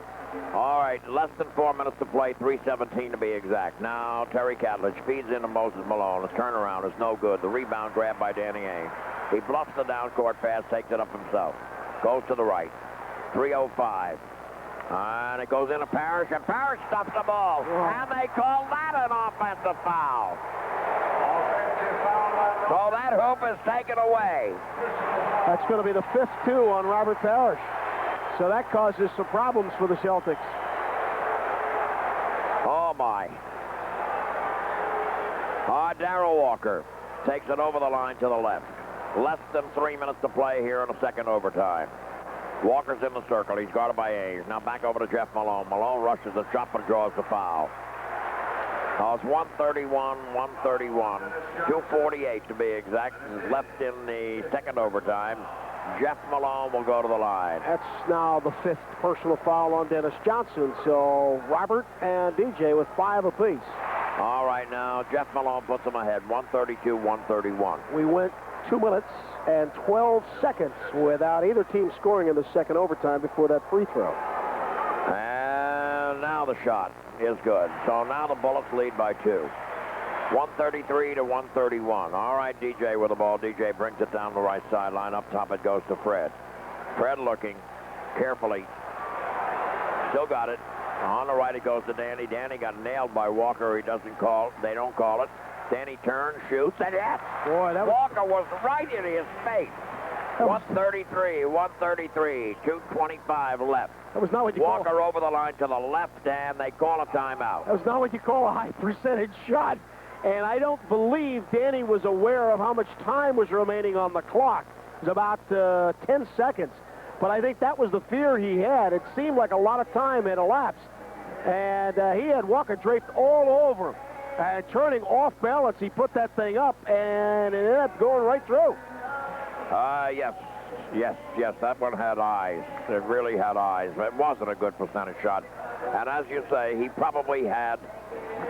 All right, less than 4 minutes to play, 3:17 to be exact. Now Terry Catledge feeds into Moses Malone. His turnaround is no good. The rebound grabbed by Danny Ainge. He bluffs the down-court pass, takes it up himself. Goes to the right. 3:05. And it goes into Parrish, and Parrish stuffs the ball. And they call that an offensive foul. So that hoop is taken away. That's going to be the 5th, too, on Robert Parrish. So that causes some problems for the Celtics. Oh, my. Darrell Walker takes it over the line to the left. Less than 3 minutes to play here in the second overtime. Walker's in the circle. He's guarded by Ainge. Now back over to Jeff Malone. Malone rushes the shot but draws the foul. It's 131, 131. 2:48 to be exact. Left in the second overtime. Jeff Malone will go to the line. That's now the 5th personal foul on Dennis Johnson. So Robert and DJ with 5 apiece. All right, now Jeff Malone puts them ahead. 132, 131. We went 2 minutes and 12 seconds without either team scoring in the second overtime before that free throw. And now the shot is good. So now the Bullets lead by 2. 133 to 131. All right, DJ with the ball. DJ brings it down the right sideline. Up top it goes to Fred. Fred looking carefully. Still got it. On the right it goes to Danny. Danny got nailed by Walker. He doesn't call. They don't call it. Danny turns, shoots, and yes! Boy, that Walker was right in his face. 133, 133, 2:25 left. That was not what you Walker over the line to the left, and they call a timeout. That was not what you call a high percentage shot. And I don't believe Danny was aware of how much time was remaining on the clock. It was about 10 seconds. But I think that was the fear he had. It seemed like a lot of time had elapsed. And he had Walker draped all over him. And turning off balance, he put that thing up, and it ended up going right through. Yes, that one had eyes. It really had eyes. It wasn't a good percentage shot. And as you say, he probably had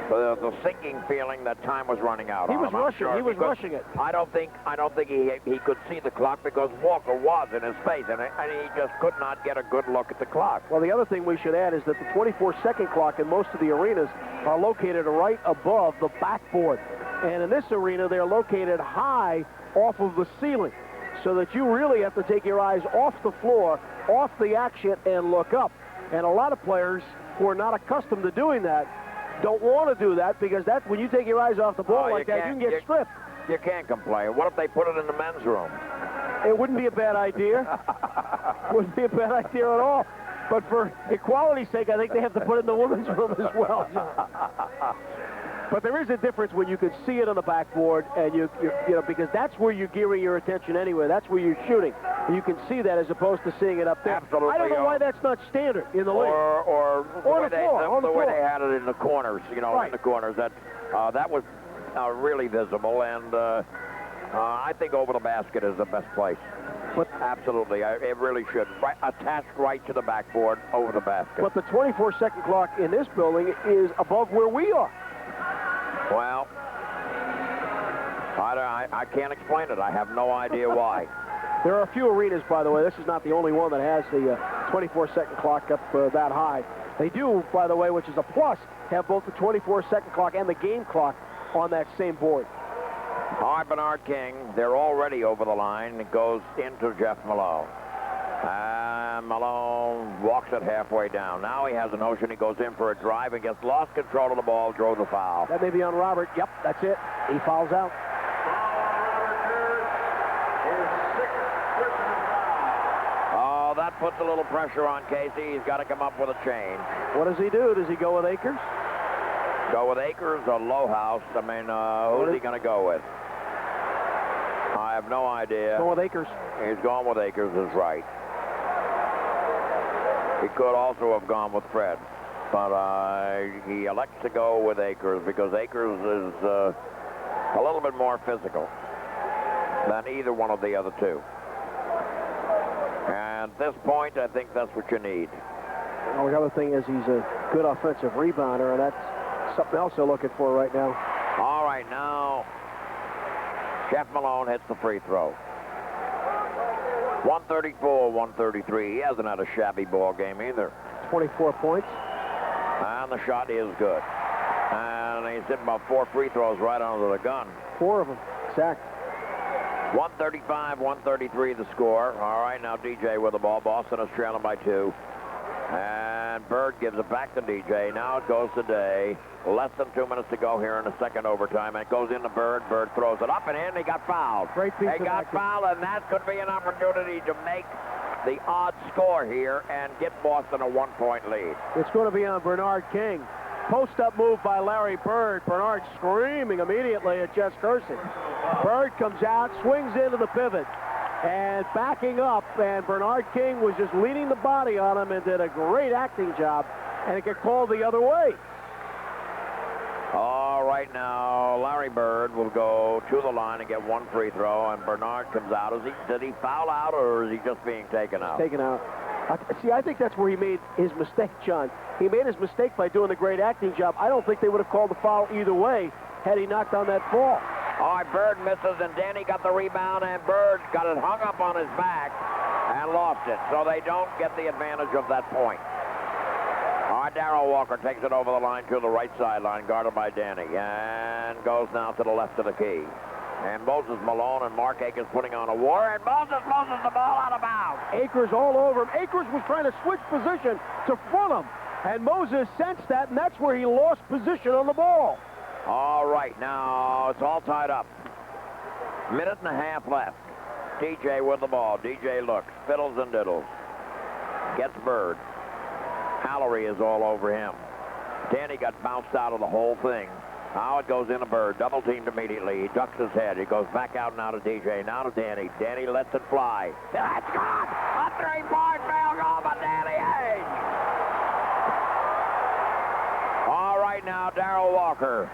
the sinking feeling that time was running out. He on was him. I'm rushing. sure He was because rushing it. I don't think he could see the clock because Walker was in his face, and he just could not get a good look at the clock. Well, the other thing we should add is that the 24-second clock in most of the arenas are located right above the backboard. And in this arena, they're located high off of the ceiling, so that you really have to take your eyes off the floor, off the action, and look up. And a lot of players who are not accustomed to doing that don't want to do that, because that's when you take your eyes off the ball like that, you can get stripped. You can't complain. What if they put it in the men's room? It wouldn't be a bad idea. Wouldn't be a bad idea at all. But for equality's sake, I think they have to put it in the women's room as well. But there is a difference when you can see it on the backboard, and you know, because that's where you're gearing your attention anyway. That's where you're shooting. And you can see that as opposed to seeing it up there. Absolutely. I don't know why that's not standard in the league. Or the way they had it in the corners, you know, right. in the corners. That was really visible, and I think over the basket is the best place. But absolutely, it really should. Attached right to the backboard, over the basket. But the 24-second clock in this building is above where we are. Well, I can't explain it. I have no idea why. There are a few arenas, by the way. This is not the only one that has the 24-second clock up that high. They do, by the way, which is a plus, have both the 24-second clock and the game clock on that same board. All right, Bernard King, they're already over the line. It goes into Jeff Malone. Malone walks it halfway down. Now he has a notion. He goes in for a drive and gets lost control of the ball, throws a foul. That may be on Robert. Yep, that's it. He fouls out. Oh, that puts a little pressure on Casey. He's got to come up with a change. What does he do? Does he go with Akers? Go with Akers or Lowhouse? I mean, who's he going to go with? I have no idea. Going with Akers. He's going with Akers, is right. He could also have gone with Fred, but he elects to go with Akers because Akers is a little bit more physical than either one of the other two. And at this point, I think that's what you need. Well, the other thing is he's a good offensive rebounder, and that's something else they're looking for right now. All right, now Jeff Malone hits the free throw. 134-133. He hasn't had a shabby ball game either. 24 points. And the shot is good. And he's hit about 4 free throws right under the gun. 4 of them. Exact. 135-133 the score. All right, now DJ with the ball. Boston is trailing by 2. And Bird gives it back to DJ. Now it goes to Day. Less than 2 minutes to go here in the second overtime. And it goes into Bird. Bird throws it up and in. He got fouled. Great piece He got fouled, and that could be an opportunity to make the odd score here and get Boston a 1-point lead. It's going to be on Bernard King. Post-up move by Larry Bird. Bernard screaming immediately at Jess Kersey. Bird comes out, swings into the pivot, and backing up, and Bernard King was just leaning the body on him and did a great acting job, and it got called the other way. All right, now Larry Bird will go to the line and get 1 free throw, and Bernard comes out. Did he foul out, or is he just being taken out? Taken out. See, I think that's where he made his mistake, John. He made his mistake by doing the great acting job. I don't think they would have called the foul either way had he knocked on that ball. All right, Bird misses, and Danny got the rebound, and Bird got it hung up on his back and lost it. So they don't get the advantage of that point. All right, Darrell Walker takes it over the line to the right sideline, guarded by Danny, and goes now to the left of the key. And Moses Malone and Mark Akers putting on a war, and Moses loses the ball out of bounds. Akers all over him. Akers was trying to switch position to front him, and Moses sensed that, and that's where he lost position on the ball. All right, now it's all tied up. 1.5 minutes left. DJ with the ball. DJ looks, fiddles and diddles. Gets Bird. Hallery is all over him. Danny got bounced out of the whole thing. Now it goes into Bird, double teamed immediately. He ducks his head. He goes back out now to DJ, now to Danny. Danny lets it fly. That's gone! A 3-point field goal by Danny Ainge! All right, now Darrell Walker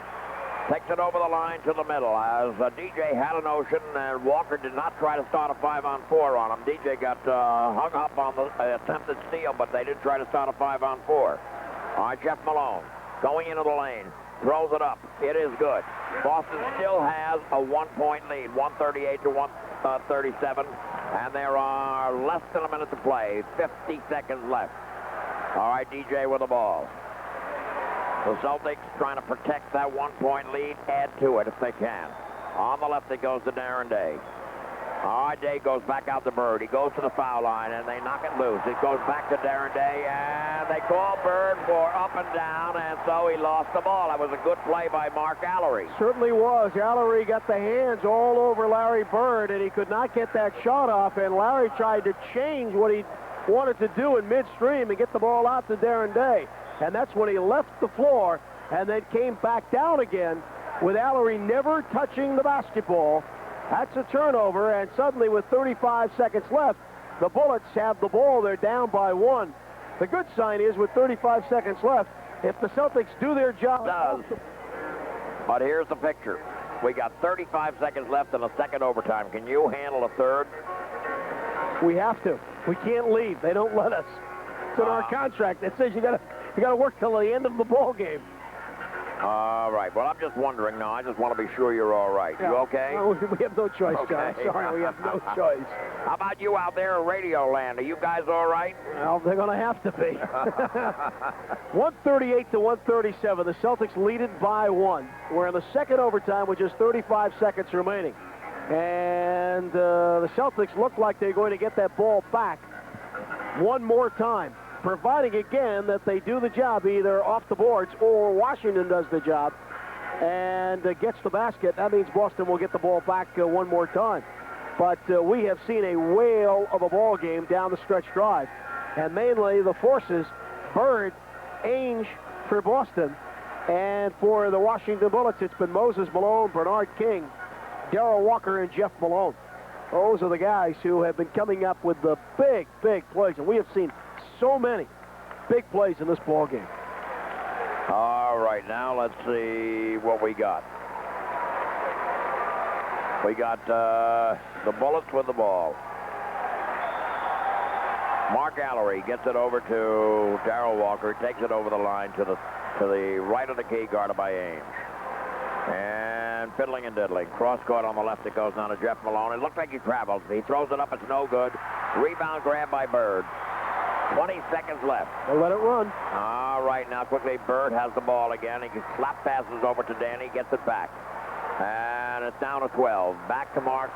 takes it over the line to the middle. As DJ had a notion, and Walker did not try to start a 5-on-4 on him. DJ got hung up on the attempted steal, but they did try to start a 5-on-4. All right, Jeff Malone going into the lane. throws it up. It is good. Boston still has a 1-point lead, 138 to 137, and there are less than a minute to play, 50 seconds left. All right, DJ with the ball. The Celtics trying to protect that 1-point lead, add to it if they can. On the left, it goes to Darren Day. All right, Day goes back out to Bird. He goes to the foul line, and they knock it loose. It goes back to Darren Day, and they call Bird for up and down, and so he lost the ball. That was a good play by Mark Allery. Certainly was. Allery got the hands all over Larry Bird, and he could not get that shot off, and Larry tried to change what he wanted to do in midstream and get the ball out to Darren Day. And that's when he left the floor and then came back down again with Allery never touching the basketball. That's a turnover, and suddenly with 35 seconds left, the Bullets have the ball. They're down by 1. The good sign is with 35 seconds left, if the Celtics do their job... But here's the picture. We got 35 seconds left in the second overtime. Can you handle a third? We have to. We can't leave. They don't let us. It's in our contract. It says you got to work till the end of the ball game. All right. Well, I'm just wondering now. I just want to be sure you're all right. Yeah. You okay? No, we have no choice, John. Okay. Sorry, we have no choice. How about you out there in Radio Land? Are you guys all right? Well, they're going to have to be. 138 to 137. The Celtics lead it by 1. We're in the second overtime with just 35 seconds remaining. And the Celtics look like they're going to get that ball back one more time, providing again that they do the job either off the boards or Washington does the job and gets the basket. That means Boston will get the ball back one more time. But we have seen a whale of a ball game down the stretch drive, and mainly the forces, Bird, Ainge for Boston, and for the Washington Bullets, it's been Moses Malone, Bernard King, Darrell Walker, and Jeff Malone. Those are the guys who have been coming up with the big, big plays, and we have seen so many big plays in this ball game. All right, now let's see what we got. We got the Bullets with the ball. Mark Allery gets it over to Darrell Walker, takes it over the line to the right of the key, guarded by Ainge. And fiddling and diddling. Cross court on the left, it goes down to Jeff Malone. It looked like he traveled. He throws it up, it's no good. Rebound grab by Bird. 20 seconds left. They'll let it run. All right, now quickly, Bird has the ball again. He slap passes over to Danny, gets it back. And it's down to 12. Back to Mark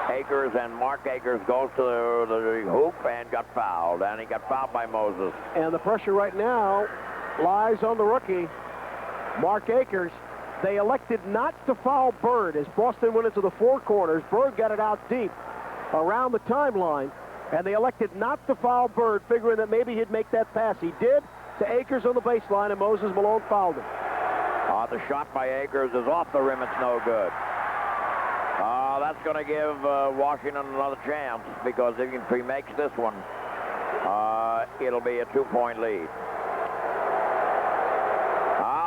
Akers, and Mark Akers goes to the hoop and got fouled. And he got fouled by Moses. And the pressure right now lies on the rookie, Mark Akers. They elected not to foul Bird as Boston went into the four corners. Bird got it out deep around the timeline, and they elected not to foul Bird, figuring that maybe he'd make that pass. He did to Akers on the baseline, and Moses Malone fouled him. The shot by Akers is off the rim. It's no good. That's going to give Washington another chance, because if he makes this one, it'll be a 2-point lead.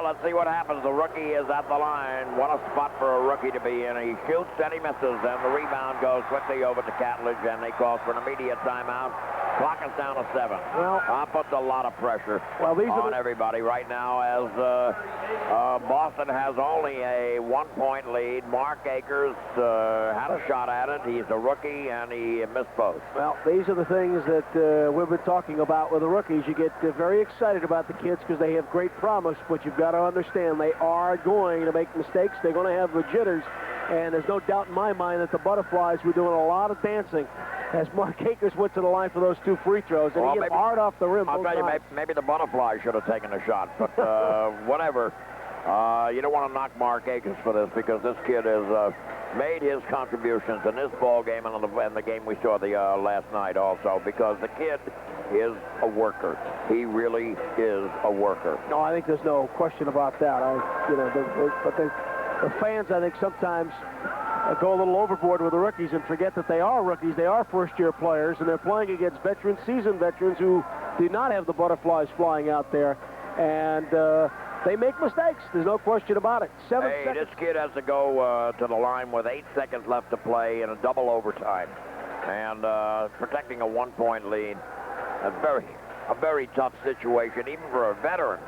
Let's see what happens. The rookie is at the line. What a spot for a rookie to be in. He shoots and he misses, and the rebound goes quickly over to Catledge, and they call for an immediate timeout. Clock is down to 7. Well, that puts a lot of pressure on everybody right now, as Boston has only a 1-point lead. Mark Akers had a shot at it. He's a rookie, and he missed both. Well, these are the things that we've been talking about with the rookies. You get very excited about the kids because they have great promise, but you've got to understand they are going to make mistakes. They're going to have the jitters, and there's no doubt in my mind that the Butterflies were doing a lot of dancing as Mark Akers went to the line for those 2 free throws, and he hit hard off the rim. I'll tell you, maybe the Butterflies should have taken a shot, but whatever. You don't want to knock Mark Akers for this, because this kid has made his contributions in this ball game and the game we saw last night also, because the kid is a worker. He really is a worker. No, I think there's no question about that. But the fans, I think, sometimes go a little overboard with the rookies and forget that they are rookies. They are first-year players, and they're playing against veterans, seasoned veterans who do not have the Butterflies flying out there. And they make mistakes. There's no question about it. 7 seconds. This kid has to go to the line with 8 seconds left to play in a double overtime. And protecting a 1-point lead, a very tough situation, even for a veteran.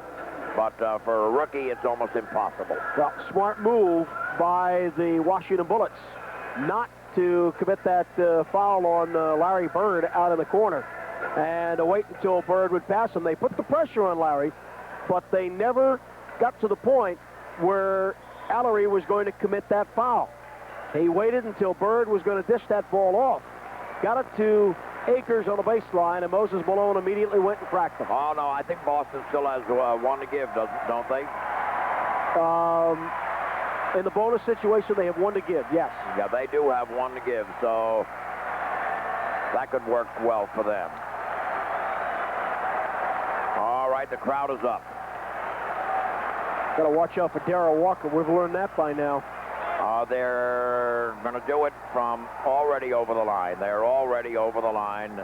But for a rookie, it's almost impossible. Well, smart move by the Washington Bullets not to commit that foul on Larry Bird out in the corner and to wait until Bird would pass him. They put the pressure on Larry, but they never got to the point where Allery was going to commit that foul. He waited until Bird was going to dish that ball off. Got it to Akers on the baseline, and Moses Malone immediately went and cracked him. Oh, no, I think Boston still has one to give, don't they? In the bonus situation, they have one to give, yes. Yeah, they do have one to give, so that could work well for them. All right, the crowd is up. Got to watch out for Darrell Walker. We've learned that by now. They're going to do it from already over the line. They're already over the line,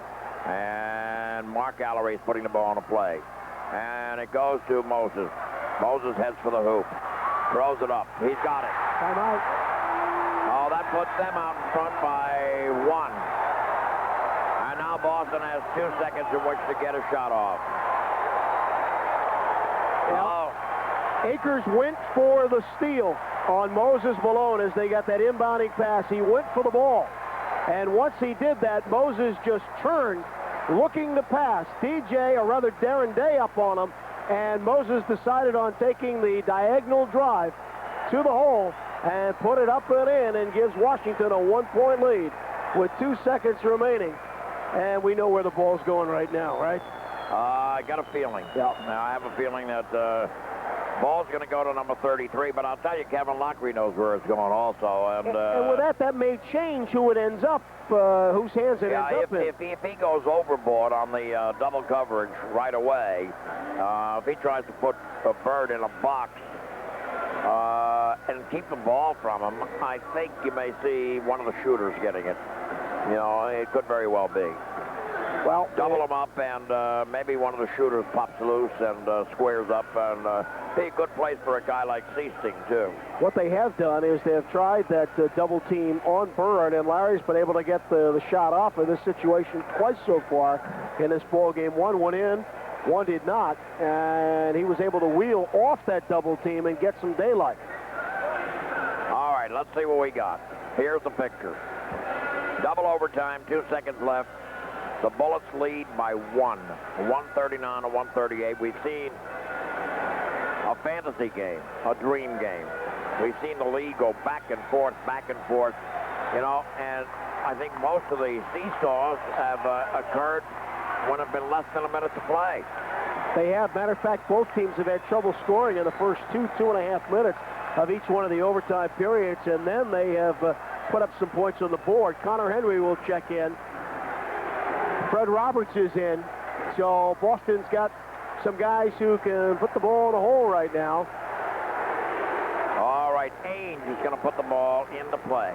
and Mark Allery is putting the ball in the play. And it goes to Moses. Moses heads for the hoop. Throws it up. He's got it. Time out. Oh, that puts them out in front by one. And now Boston has 2 seconds in which to get a shot off. Oh. Akers went for the steal on Moses Malone as they got that inbounding pass. He went for the ball. And once he did that, Moses just turned, looking to pass. DJ, or rather Darren Day, up on him. And Moses decided on taking the diagonal drive to the hole and put it up and in and gives Washington a 1-point lead with 2 seconds remaining. And we know where the ball's going right now, right? I got a feeling. Yeah. Now, I have a feeling that ball's going to go to number 33, but I'll tell you, Kevin Lockery knows where it's going also. And with that may change who it ends up, whose hands it ends up in. If he goes overboard on the double coverage right away, if he tries to put a Bird in a box and keep the ball from him, I think you may see one of the shooters getting it. You know, it could very well be. Well, double them up, and maybe one of the shooters pops loose and squares up, and be a good place for a guy like Seasting, too. What they have done is they have tried that double team on Bird, and Larry's been able to get the shot off in this situation twice so far in this ball game. One went in, one did not, and he was able to wheel off that double team and get some daylight. All right, let's see what we got. Here's the picture. Double overtime, 2 seconds left. The Bullets lead by 139 to 138. We've seen a fantasy game, a dream game. We've seen the league go back and forth, you know, and I think most of the seesaws have occurred when it's been less than a minute to play. They have. Matter of fact, both teams have had trouble scoring in the first 2.5 minutes of each one of the overtime periods, and then they have put up some points on the board. Connor Henry will check in. Fred Roberts is in, so Boston's got some guys who can put the ball in the hole right now. All right, Ainge is going to put the ball into play.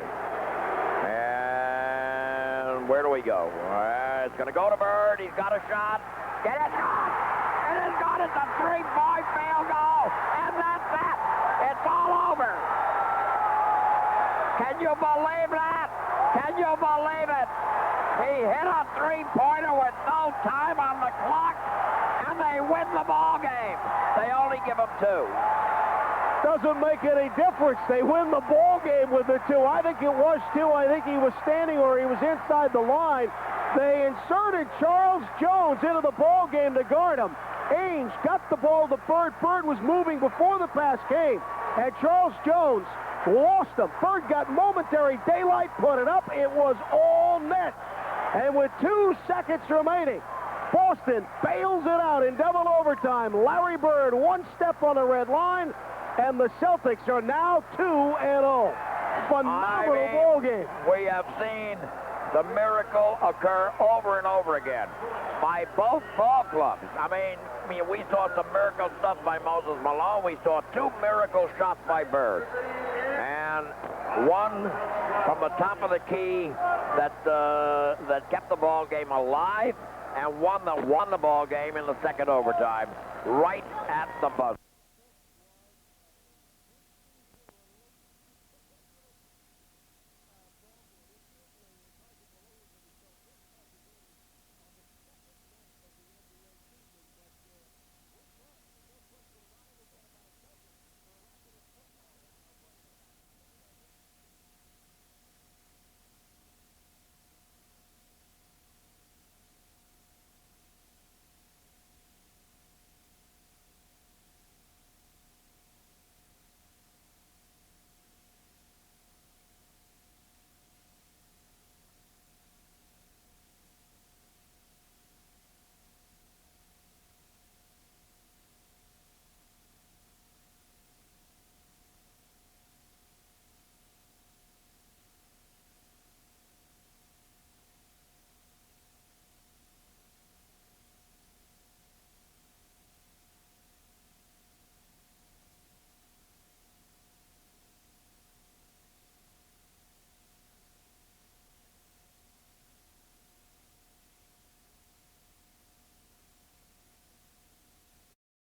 And where do we go? It's going to go to Bird. He's got a shot. Get it! And it's got it. It's a 3-point field goal. And that's it. It's all over. Can you believe that? Can you believe it? He hit a 3-pointer with no time on the clock, and they win the ball game. They only give him 2. Doesn't make any difference. They win the ball game with the 2. I think it was 2. I think he was standing or he was inside the line. They inserted Charles Jones into the ball game to guard him. Ainge got the ball to Bird. Bird was moving before the pass came, and Charles Jones lost him. Bird got momentary daylight, put it up. It was all net. And with 2 seconds remaining, Boston bails it out in double overtime. Larry Bird, 1 step on the red line, and the Celtics are now 2-0. Phenomenal ball game. We have seen the miracle occur over and over again by both ball clubs. I mean, we saw some miracle stuff by Moses Malone. We saw 2 miracle shots by Bird. And one from the top of the key that kept the ball game alive, and one that won the ball game in the second overtime, right at the buzzer.